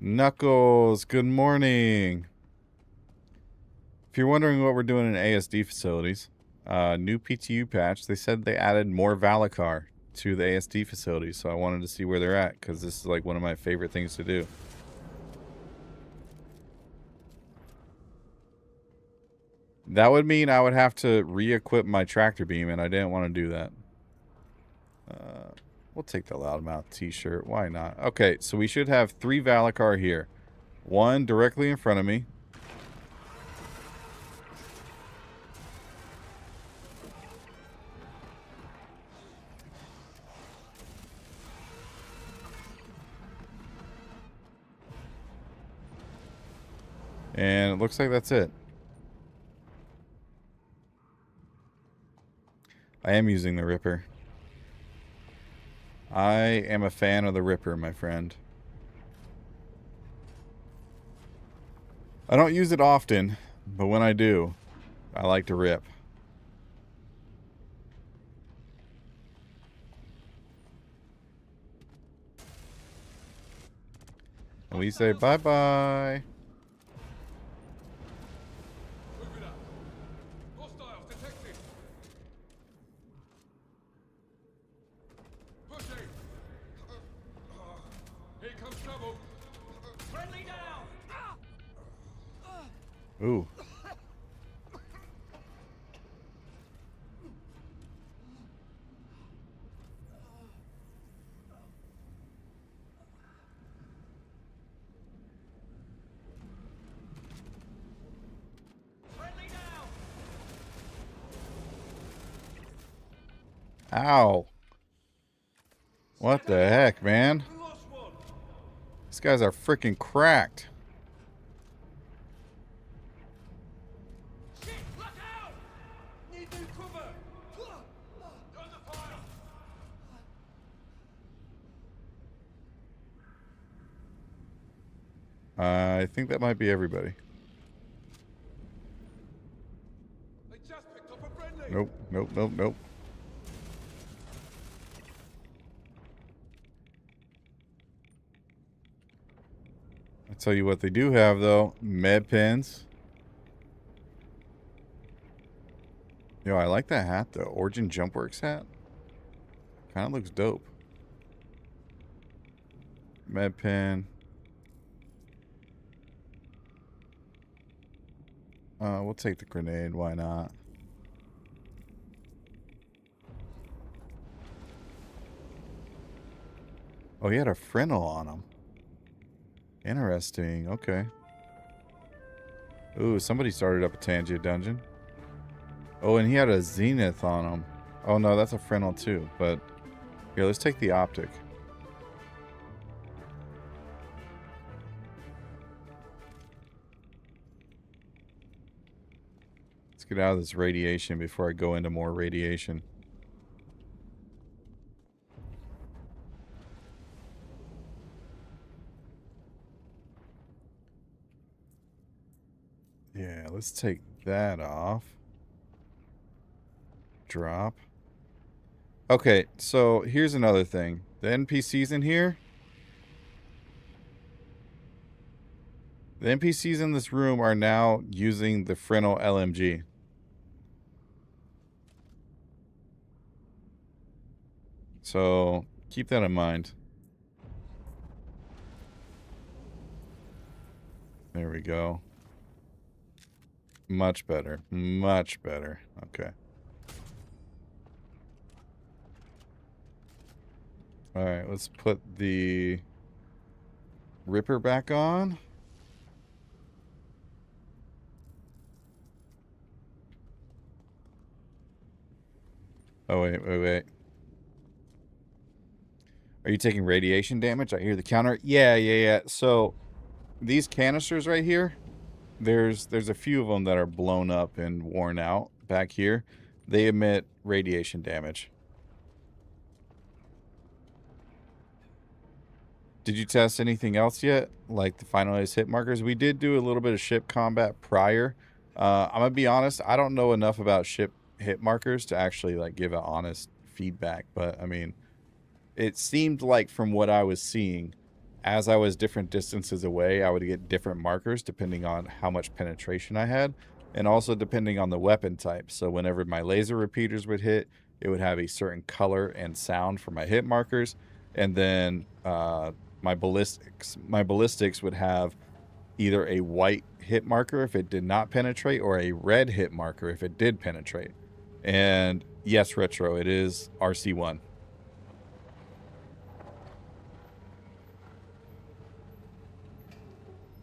Knuckles, good morning. If you're wondering what we're doing in ASD facilities, new PTU patch, they said they added more Valacar to the ASD facilities, so I wanted to see where they're at, because this is like one of my favorite things to do. That would mean I would have to re-equip my tractor beam, and I didn't want to do that. We'll take the loudmouth t-shirt. Why not? Okay, so we should have 3 Valacar here. 1 directly in front of me. And it looks like that's it. I am using the Ripper. I am a fan of the Ripper, my friend. I don't use it often, but when I do, I like to rip. And we say bye-bye. Ooh. Ow. What the heck, man? These guys are freaking cracked. I think that might be everybody. Nope, nope, nope, nope. I'll tell you what they do have, though. Med pens. Yo, I like that hat, the Origin Jumpworks hat. Kind of looks dope. Med pen. We'll take the grenade. Why not? Oh, he had a Fresnel on him. Interesting. Okay. Ooh, somebody started up a Tangia dungeon. Oh, and he had a Zenith on him. Oh, no, that's a Fresnel too. But here, let's take the optic. Let's get out of this radiation before I go into more radiation. Yeah, let's take that off. Drop. Okay, so here's another thing. The NPCs in here. The NPCs in this room are now using the Fresnel LMG. So keep that in mind. There we go. Much better. Much better. Okay. All right, let's put the Ripper back on. Oh, wait. Are you taking radiation damage? I hear the counter. Yeah. So these canisters right here, there's a few of them that are blown up and worn out back here. They emit radiation damage. Did you test anything else yet? Like the finalized hit markers? We did do a little bit of ship combat prior. I'm gonna be honest, I don't know enough about ship hit markers to actually like give an honest feedback, but I mean, it seemed like from what I was seeing, as I was different distances away, I would get different markers depending on how much penetration I had, and also depending on the weapon type. So whenever my laser repeaters would hit, it would have a certain color and sound for my hit markers, and then my ballistics would have either a white hit marker if it did not penetrate, or a red hit marker if it did penetrate. And yes, Retro, it is RC1.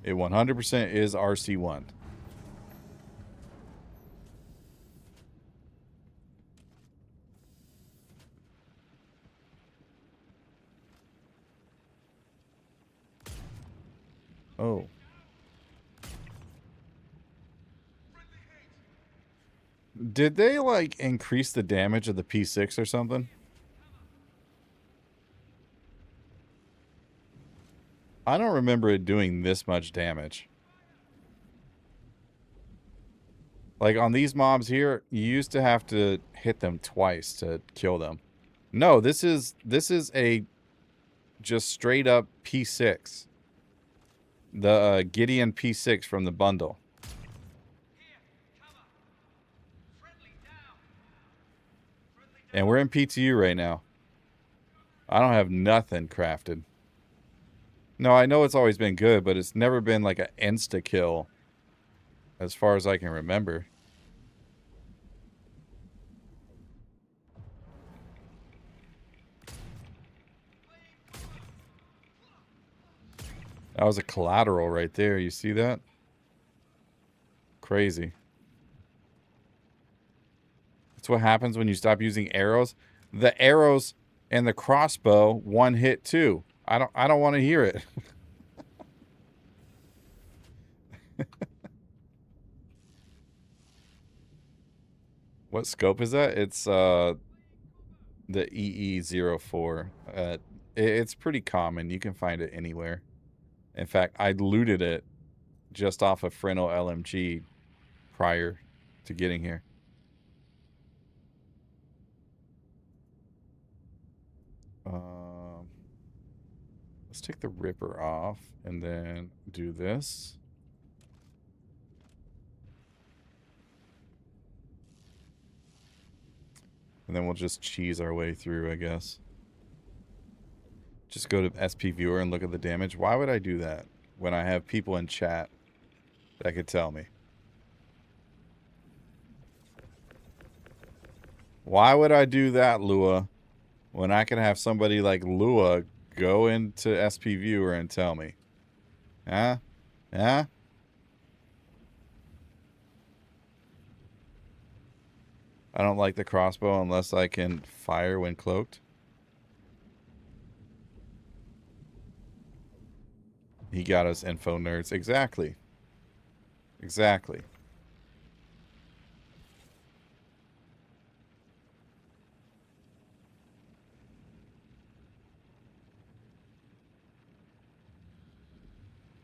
It 100% is RC1. Oh. Did they, like, increase the damage of the P6 or something? I don't remember it doing this much damage. Like, on these mobs here, you used to have to hit them twice to kill them. No, this is a just straight up P6. The Gideon P6 from the bundle. And we're in PTU right now. I don't have nothing crafted. No, I know it's always been good, but it's never been like an insta-kill as far as I can remember. That was a collateral right there. You see that? Crazy. That's what happens when you stop using arrows. The arrows and the crossbow one hit too. I don't want to hear it. What scope is that? It's the EE04. It's pretty common. You can find it anywhere. In fact, I looted it just off of Fresno LMG prior to getting here. Let's take the Ripper off and then do this. And then we'll just cheese our way through, I guess. Just go to SP Viewer and look at the damage. Why would I do that when I have people in chat that could tell me? Why would I do that, Lua, when I can have somebody like Lua go into SP Viewer and tell me? Huh? Huh? I don't like the crossbow unless I can fire when cloaked. He got us info nerds. Exactly. Exactly.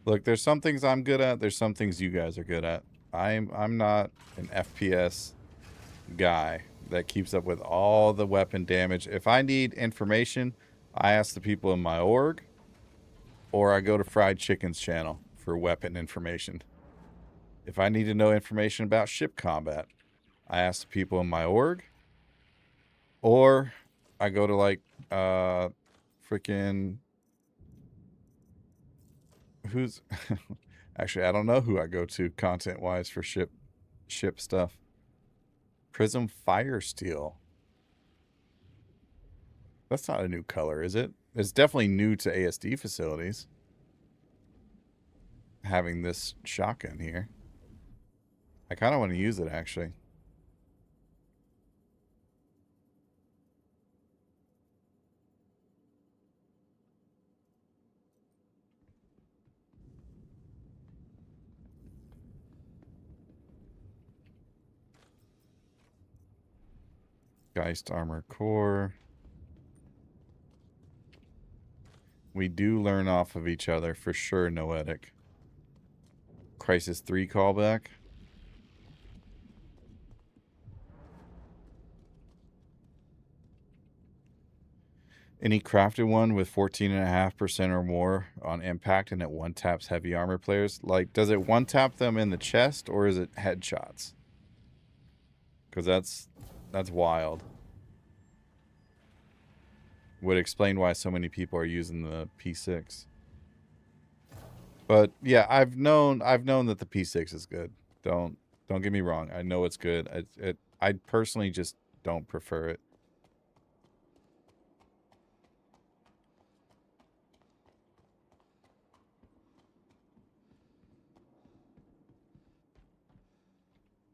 Look, there's some things I'm good at. There's some things you guys are good at. I'm not an FPS guy that keeps up with all the weapon damage. If I need information, I ask the people in my org, or I go to Fried Chicken's channel for weapon information. If I need to know information about ship combat, I ask the people in my org, or I go to like freaking who's actually I don't know who I go to content wise for ship stuff. Prism Fire Steel. That's not a new color, is it? It's definitely new to ASD facilities. Having this shotgun here. I kind of want to use it, actually. Geist Armor Core. We do learn off of each other for sure, Noetic. Crisis 3 callback. Any crafted one with 14.5% or more on impact and it one taps heavy armor players? Like, does it one tap them in the chest or is it headshots? Because that's wild. Would explain why so many people are using the P6. But yeah, I've known that the P6 is good. Don't get me wrong. I know it's good. I personally just don't prefer it.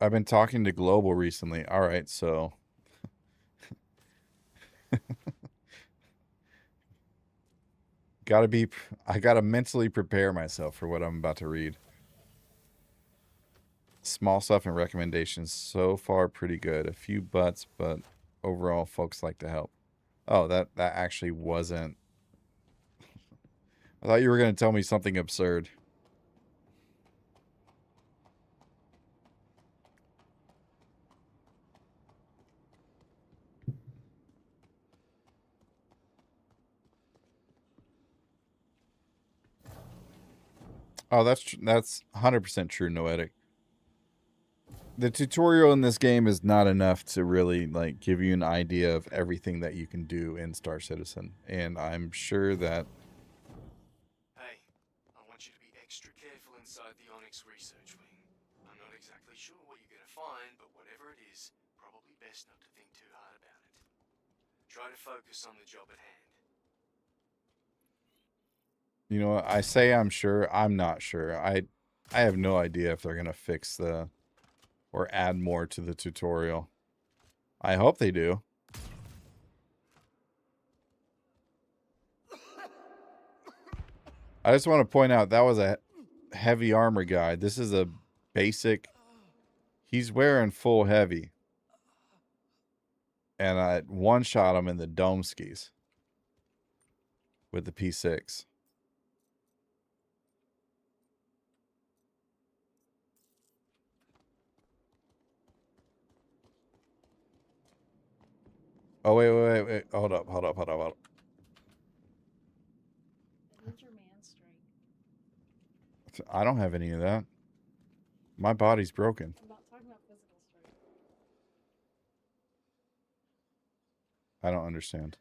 I've been talking to Global recently. All right, so I gotta mentally prepare myself for what I'm about to read. Small stuff and recommendations so far pretty good. A few butts, but overall folks like to help. Oh, that actually wasn't. I thought you were gonna tell me something absurd. Oh, that's 100% true, Noetic. The tutorial in this game is not enough to really like give you an idea of everything that you can do in Star Citizen, and I'm sure that. Hey, I want you to be extra careful inside the Onyx research wing. I'm not exactly sure what you're gonna find, but whatever it is, probably best not to think too hard about it. Try to focus on the job at hand. You know what? I say I'm sure. I'm not sure. I have no idea if they're gonna fix the or add more to the tutorial. I hope they do. I just want to point out that was a heavy armor guy. This is a basic. He's wearing full heavy. And I one-shot him in the dome skis with the P6. Oh, wait. Hold up. I need your man strength. I don't have any of that. My body's broken. I'm not talking about physical strength. I don't understand.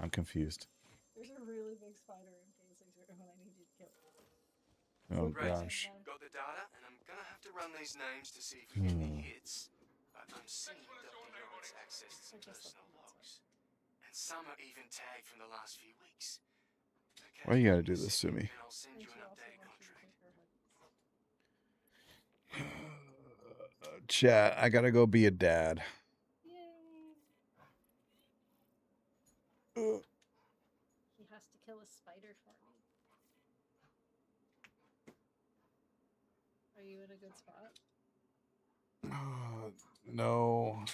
I'm confused. There's a really big spider in K6 when I need you to kill it. Oh, Right, gosh. got the data, and I'm gonna have to run these names to see if we get any hits. But I'm seeing that it's accessed some personal logs. And some are even tagged from the last few weeks. Okay, Why you gotta do this to me? and I'll send you an updated contract. Chat, I gotta go be a dad. Yay! He has to kill a spider for me. Are you in a good spot? No.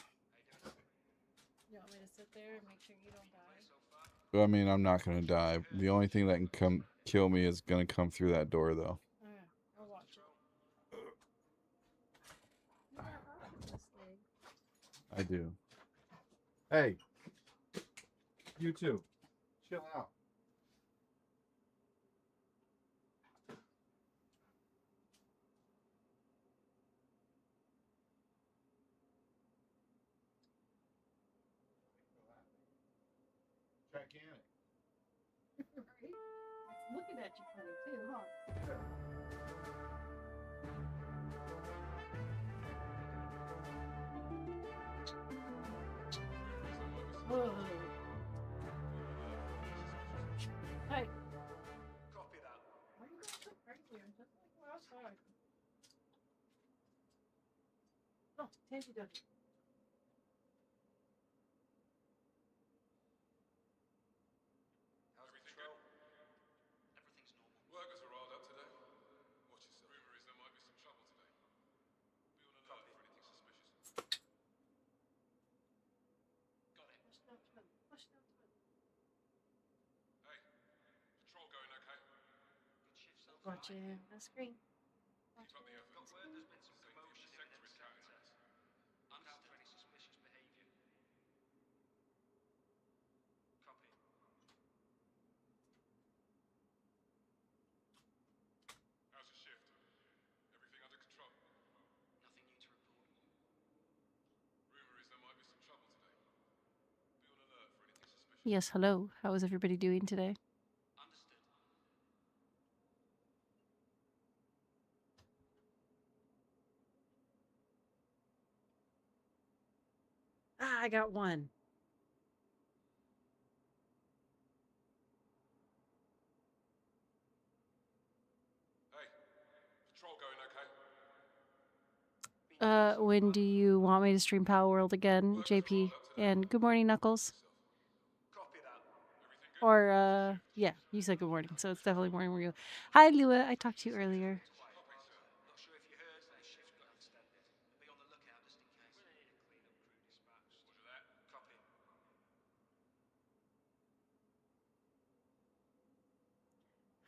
You want me to sit there and make sure you don't die? I mean, I'm not gonna die. The only thing that can come kill me is gonna come through that door, though. Alright, I'll watch it. You got hot on this thing. I do. Hey, you too. Chill out. Gigantic. Right? It's looking at you funny too, huh? Whoa. Oh, Tangy done. How's control? Everything's normal. Workers are riled up today. Watch yourself. Rumor is there might be some trouble today. Be on alert for anything suspicious. Got it. Push down toilet. Push down toilet. Hey, patrol going okay? Good shift so far. Watching the screen. Keep up the effort. Got word there's been some Safety of commotion the in sector the is sector. counting on us. Look out for any suspicious behaviour. Copy. How's your shift? Everything under control? Nothing new to report. Rumor is there might be some trouble today. Be on alert for anything suspicious. Yes, hello. How is everybody doing today? Understood. Ah, I got one. Hey, patrol going okay? When do you want me to stream Power World again, JP? And good morning, Knuckles. Copy that. Everything good? Or, yeah, you said good morning, so it's definitely morning where you. Hi, Lua. I talked to you earlier. Quiet. Not sure if you heard, their shift got extended. Be on the lookout just in case. We're gonna need a cleanup crew dispatched. Roger that. Copy.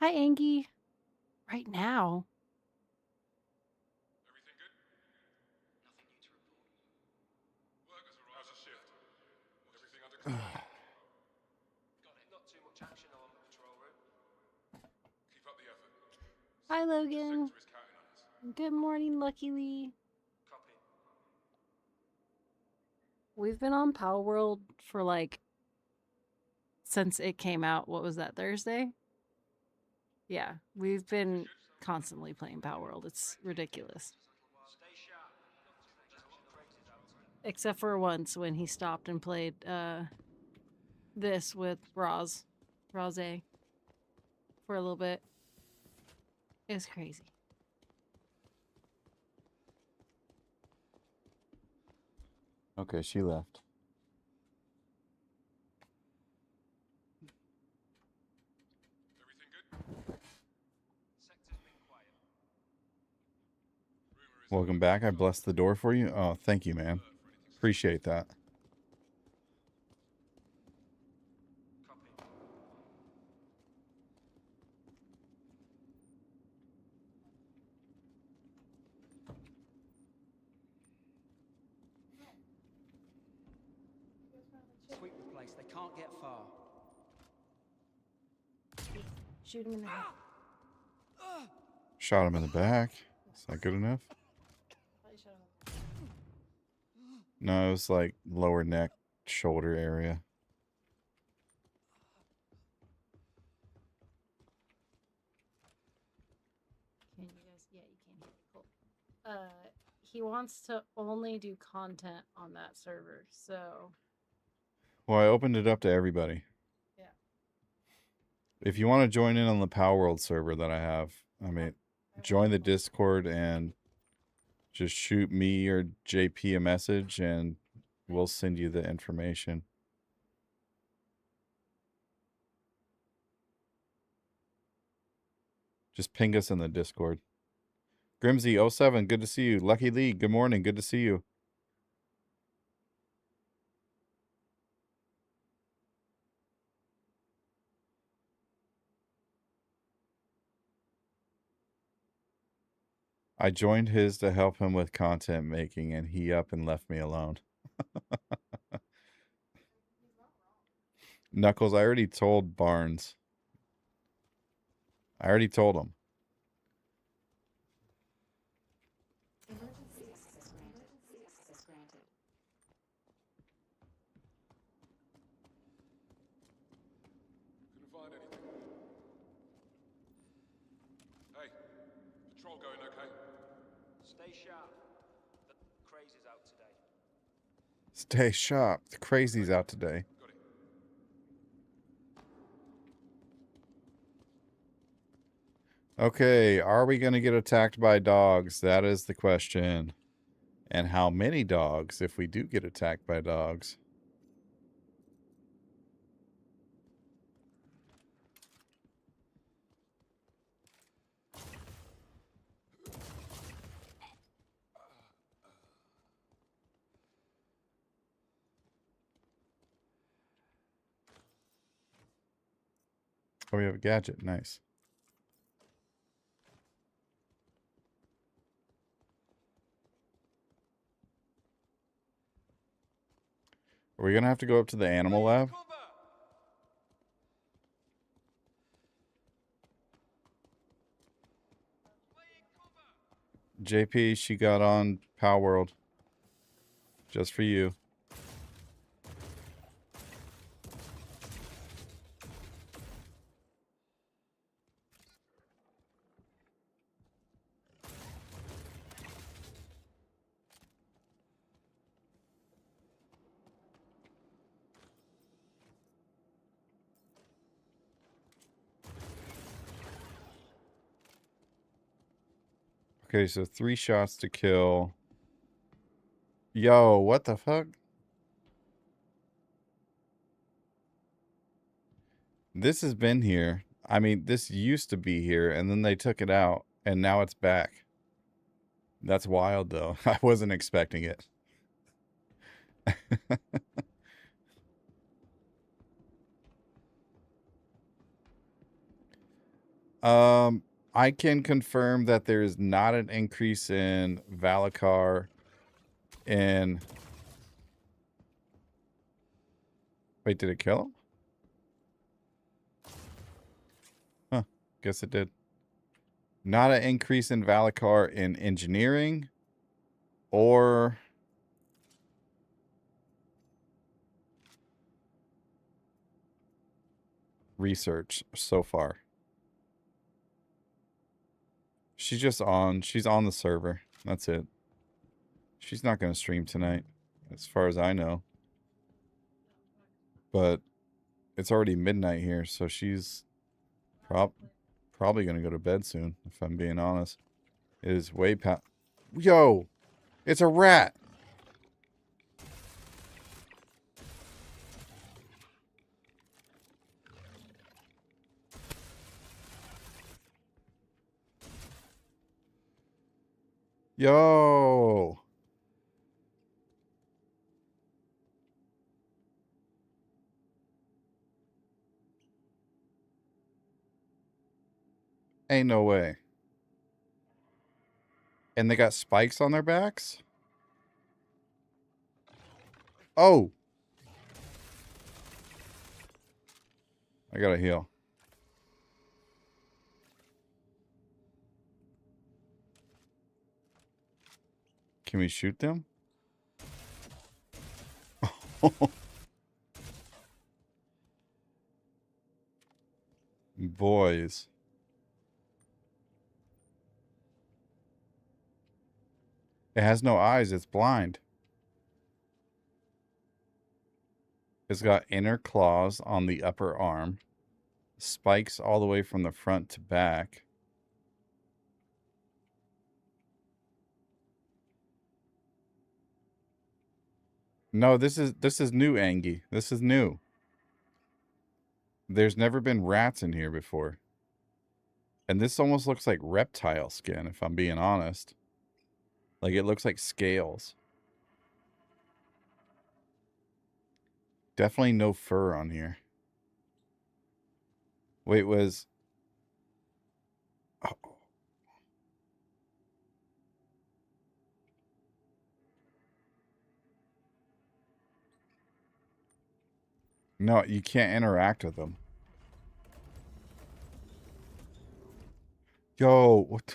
Hi, Angie. Right now. Everything good? Nothing new to report. Workers are riled up. How's your shift? Everything under control? Got it. Not too much action along the patrol route. Keep up the effort. Hi, Safety of the Logan. sector is counting on us. Good morning, Lucky Lee. Copy. We've been on Power World for like since it came out. What was that, Thursday? Yeah, we've been constantly playing Power World. It's ridiculous. Stay sharp. There's a lot of crazies out today. Except for once when he stopped and played this with Rose for a little bit. It was crazy. Okay, she left. Everything good? Sector's been quiet. Rumor is Welcome back. I blessed the door for you. Oh, thank you, man. Appreciate that. Copy. Sweep the place. They can't get far. Shoot him in the head. Shot him in the back. Is that good enough? No, it was like lower neck, shoulder area. Can you guys? Yeah, you can hear me. Cool. He wants to only do content on that server, so Well, I opened it up to everybody. yeah. If you want to join in on the Power World server that I have, I mean, join the Discord and just shoot me or JP a message and we'll send you the information. Just ping us in the Discord. Grimsy07, good to see you. Lucky Lee, good morning. Good to see you. I joined his to help him with content making, and he up and left me alone. Knuckles, I already told Barnes. I already told him. Emergency access granted. Emergency access granted. Couldn't find anything. Hey, patrol going okay? Stay sharp. The crazies out today. Stay sharp. The crazy's out today. Got it. Okay, are we going to get attacked by dogs? That is the question. And how many dogs if we do get attacked by dogs? Oh, we have a gadget. Nice. Are we going to have to go up to the animal lab? JP, she got on Power World. Just for you. Okay, so 3 shots to kill. Yo, what the fuck? This has been here. I mean, this used to be here, and then they took it out, and now it's back. That's wild, though. I wasn't expecting it. I can confirm that there is not an increase in Valacar in... Wait, did it kill him? Huh, guess it did. Not an increase in Valacar in engineering or... research so far. She's just on. She's on the server. That's it. She's not going to stream tonight, as far as I know. But it's already midnight here, so she's probably going to go to bed soon, if I'm being honest. It is way past... Yo! It's a rat! Yo! Ain't no way. And they got spikes on their backs? Oh! I gotta heal. Can we shoot them? Boys. It has no eyes. It's blind. It's got inner claws on the upper arm. Spikes all the way from the front to back. No, this is new, Angie. This is new. There's never been rats in here before. And this almost looks like reptile skin, if I'm being honest. Like, it looks like scales. Definitely no fur on here. Wait, was... Oh. No, you can't interact with them. Yo, what the...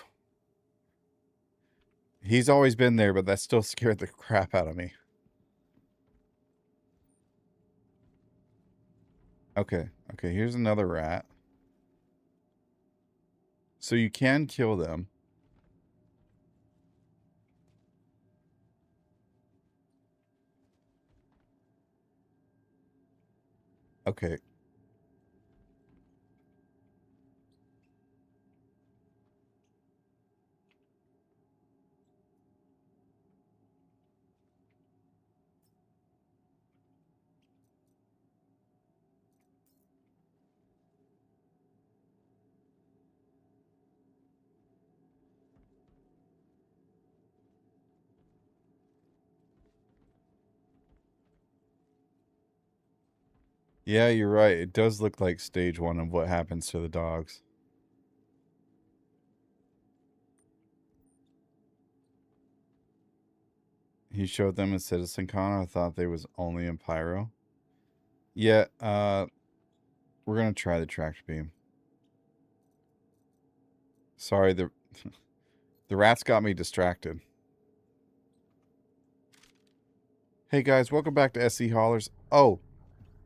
He's always been there, but that still scared the crap out of me. Okay, okay, here's another rat. So you can kill them. Okay. Yeah, you're right. It does look like stage 1 of what happens to the dogs. He showed them in Citizen Con. I thought they was only in Pyro. Yeah, we're gonna try the tractor beam. Sorry, the rats got me distracted. Hey guys, welcome back to SC Haulers. Oh,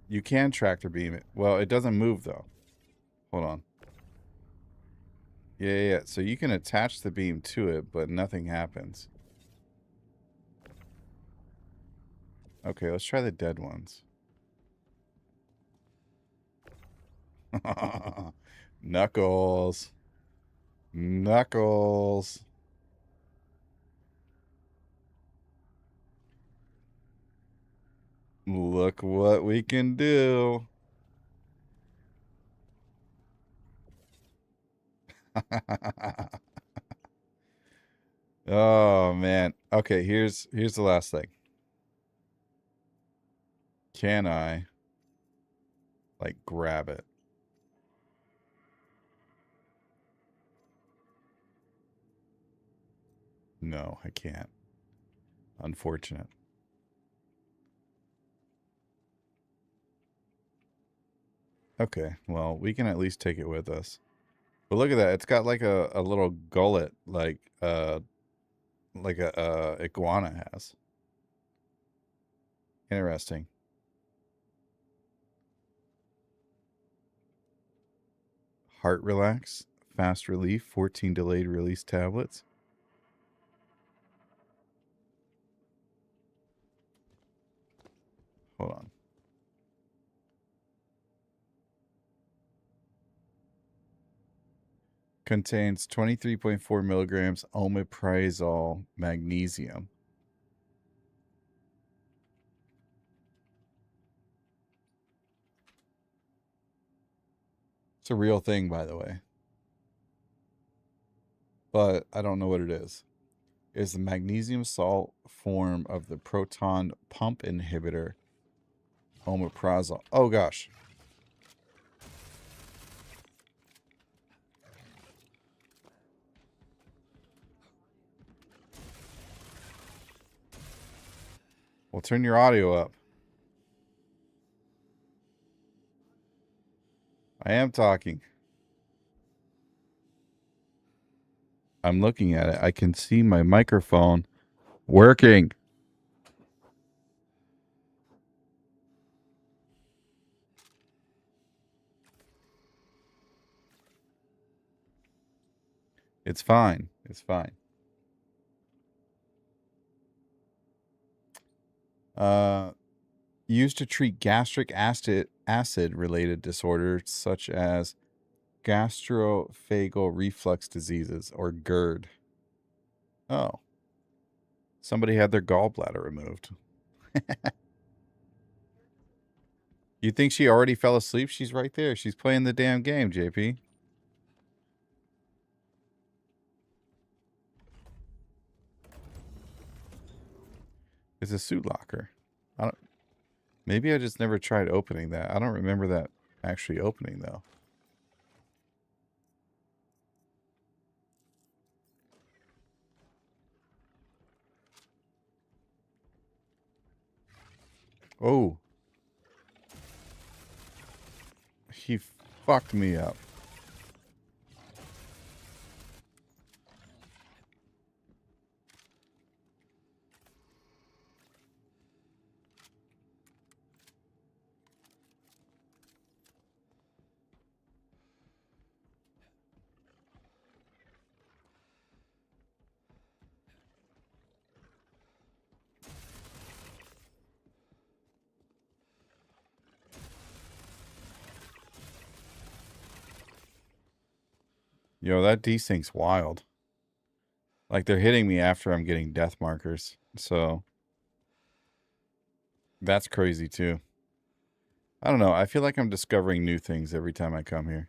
you can tractor beam it. Well, it doesn't move though. Hold on. Yeah. So you can attach the beam to it, but nothing happens. Okay, let's try the dead ones. Knuckles. Knuckles. Look what we can do. Oh man. Okay, here's the last thing. Can I like grab it? No, I can't. Unfortunate. Okay, well, we can at least take it with us. But look at that. It's got like a little gullet like a iguana has. Interesting. Heart relax, fast relief, 14 delayed release tablets. Hold on. Contains 23.4 milligrams omeprazole magnesium. It's a real thing, by the way. But I don't know what it is. It's the magnesium salt form of the proton pump inhibitor omeprazole. Oh gosh. Well, turn your audio up. I am talking. I'm looking at it. I can see my microphone working. It's fine. It's fine. Used to treat gastric acid related disorders such as gastrophageal reflux diseases or GERD. Oh. Somebody had their gallbladder removed. You think she already fell asleep? She's right there. She's playing the damn game, JP. It's a suit locker. Maybe I just never tried opening that. I don't remember that actually opening though. Oh. He fucked me up. Yo, that desync's wild. Like, they're hitting me after I'm getting death markers. So, that's crazy, too. I don't know. I feel like I'm discovering new things every time I come here.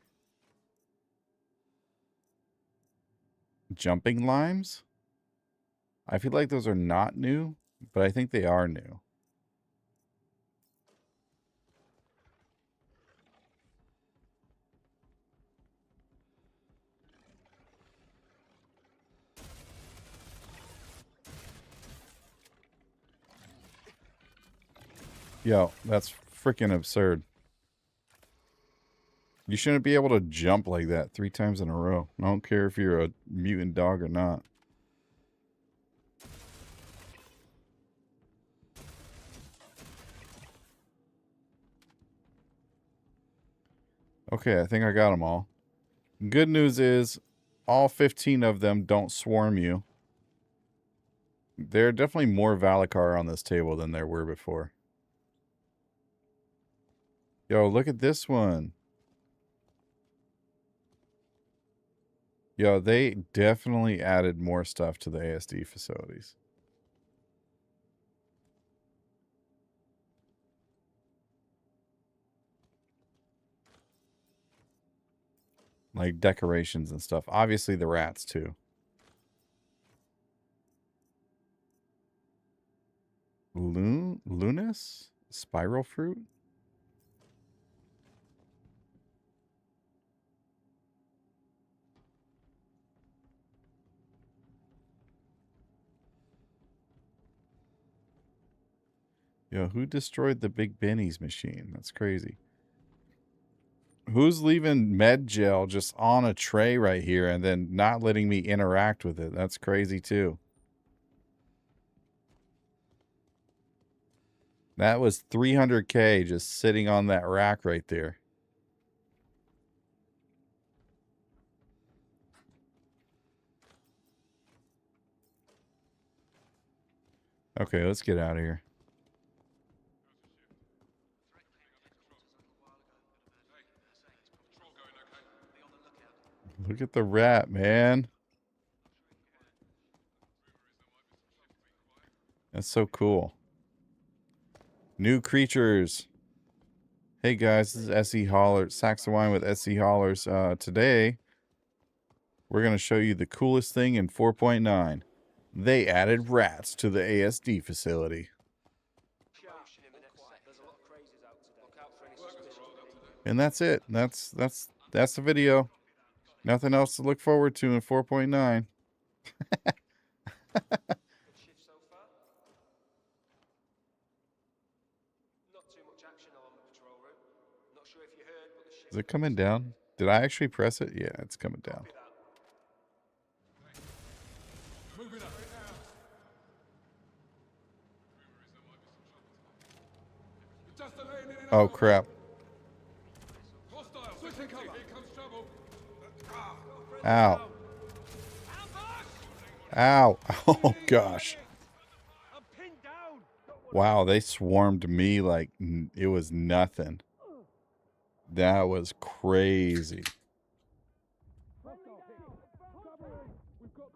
Jumping limes? I feel like those are not new, but I think they are new. Yo, that's freaking absurd. You shouldn't be able to jump like that 3 times in a row. I don't care if you're a mutant dog or not. Okay, I think I got them all. Good news is all 15 of them don't swarm you. There are definitely more Valacar on this table than there were before. Yo, look at this one. Yo, they definitely added more stuff to the ASD facilities. Like decorations and stuff. Obviously the rats too. Lunas? Spiral fruit? Yo, who destroyed the Big Benny's machine? That's crazy. Who's leaving med gel just on a tray right here and then not letting me interact with it? That's crazy too. That was 300K just sitting on that rack right there. Okay, let's get out of here. Look at the rat, man. That's so cool. New creatures. Hey guys, this is SE Holler, Sacks of Wine with SE Hollers. Today, we're going to show you the coolest thing in 4.9. They added rats to the ASD facility. And that's it. That's the video. Nothing else to look forward to in 4.9. Is it coming down? Did I actually press it? Yeah, it's coming down. Oh, crap. Ow. Ow. Oh, gosh. Wow, they swarmed me like it was nothing. That was crazy.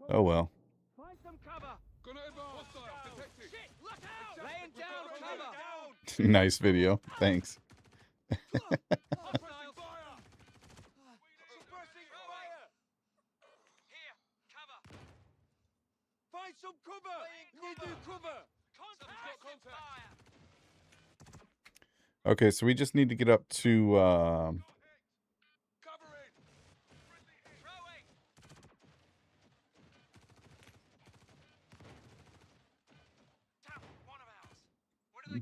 Oh, well. Nice video. Thanks. Okay, so we just need to get up to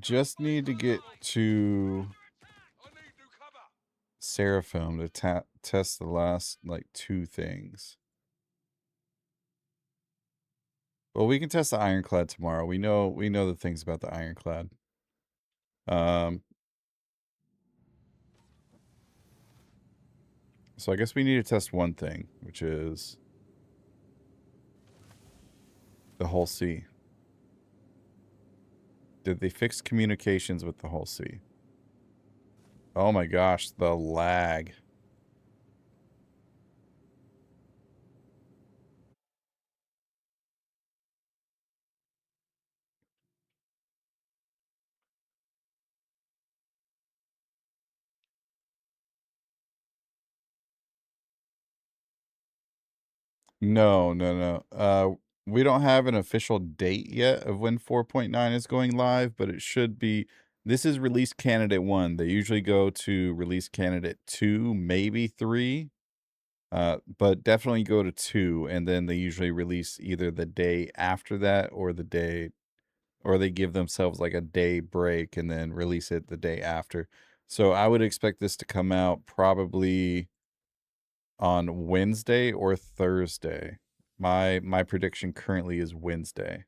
just need to get to Seraphim to test the last like 2 things. Well, we can test the Ironclad tomorrow. We know the things about the Ironclad. So I guess we need to test one thing, which is the Hull C. Did they fix communications with the Hull C? Oh my gosh, the lag. No. We don't have an official date yet of when 4.9 is going live, but it should be. This is release candidate 1. They usually go to release candidate 2, maybe 3. But definitely go to 2, and then they usually release either the day after that or the day or they give themselves like a day break and then release it the day after. So I would expect this to come out probably on Wednesday or Thursday. My prediction currently is Wednesday.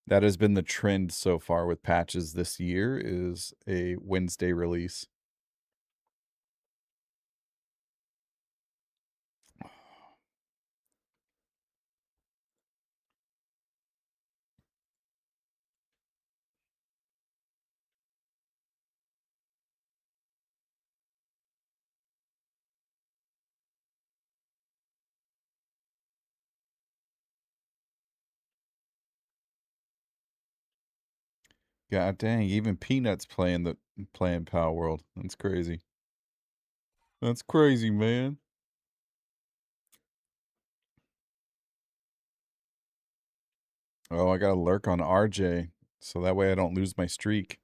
That has been the trend so far with patches this year, is a Wednesday release. God dang, even Peanuts playing Power World. That's crazy. That's crazy, man. Oh, I gotta lurk on RJ, so that way I don't lose my streak.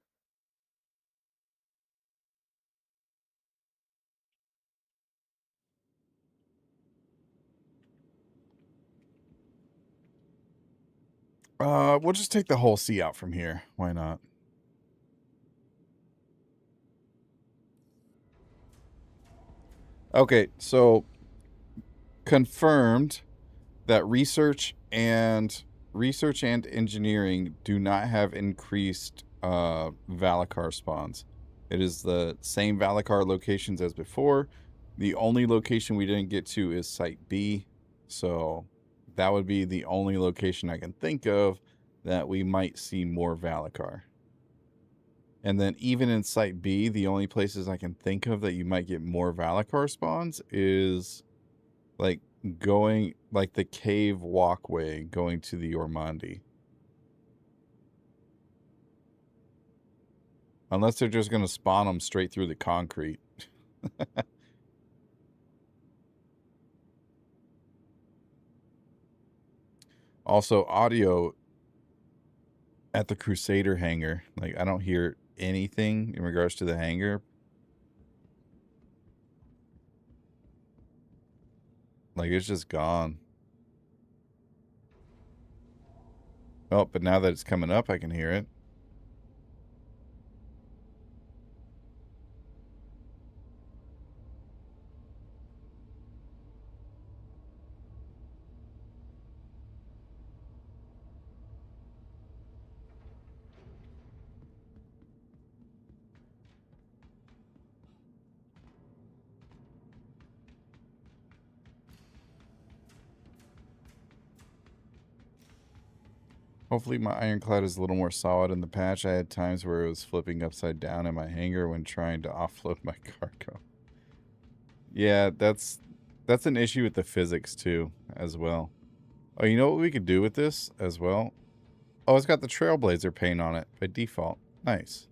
We'll just take the whole sea out from here. Why not? Okay, so confirmed that research and engineering do not have increased Valacar spawns. It is the same Valacar locations as before. The only location we didn't get to is Site B, so that would be the only location I can think of that we might see more Valacar. And then even in Site B, the only places I can think of that you might get more Valacar spawns is like going like the cave walkway going to the Ormandi. Unless they're just going to spawn them straight through the concrete. Also, audio at the Crusader hangar. Like, I don't hear anything in regards to the hangar. Like, it's just gone. Oh, but now that it's coming up, I can hear it. Hopefully my ironclad is a little more solid in the patch. I had times where it was flipping upside down in my hangar when trying to offload my cargo. Yeah, that's an issue with the physics too, as well. Oh, you know what we could do with this as well? Oh, it's got the Trailblazer paint on it by default. Nice.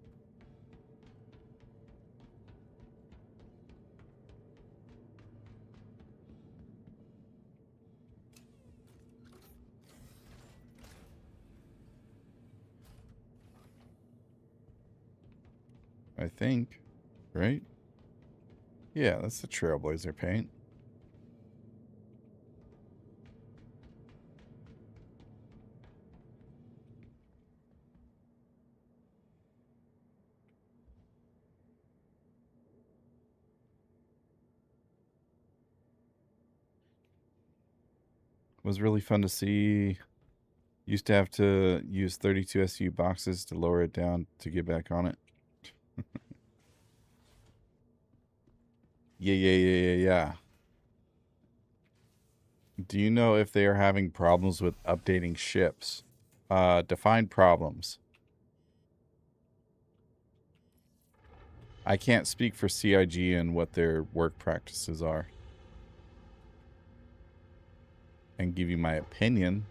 I think, right? Yeah, that's the Trailblazer paint. It was really fun to see. Used to have to use 32 SU boxes to lower it down to get back on it. Yeah. Do you know if they are having problems with updating ships? Define problems. I can't speak for CIG and what their work practices are. And give you my opinion.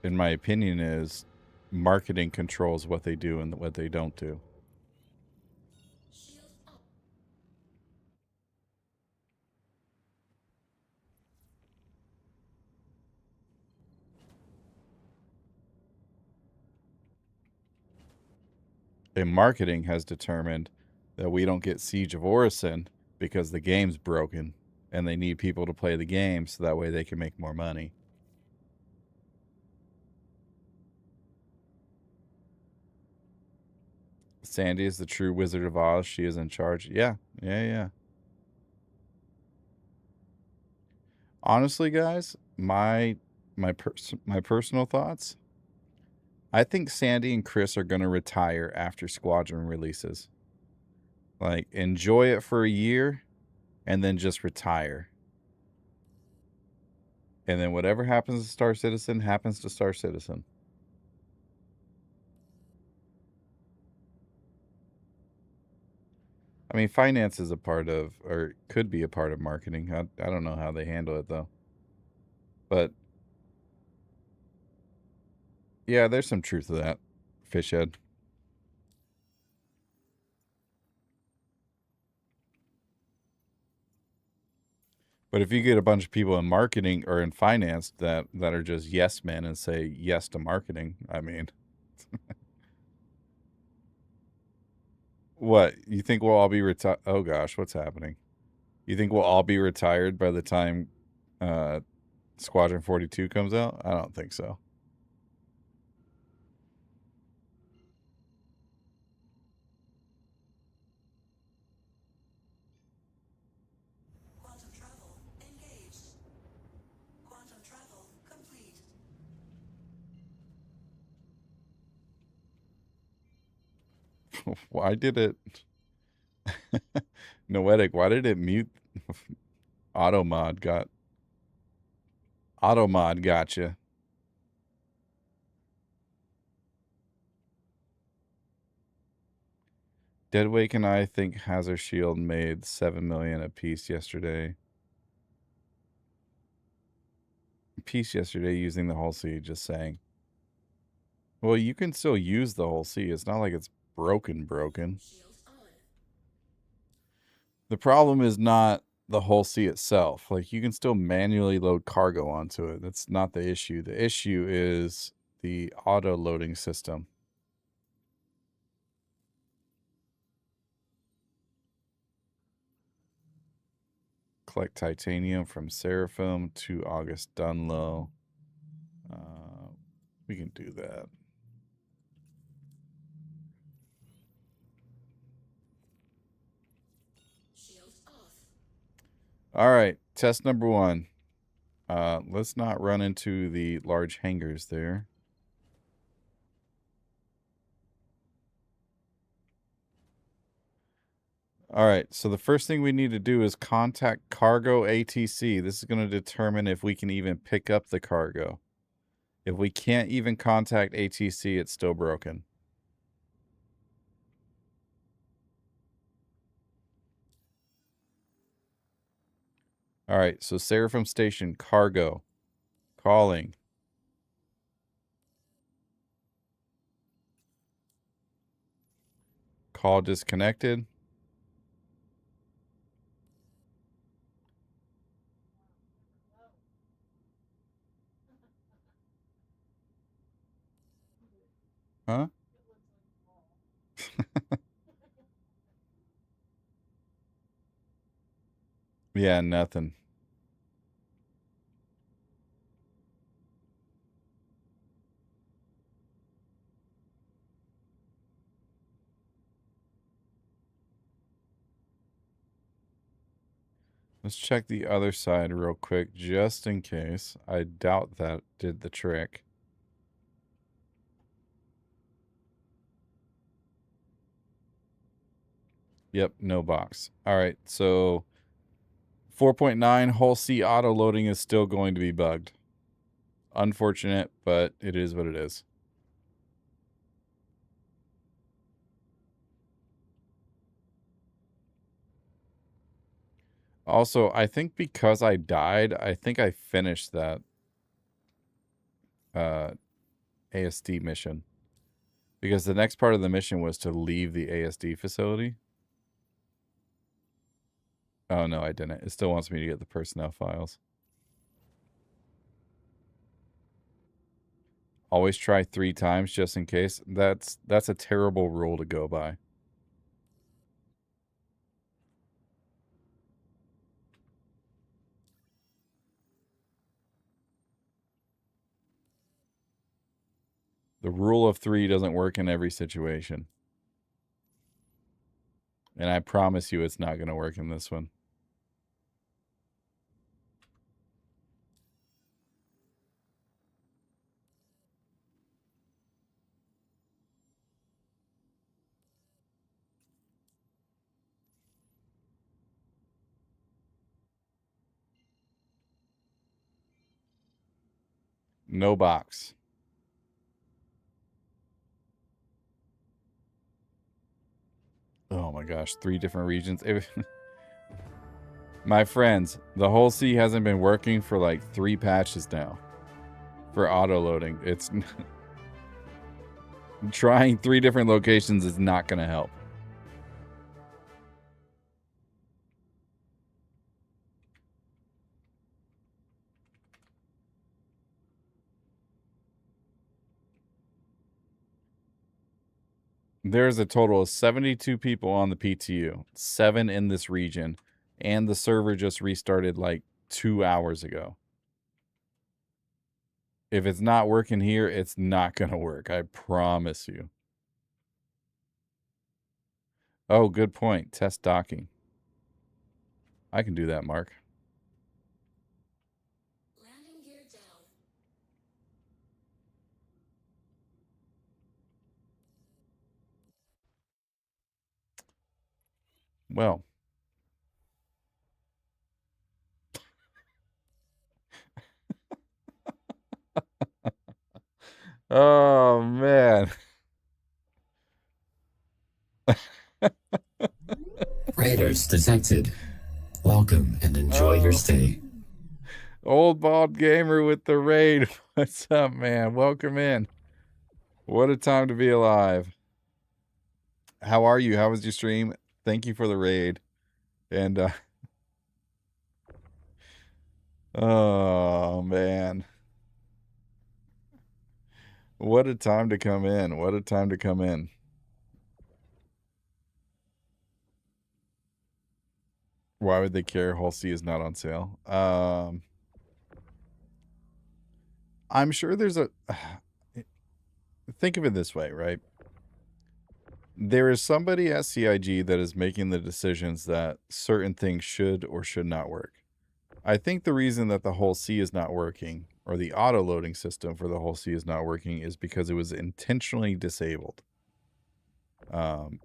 And my opinion is marketing controls what they do and what they don't do. And marketing has determined that we don't get Siege of Orison because the game's broken. and they need people to play the game so that way they can make more money. Sandy is the true Wizard of Oz. She is in charge. Yeah. Honestly, guys, my personal thoughts, I think Sandy and Chris are going to retire after Squadron releases. Like, enjoy it for a year and then just retire. And then whatever happens to Star Citizen happens to Star Citizen. I mean, finance is a part of, or could be a part of marketing. I don't know how they handle it, though. But, yeah, there's some truth to that, Fishhead. But if you get a bunch of people in marketing or in finance that are just yes men and say yes to marketing, I mean, what? You think we'll all be retired? Oh, gosh, what's happening? You think we'll all be retired by the time Squadron 42 comes out? I don't think so. Quantum travel engaged. Quantum travel complete. Why did it... Noetic, why did it mute? Automod got you. Deadwake and I think Hazard Shield made 7 million a piece yesterday. Using the whole C, just saying. Well, you can still use the whole C. It's not like it's broken. The problem is not the whole C itself. Like, you can still manually load cargo onto it. That's not the issue. The issue is the auto loading system. Collect titanium from Seraphim to August Dunlow. We can do that. All right, test number 1. Let's not run into the large hangars there. All right, so the first thing we need to do is contact Cargo ATC. This is going to determine if we can even pick up the cargo. If we can't even contact ATC, it's still broken. All right, so Seraphim Station, cargo, calling. Call disconnected. Huh? Yeah, nothing. Let's check the other side real quick, just in case. I doubt that did the trick. Yep, no box. All right, so 4.9 whole C auto loading is still going to be bugged. Unfortunate, but it is what it is. Also, I think because I died, I think I finished that ASD mission. Because the next part of the mission was to leave the ASD facility. Oh, no, I didn't. It still wants me to get the personnel files. Always try 3 times just in case. That's a terrible rule to go by. The rule of 3 doesn't work in every situation. And I promise you it's not going to work in this one. No box. Oh my gosh, 3 different regions. My friends, the whole sea hasn't been working for like 3 patches now. For auto loading. It's trying 3 different locations is not going to help. There's a total of 72 people on the PTU, 7 in this region, and the server just restarted like 2 hours ago. If it's not working here, it's not going to work. I promise you. Oh, good point. Test docking. I can do that, Mark. Landing gear down. Well. Oh, man. Raiders detected. Welcome and enjoy your stay. Old bald gamer with the raid. What's up, man? Welcome in. What a time to be alive. How are you? How was your stream? Thank you for the raid. And oh man. What a time to come in. What a time to come in. Why would they care? Whole C is not on sale. I'm sure there's a think of it this way, right? There is somebody at CIG that is making the decisions that certain things should or should not work. I think the reason that the whole C is not working, or the auto loading system for the whole C is not working, is because it was intentionally disabled. It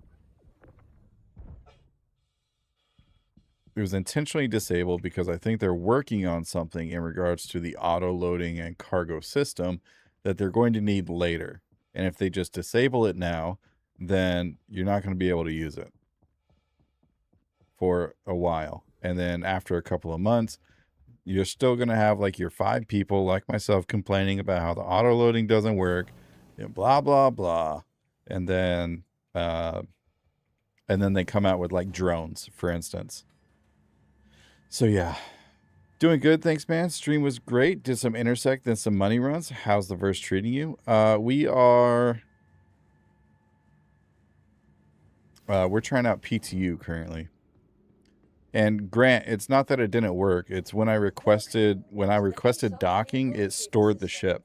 was intentionally disabled because I think they're working on something in regards to the auto loading and cargo system that they're going to need later. And if they just disable it now, then you're not going to be able to use it for a while. And then after a couple of months, you're still going to have like your 5 people like myself complaining about how the auto loading doesn't work, and blah, blah, blah. And then they come out with like drones, for instance. So yeah, doing good. Thanks, man. Stream was great. Did some intersect and some money runs. How's the verse treating you? We're trying out PTU currently. And Grant, it's not that it didn't work. It's when I requested docking, it stored the ship.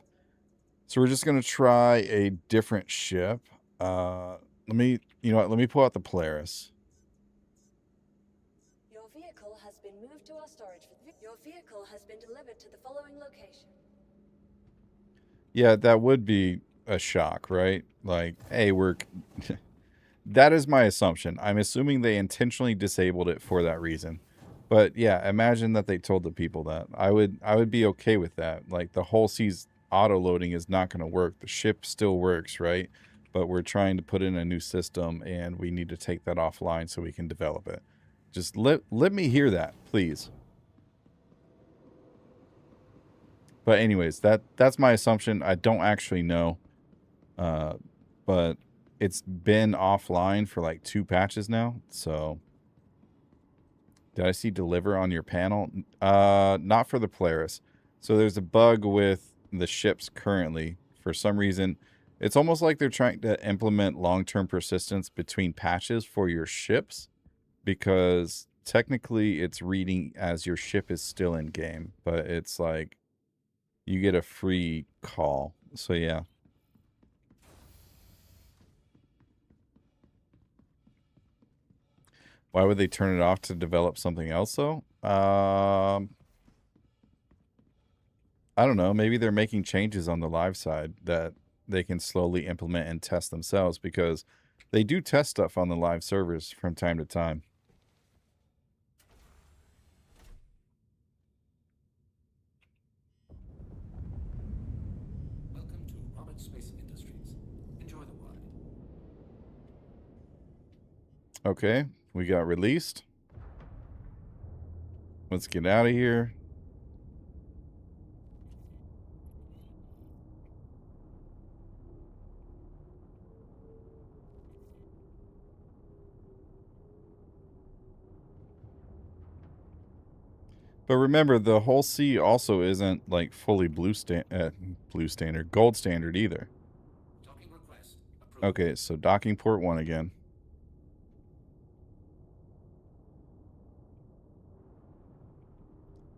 So we're just going to try a different ship. Let me pull out the Polaris. Your vehicle has been moved to our storage. Your vehicle has been delivered to the following location. Yeah, that would be a shock, right? Like, hey, that is my assumption. I'm assuming they intentionally disabled it for that reason. But yeah, imagine that they told the people that. I would be okay with that. Like, the whole C's auto loading is not going to work. The ship still works, right? But we're trying to put in a new system and we need to take that offline so we can develop it. Just let me hear that, please. But anyways, that's my assumption. I don't actually know. But it's been offline for like 2 patches now. So did I see deliver on your panel? Not for the Polaris. So there's a bug with the ships currently. For some reason, it's almost like they're trying to implement long-term persistence between patches for your ships, because technically it's reading as your ship is still in game, but it's like you get a free call. So yeah. Why would they turn it off to develop something else, though? I don't know. Maybe they're making changes on the live side that they can slowly implement and test themselves, because they do test stuff on the live servers from time to time. Welcome to Roberts Space Industries. Enjoy the ride. Okay, we got released. Let's get out of here. But remember, the whole sea also isn't like fully blue standard, gold standard either. Docking request approved. Okay, so docking port 1 again.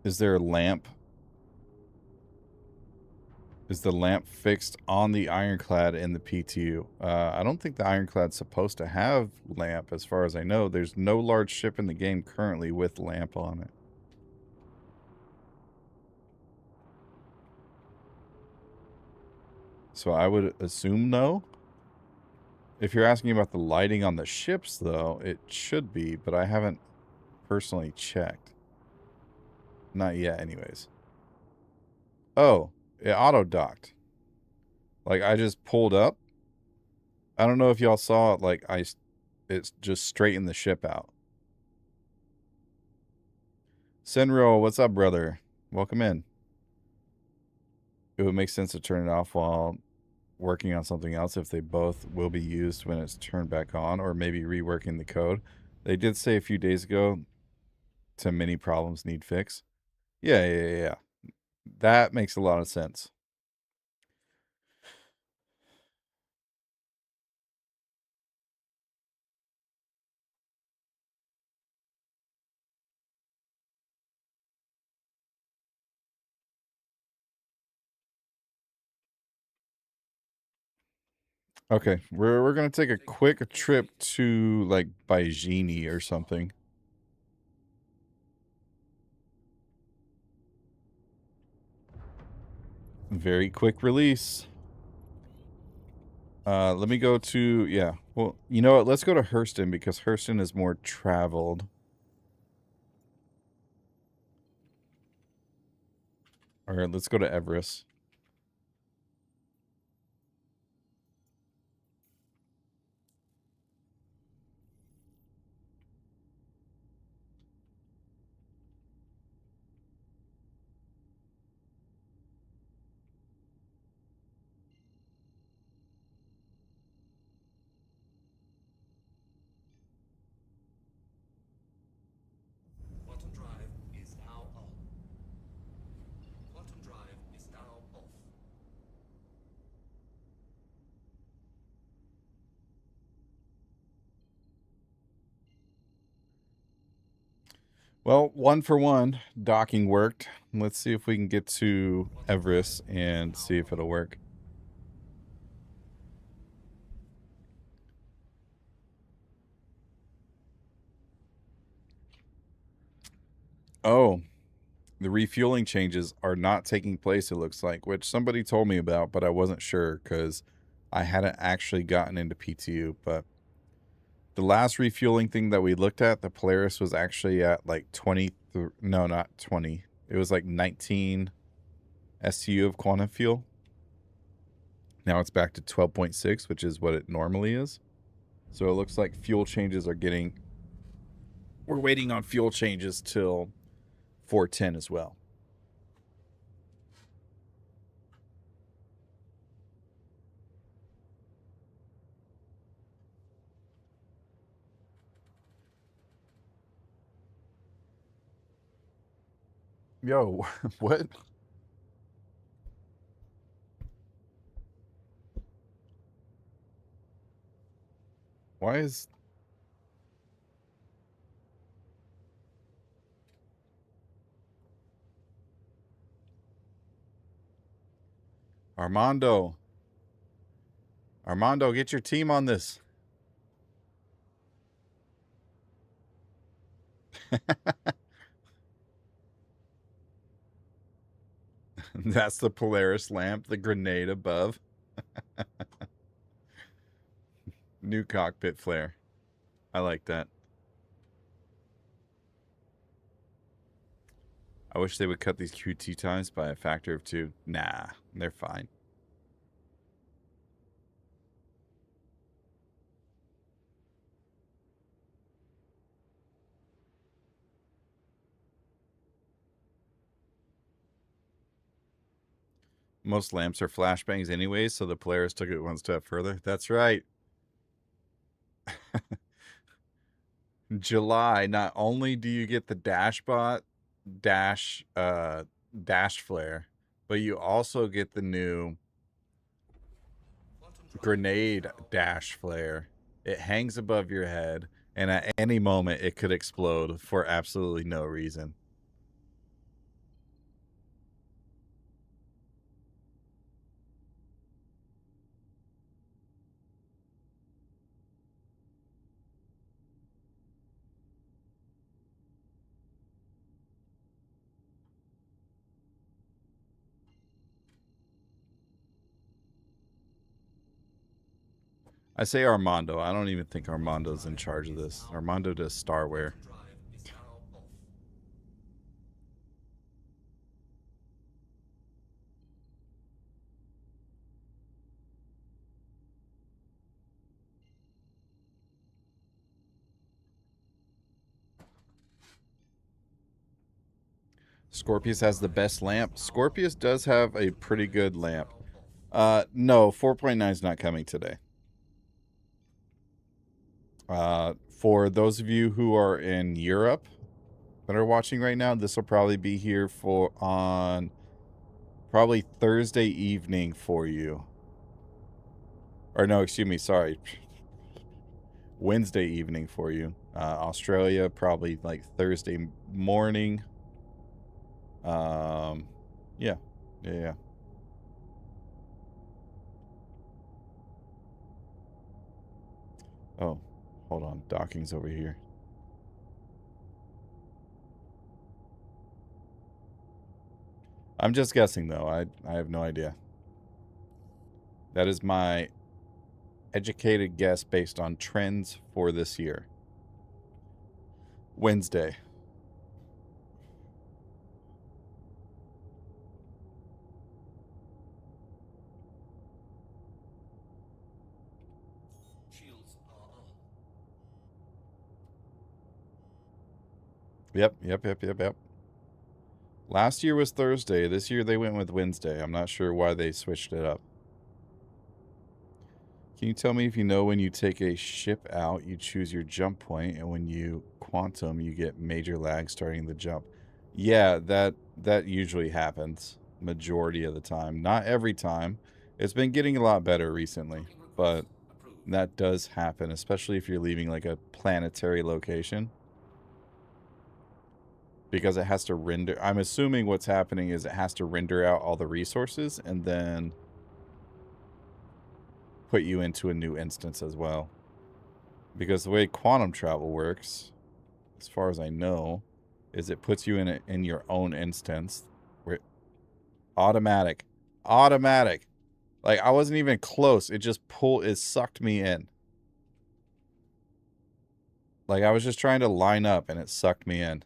Is there a lamp? Is the lamp fixed on the ironclad in the PTU? I don't think the ironclad's supposed to have lamp, as far as I know. There's no large ship in the game currently with lamp on it. So I would assume no. If you're asking about the lighting on the ships, though, it should be, but I haven't personally checked. Not yet, anyways. Oh, it auto-docked. Like, I just pulled up. I don't know if y'all saw it, like, it's just straightened the ship out. Senro, what's up, brother? Welcome in. It would make sense to turn it off while working on something else if they both will be used when it's turned back on, or maybe reworking the code. They did say a few days ago to many problems need fix. Yeah. That makes a lot of sense. Okay, we're gonna take a quick trip to like Baijini or something. Very quick release. Let me go to, yeah. Well, you know what? Let's go to Hurston, because Hurston is more traveled. All right, let's go to Everest. Quantum drive is now on. Quantum drive is now off. Well, 1 for 1, docking worked. Let's see if we can get to Everest and see if it'll work. Oh, the refueling changes are not taking place, it looks like, which somebody told me about, but I wasn't sure because I hadn't actually gotten into PTU. But the last refueling thing that we looked at, the Polaris was actually at like 20, no, not 20. It was like 19 STU of quantum fuel. Now it's back to 12.6, which is what it normally is. So it looks like fuel changes are getting, we're waiting on fuel changes till 410 as well. Yo, what? Why is... Armando, get your team on this. That's the Polaris lamp, the grenade above. New cockpit flare. I like that. I wish they would cut these QT times by a factor of 2. Nah, they're fine. Most lamps are flashbangs anyways, so the Polaris took it one step further. That's right. July, not only do you get the Dashbot dash flare, but you also get the new grenade dash flare. It hangs above your head, and at any moment it could explode for absolutely no reason. I say Armando. I don't even think Armando's in charge of this. Armando does Starware. Scorpius has the best lamp. Scorpius does have a pretty good lamp. No, 4.9 is not coming today. For those of you who are in Europe that are watching right now, this will probably be here for on probably Thursday evening for you. Or no, excuse me, sorry. Wednesday evening for you. Australia, probably like Thursday morning. Yeah. Yeah. Oh, hold on. Docking's over here. I'm just guessing, though. I have no idea. That is my educated guess based on trends for this year. Wednesday. Yep. Last year was Thursday. This year they went with Wednesday. I'm not sure why they switched it up. Can you tell me if you know when you take a ship out, you choose your jump point, and when you quantum, you get major lag starting the jump? Yeah, that usually happens majority of the time. Not every time. It's been getting a lot better recently, but that does happen, especially if you're leaving like a planetary location. Because it has to render. I'm assuming what's happening is it has to render out all the resources and then put you into a new instance as well. Because the way quantum travel works, as far as I know, is it puts you in your own instance. Where automatic. Like I wasn't even close. It just sucked me in. Like I was just trying to line up and it sucked me in.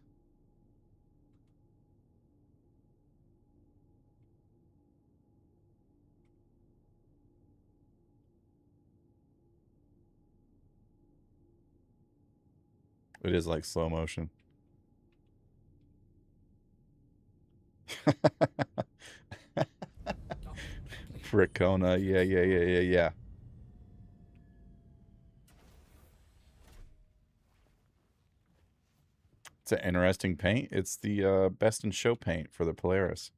It is like slow motion. Fricona, yeah. It's an interesting paint. It's the best in show paint for the Polaris.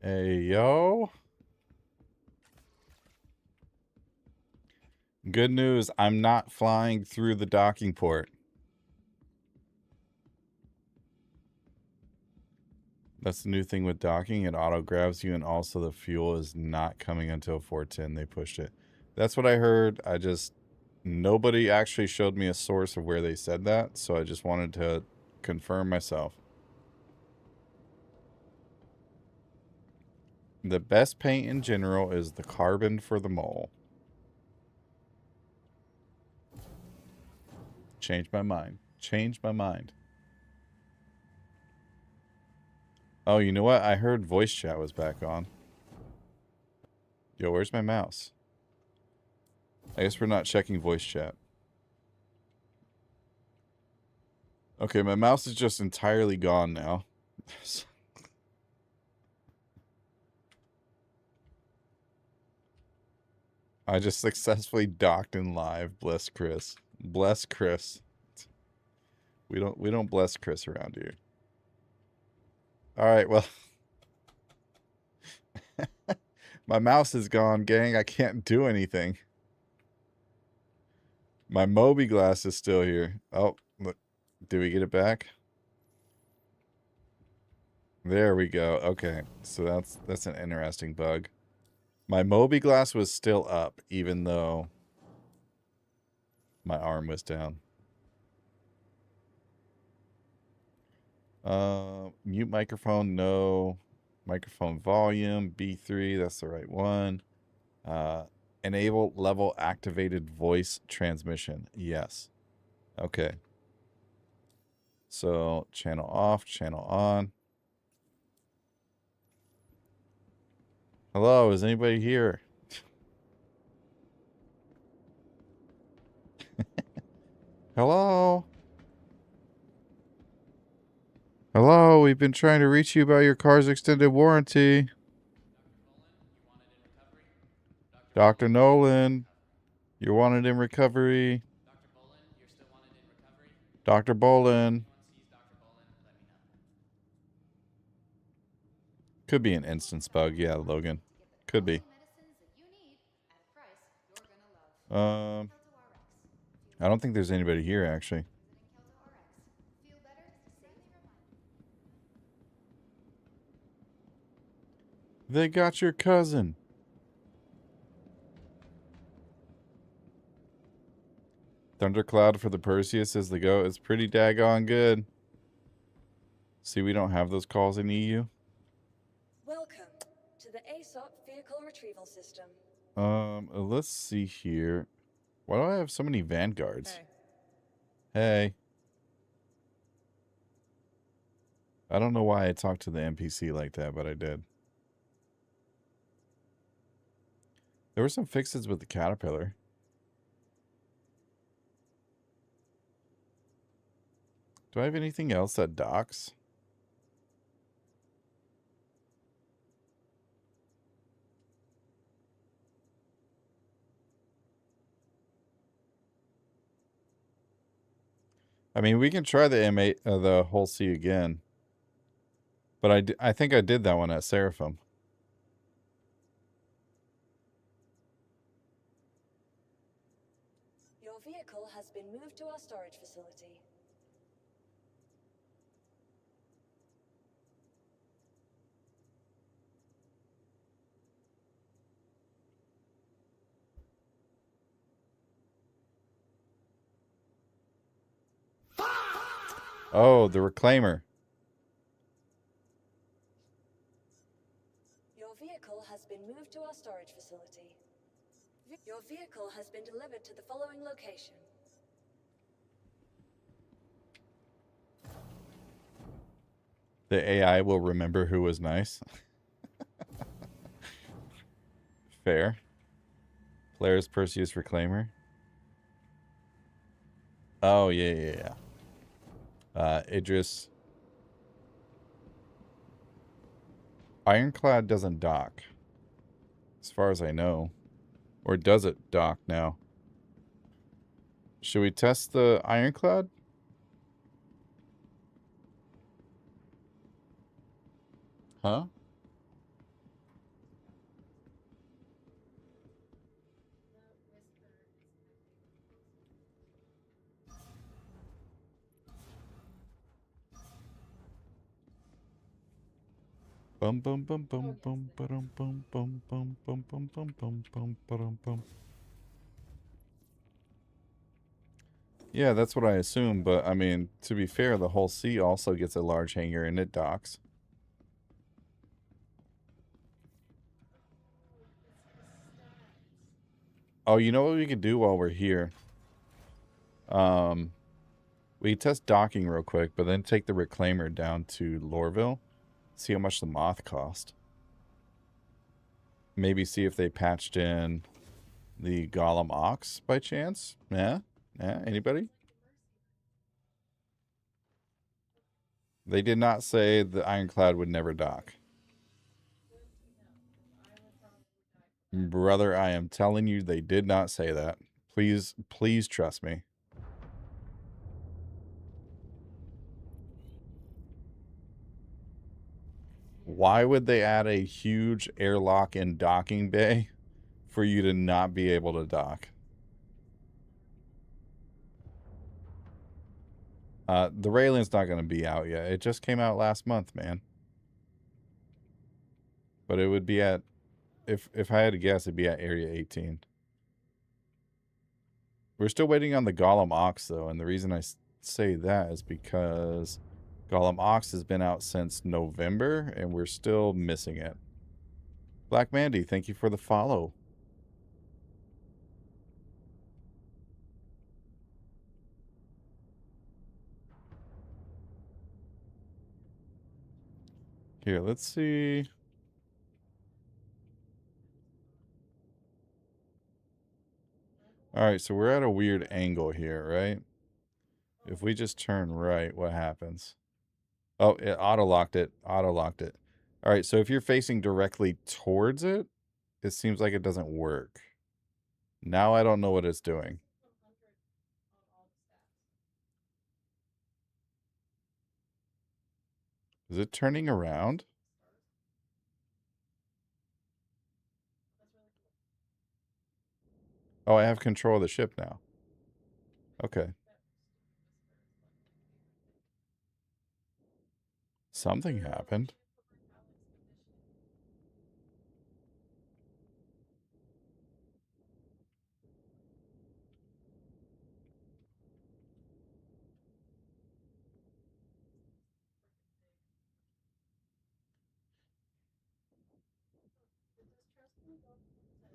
Hey, yo. Good news, I'm not flying through the docking port. That's the new thing with docking. It auto grabs you, and also the fuel is not coming until 410. They pushed it. That's what I heard. Nobody actually showed me a source of where they said that, so I just wanted to confirm myself. The best paint in general is the carbon for the mole. Changed my mind. Changed my mind. Oh, you know what? I heard voice chat was back on. Yo, where's my mouse? I guess we're not checking voice chat. Okay, my mouse is just entirely gone now. I just successfully docked in live. Bless Chris. Bless Chris. We don't bless Chris around here. All right, well. My mouse is gone, gang. I can't do anything. My Moby glass is still here. Oh, look. Did we get it back? There we go. Okay. So that's an interesting bug. My Moby glass was still up, even though my arm was down. Mute microphone, no. Microphone volume, B3, that's the right one. Enable level activated voice transmission. Yes. Okay. So, channel off, channel on. Hello, is anybody here? Hello? Hello, we've been trying to reach you about your car's extended warranty. Dr. Nolan, you're wanted in recovery. Dr. Bolin. Could be an instance bug, yeah, Logan. Could be. I don't think there's anybody here, actually. They got your cousin. Thundercloud for the Perseus as the go. It's pretty daggone good. See, we don't have those calls in EU. Welcome to the ASOP vehicle retrieval system. Let's see here. Why do I have so many Vanguards? Hey. I don't know why I talked to the NPC like that, but I did. There were some fixes with the Caterpillar. Do I have anything else that docks? I mean, we can try the M8, the whole C again. But I think I did that one at Seraphim. Your vehicle has been moved to our storage facility. Oh, the Reclaimer. Your vehicle has been moved to our storage facility. Your vehicle has been delivered to the following location. The AI will remember who was nice. Fair. Players Perseus Reclaimer. Oh, yeah. Idris. Ironclad doesn't dock. As far as I know. Or does it dock now? Should we test the Ironclad? Huh? Bum bum bum bum bum bum bum bum bum bum bum bum bum bum bum. Yeah, that's what I assume, but I mean, to be fair, the whole C also gets a large hangar and it docks. Oh, you know what we could do while we're here? We test docking real quick, but then take the reclaimer down to Lorville, see how much the moth cost. Maybe see if they patched in the Golem Ox by chance. Yeah? Yeah? Anybody? They did not say the Ironclad would never dock. Brother, I am telling you, they did not say that. Please, please trust me. Why would they add a huge airlock and docking bay for you to not be able to dock? The railing's not going to be out yet. It just came out last month, man. But it would be at, if I had to guess, it'd be at Area 18. We're still waiting on the Golem Ox, though, and the reason I say that is because Golem Ox has been out since November, and we're still missing it. Black Mandy, thank you for the follow. Here, let's see. All right, so we're at a weird angle here, right? If we just turn right, what happens? Oh, it auto-locked it. Auto-locked it. All right, so if you're facing directly towards it, it seems like it doesn't work. Now I don't know what it's doing. Is it turning around? Oh, I have control of the ship now. Okay. Something happened.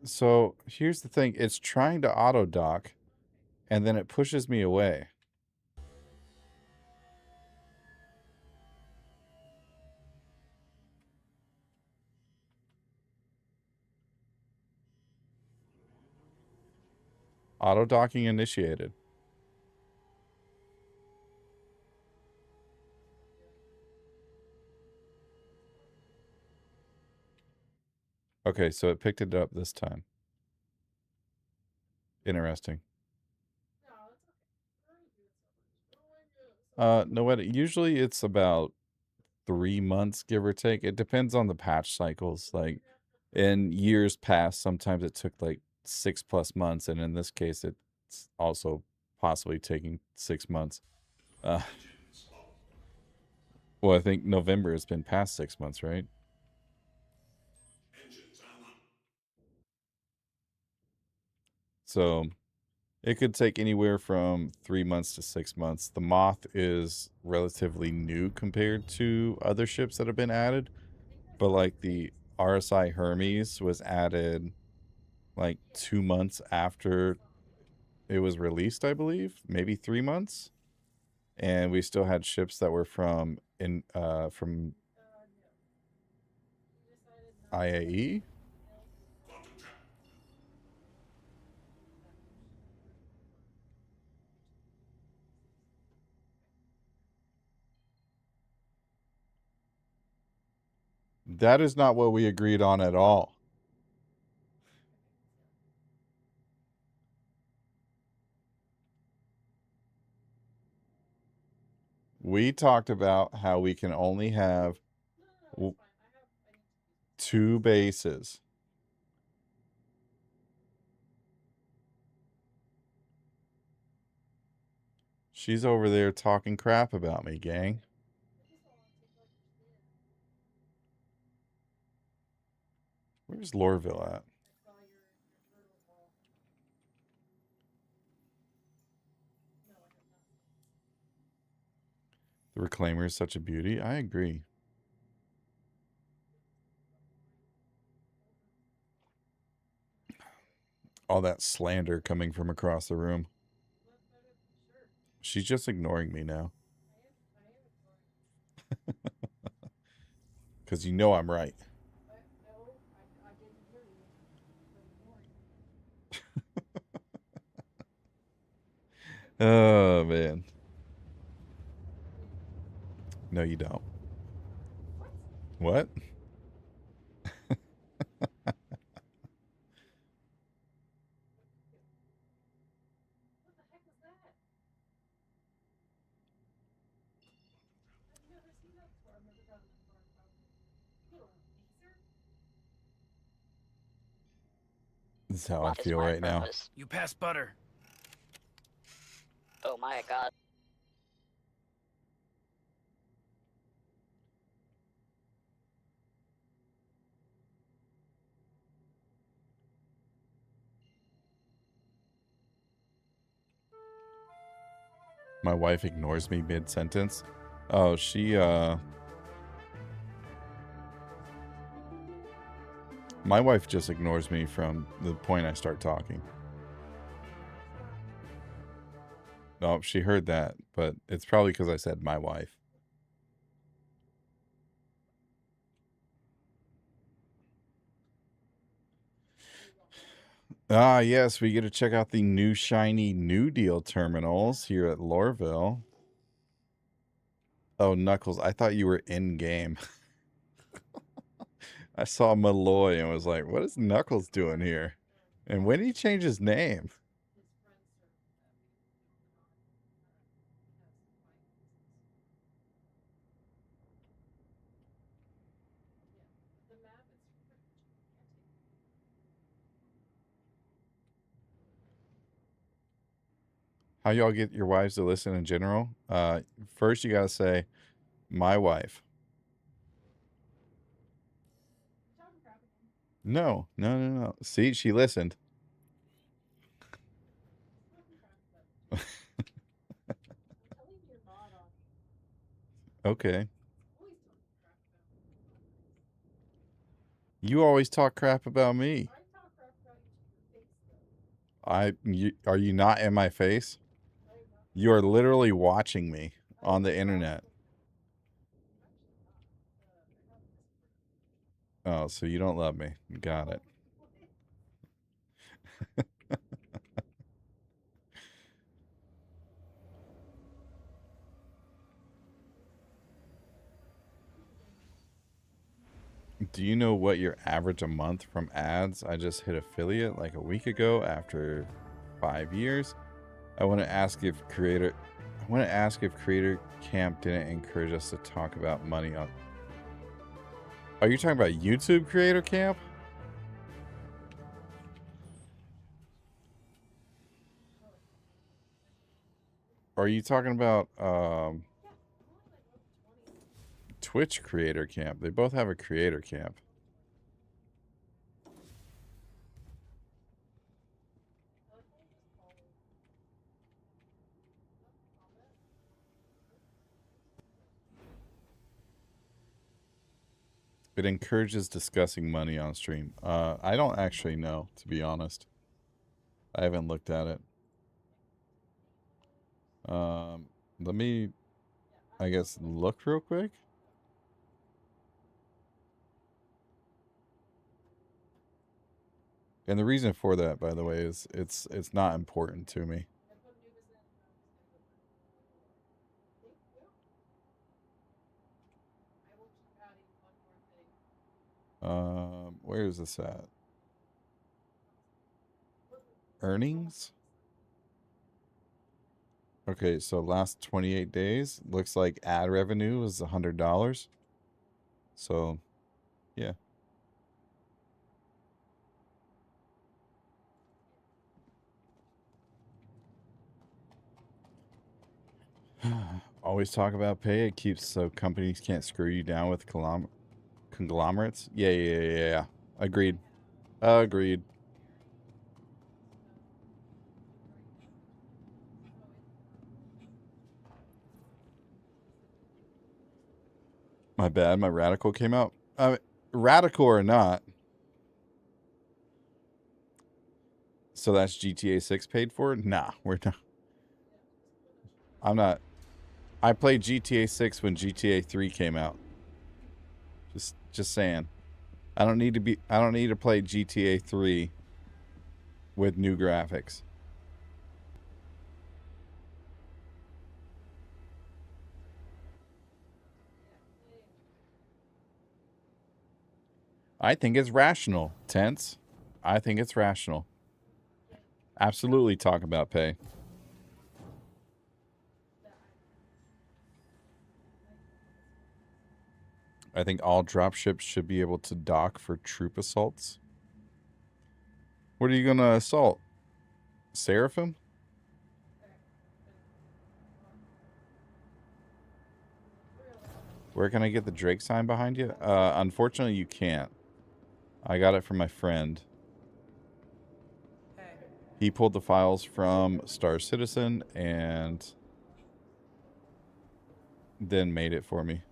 So here's the thing. It's trying to auto dock, and then it pushes me away. Auto docking initiated. Okay, so it picked it up this time. Interesting. No, what? Usually it's about 3 months, give or take. It depends on the patch cycles. Like in years past, sometimes it took like 6+ months, and in this case, it's also possibly taking 6 months. Well, I think November has been past 6 months, right? So it could take anywhere from 3 months to 6 months. The Moth is relatively new compared to other ships that have been added, but like the RSI Hermes was added like 2 months after it was released, I believe, maybe 3 months. And we still had ships that were from IAE. That is not what we agreed on at all. We talked about how we can only have 2 bases. She's over there talking crap about me, gang. Where's Lorville at? The Reclaimer is such a beauty. I agree. All that slander coming from across the room. She's just ignoring me now. Because you know I'm right. Oh, man. No, you don't. What? This is how I What is feel my right now. purpose? You pass butter. Oh my god. My wife ignores me mid-sentence. Oh, my wife just ignores me from the point I start talking. No, she heard that, but it's probably because I said my wife. Ah, yes, we get to check out the new shiny New Deal terminals here at Lorville. Oh, Knuckles, I thought you were in-game. I saw Malloy and was like, what is Knuckles doing here? And when did he change his name? How y'all get your wives to listen in general? First, you gotta say, my wife. No. See, she listened. Okay. You always talk crap about me. Are you not in my face? You are literally watching me on the internet. Oh, so you don't love me. Got it. Do you know what your average a month from ads? I just hit affiliate like a week ago after 5 years. I want to ask if Creator Camp didn't encourage us to talk about money on. Are you talking about YouTube Creator Camp? Or are you talking about Twitch Creator Camp? They both have a Creator Camp. It encourages discussing money on stream. I don't actually know, to be honest. I haven't looked at it. Let me, I guess, look real quick. And the reason for that, by the way, is it's not important to me. Where is this at? Earnings? Okay, so last 28 days looks like ad revenue was $100. So, yeah. Always talk about pay. It keeps so companies can't screw you down with conglomerates. Yeah. Agreed. Agreed. My bad. My radical came out. Radical or not. So that's GTA 6 paid for? Nah, we're not. I'm not. I played GTA 6 when GTA 3 came out. Just saying. I don't need to play GTA 3 with new graphics. I think it's rational. Tense. I think it's rational. Absolutely talk about pay. I think all dropships should be able to dock for troop assaults. What are you going to assault? Seraphim? Where can I get the Drake sign behind you? Unfortunately, you can't. I got it from my friend. He pulled the files from Star Citizen and then made it for me.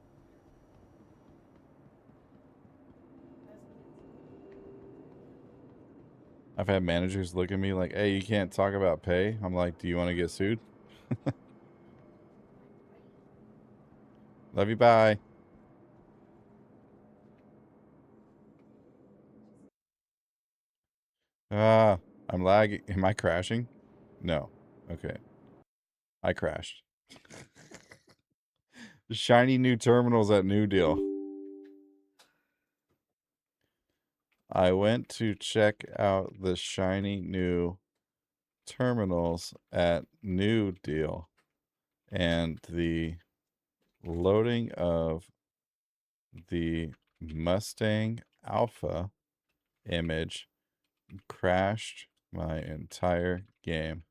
I've had managers look at me like, hey, you can't talk about pay. I'm like, do you want to get sued? Love you, bye. I'm lagging. Am I crashing? No. Okay. I crashed. Shiny new terminals at New Deal. I went to check out the shiny new terminals at New Deal, and the loading of the Mustang Alpha image crashed my entire game.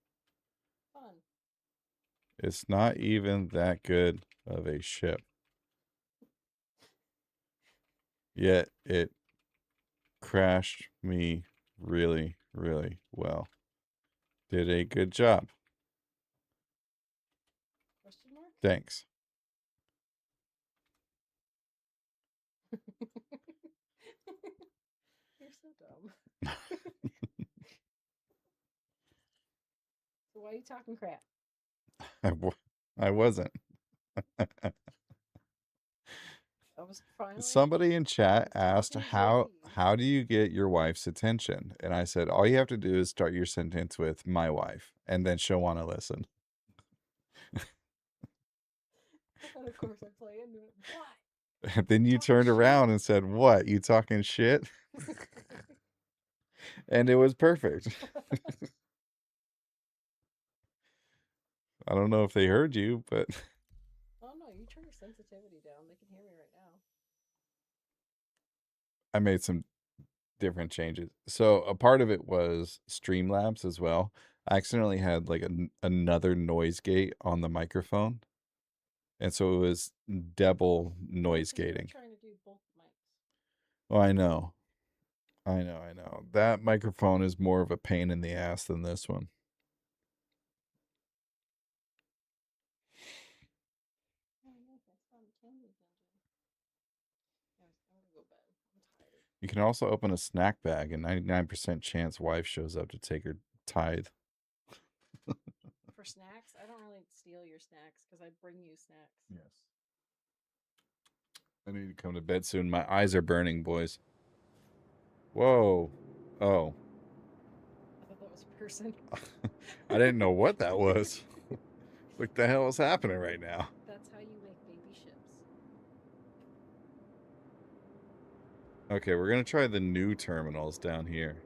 Fun. It's not even that good of a ship. Yet it crashed me really, really well. Did a good job. Question mark? Thanks. You're so dumb. So why are you talking crap? I wasn't. I was finally. Somebody in chat asked talking how do you get your wife's attention? And I said all you have to do is start your sentence with my wife, and then she'll want to listen. And of course I play into it. What? And then you turned around and said, "What? You talking shit?" And it was perfect. I don't know if they heard you, but Oh no, you turn your sensitivity down. They can hear me right now. I made some different changes. So a part of it was Streamlabs as well. I accidentally had like another noise gate on the microphone. And so it was double noise gating. Trying to do both mics. Oh, I know. I know. That microphone is more of a pain in the ass than this one. You can also open a snack bag, and 99% chance wife shows up to take her tithe. For snacks? I don't really steal your snacks because I bring you snacks. Yes. I need to come to bed soon. My eyes are burning, boys. Whoa. Oh. I thought that was a person. I didn't know what that was. What the hell is happening right now? That's how you make baby ships. Okay, we're going to try the new terminals down here.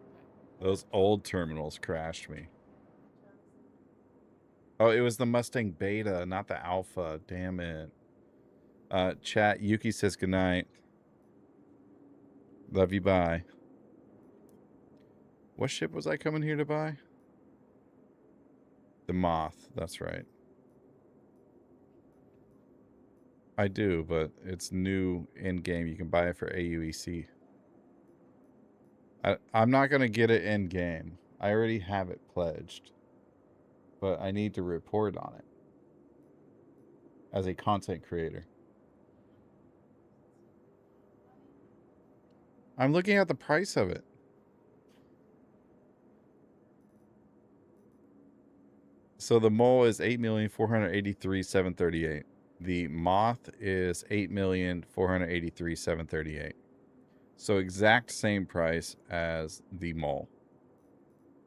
Those old terminals crashed me. Oh, it was the Mustang Beta, not the Alpha. Damn it. Chat, Yuki says goodnight. Love you, bye. What ship was I coming here to buy? The Moth, that's right. I do, but it's new in-game. You can buy it for AUEC. I'm not going to get it in game. I already have it pledged. But I need to report on it as a content creator. I'm looking at the price of it. So the mole is 8,483,738. The moth is 8,483,738. So exact same price as the mole.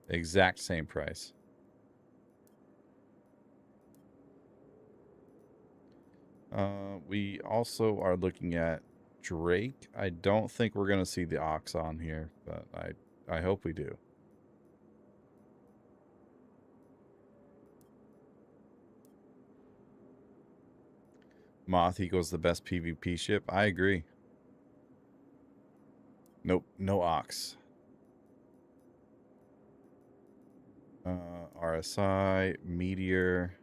Exact same price. We also are looking at Drake. I don't think we're going to see the ox on here, but I hope we do. Moth equals the best PvP ship. I agree. Nope, no ox. RSI, Meteor,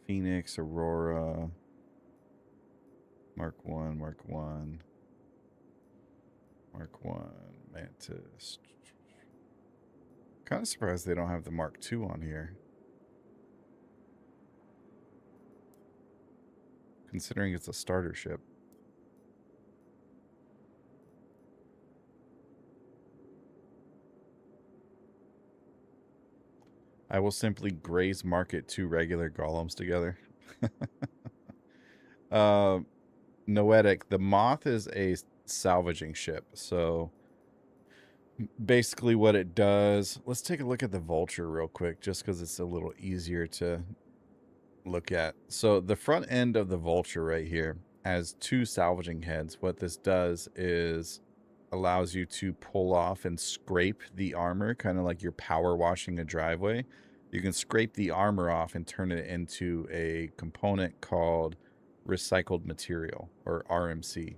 Phoenix, Aurora, Mark 1, Mark 1, Mark 1, Mantis. Kind of surprised they don't have the Mark 2 on here. Considering it's a starter ship. I will simply graze market 2 regular golems together. Noetic, the Moth is a salvaging ship. So basically what it does, let's take a look at the Vulture real quick, just because it's a little easier to look at. So the front end of the Vulture right here has 2 salvaging heads. What this does is allows you to pull off and scrape the armor, kind of like you're power washing a driveway. You can scrape the armor off and turn it into a component called recycled material, or RMC,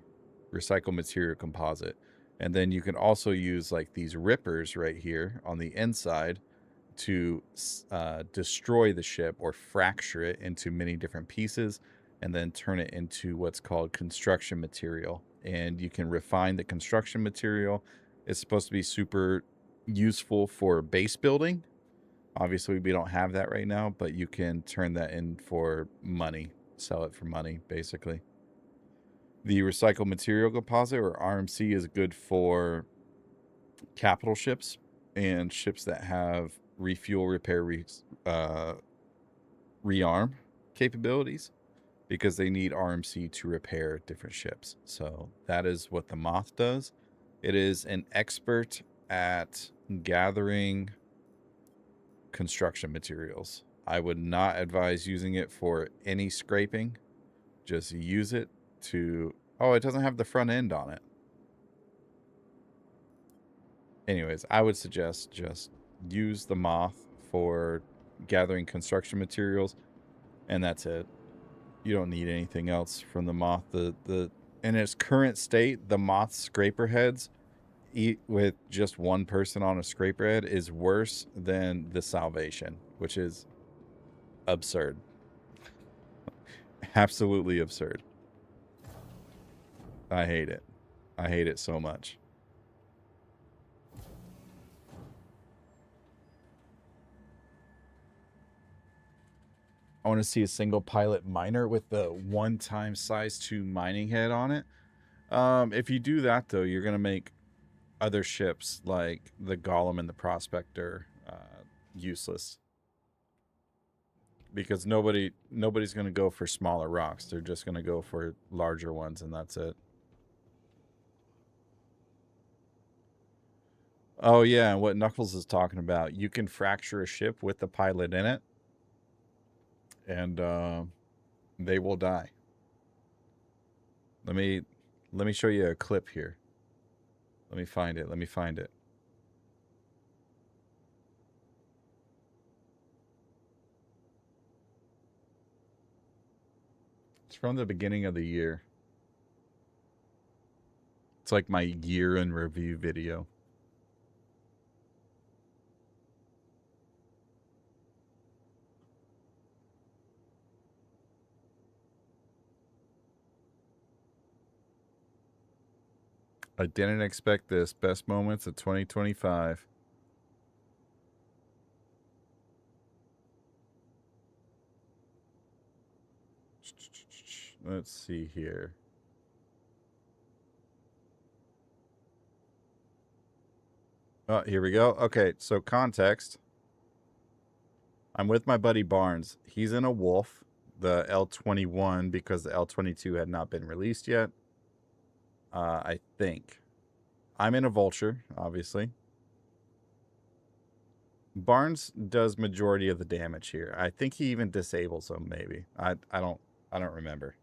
recycled material composite. And then you can also use like these rippers right here on the inside to destroy the ship or fracture it into many different pieces and then turn it into what's called construction material. And you can refine the construction material. It's supposed to be super useful for base building. Obviously, we don't have that right now, but you can turn that in for money, sell it for money, basically. The recycled material composite, or RMC, is good for capital ships and ships that have refuel, repair, rearm capabilities, because they need RMC to repair different ships. So that is what the Moth does. It is an expert at gathering construction materials. I would not advise using it for any scraping. Just use it to... Oh, it doesn't have the front end on it. Anyways, I would suggest just use the Moth for gathering construction materials, and that's it. You don't need anything else from the Moth. In its current state, the Moth scraper heads, with just one person on a scraper head, is worse than the Salvation, which is absurd. Absolutely absurd. I hate it. I hate it so much. I want to see a single pilot miner with the 1x size 2 mining head on it. If you do that, though, you're going to make other ships like the Golem and the Prospector useless. Because nobody's going to go for smaller rocks. They're just going to go for larger ones, and that's it. Oh, yeah, and what Knuckles is talking about, you can fracture a ship with the pilot in it, and they will die. Let me show you a clip here. Let me find it. It's from the beginning of the year. It's like my year in review video. I didn't expect this. Best moments of 2025. Let's see here. Oh, here we go. Okay, so context. I'm with my buddy Barnes. He's in a Wolf, the L21, because the L22 had not been released yet. I think. I'm in a Vulture, obviously. Barnes does majority of the damage here. I think he even disables them, maybe. I don't remember.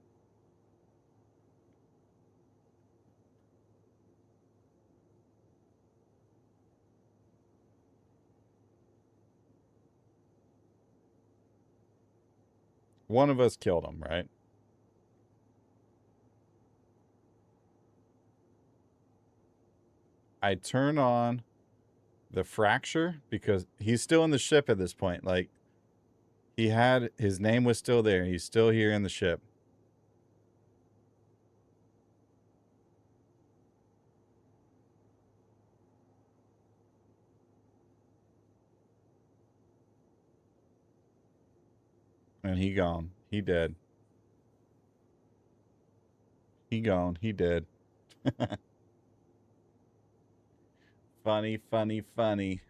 One of us killed him, right? I turn on the fracture because he's still in the ship at this point. Like, he had, his name was still there. He's still here in the ship. And he gone. He dead. He gone. He dead. Funny, funny, funny.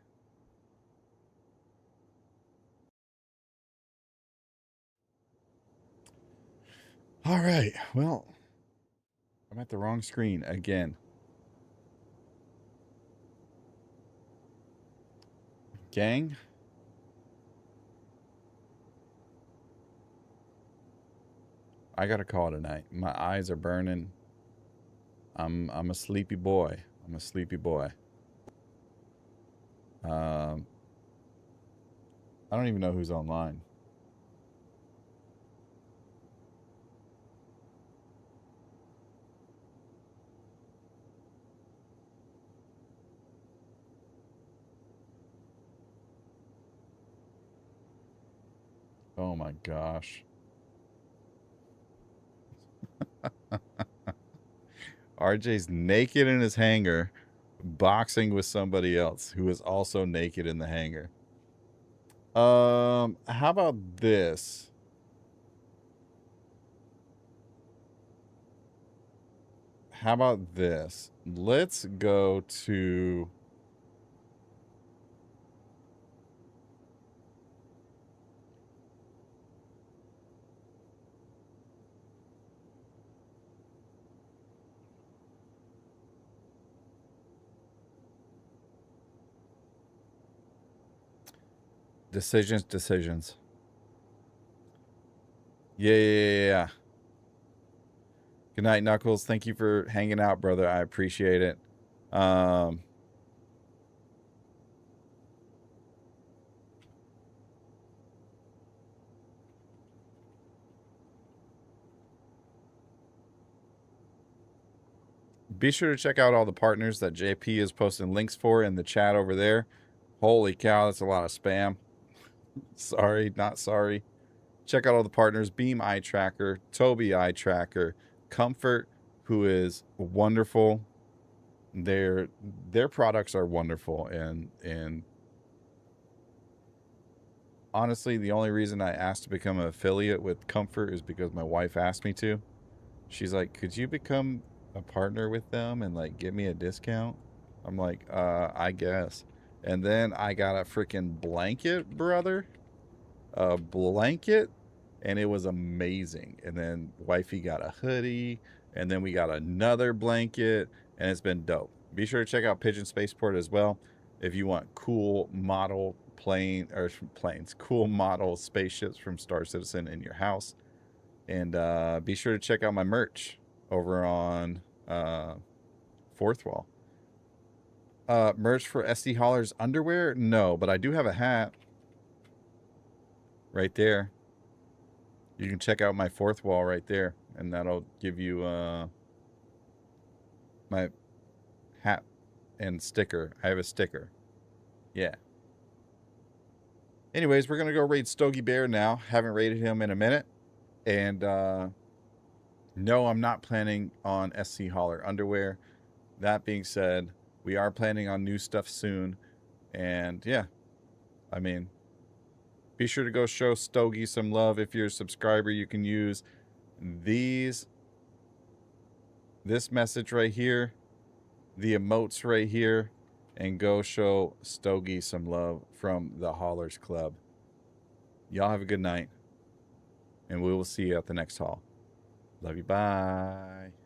All right. Well, I'm at the wrong screen again. Gang. I gotta call it a night. My eyes are burning. I'm a sleepy boy. I'm a sleepy boy. I don't even know who's online. Oh my gosh. RJ's naked in his hangar, boxing with somebody else who is also naked in the hangar. How about this? How about this? Let's go to... Decisions. Yeah. Good night, Knuckles. Thank you for hanging out, brother. I appreciate it. Be sure to check out all the partners that JP is posting links for in the chat over there. Holy cow, that's a lot of spam. Sorry, not sorry. Check out all the partners: Beam Eye Tracker, Toby Eye Tracker, Comfort, who is wonderful. Their products are wonderful, and honestly, the only reason I asked to become an affiliate with Comfort is because my wife asked me to. She's like, "Could you become a partner with them and like give me a discount?" I'm like, I guess. And then I got a freaking blanket, brother. A blanket, and it was amazing. And then wifey got a hoodie, and then we got another blanket, and it's been dope. Be sure to check out Pigeon Spaceport as well if you want cool model cool model spaceships from Star Citizen in your house. And be sure to check out my merch over on Fourth Wall. Merch for SD Holler's underwear? No, but I do have a hat right there. You can check out my Fourth Wall right there, and that'll give you my hat and sticker. I have a sticker. Yeah. Anyways, we're going to go raid Stogie Bear now. Haven't raided him in a minute. And no, I'm not planning on SC Holler underwear. that being said, we are planning on new stuff soon. And yeah, I mean, be sure to go show Stogie some love. If you're a subscriber, you can use this message right here, the emotes right here, and go show Stogie some love from the Haulers Club. Y'all have a good night, and we will see you at the next haul. Love you. Bye.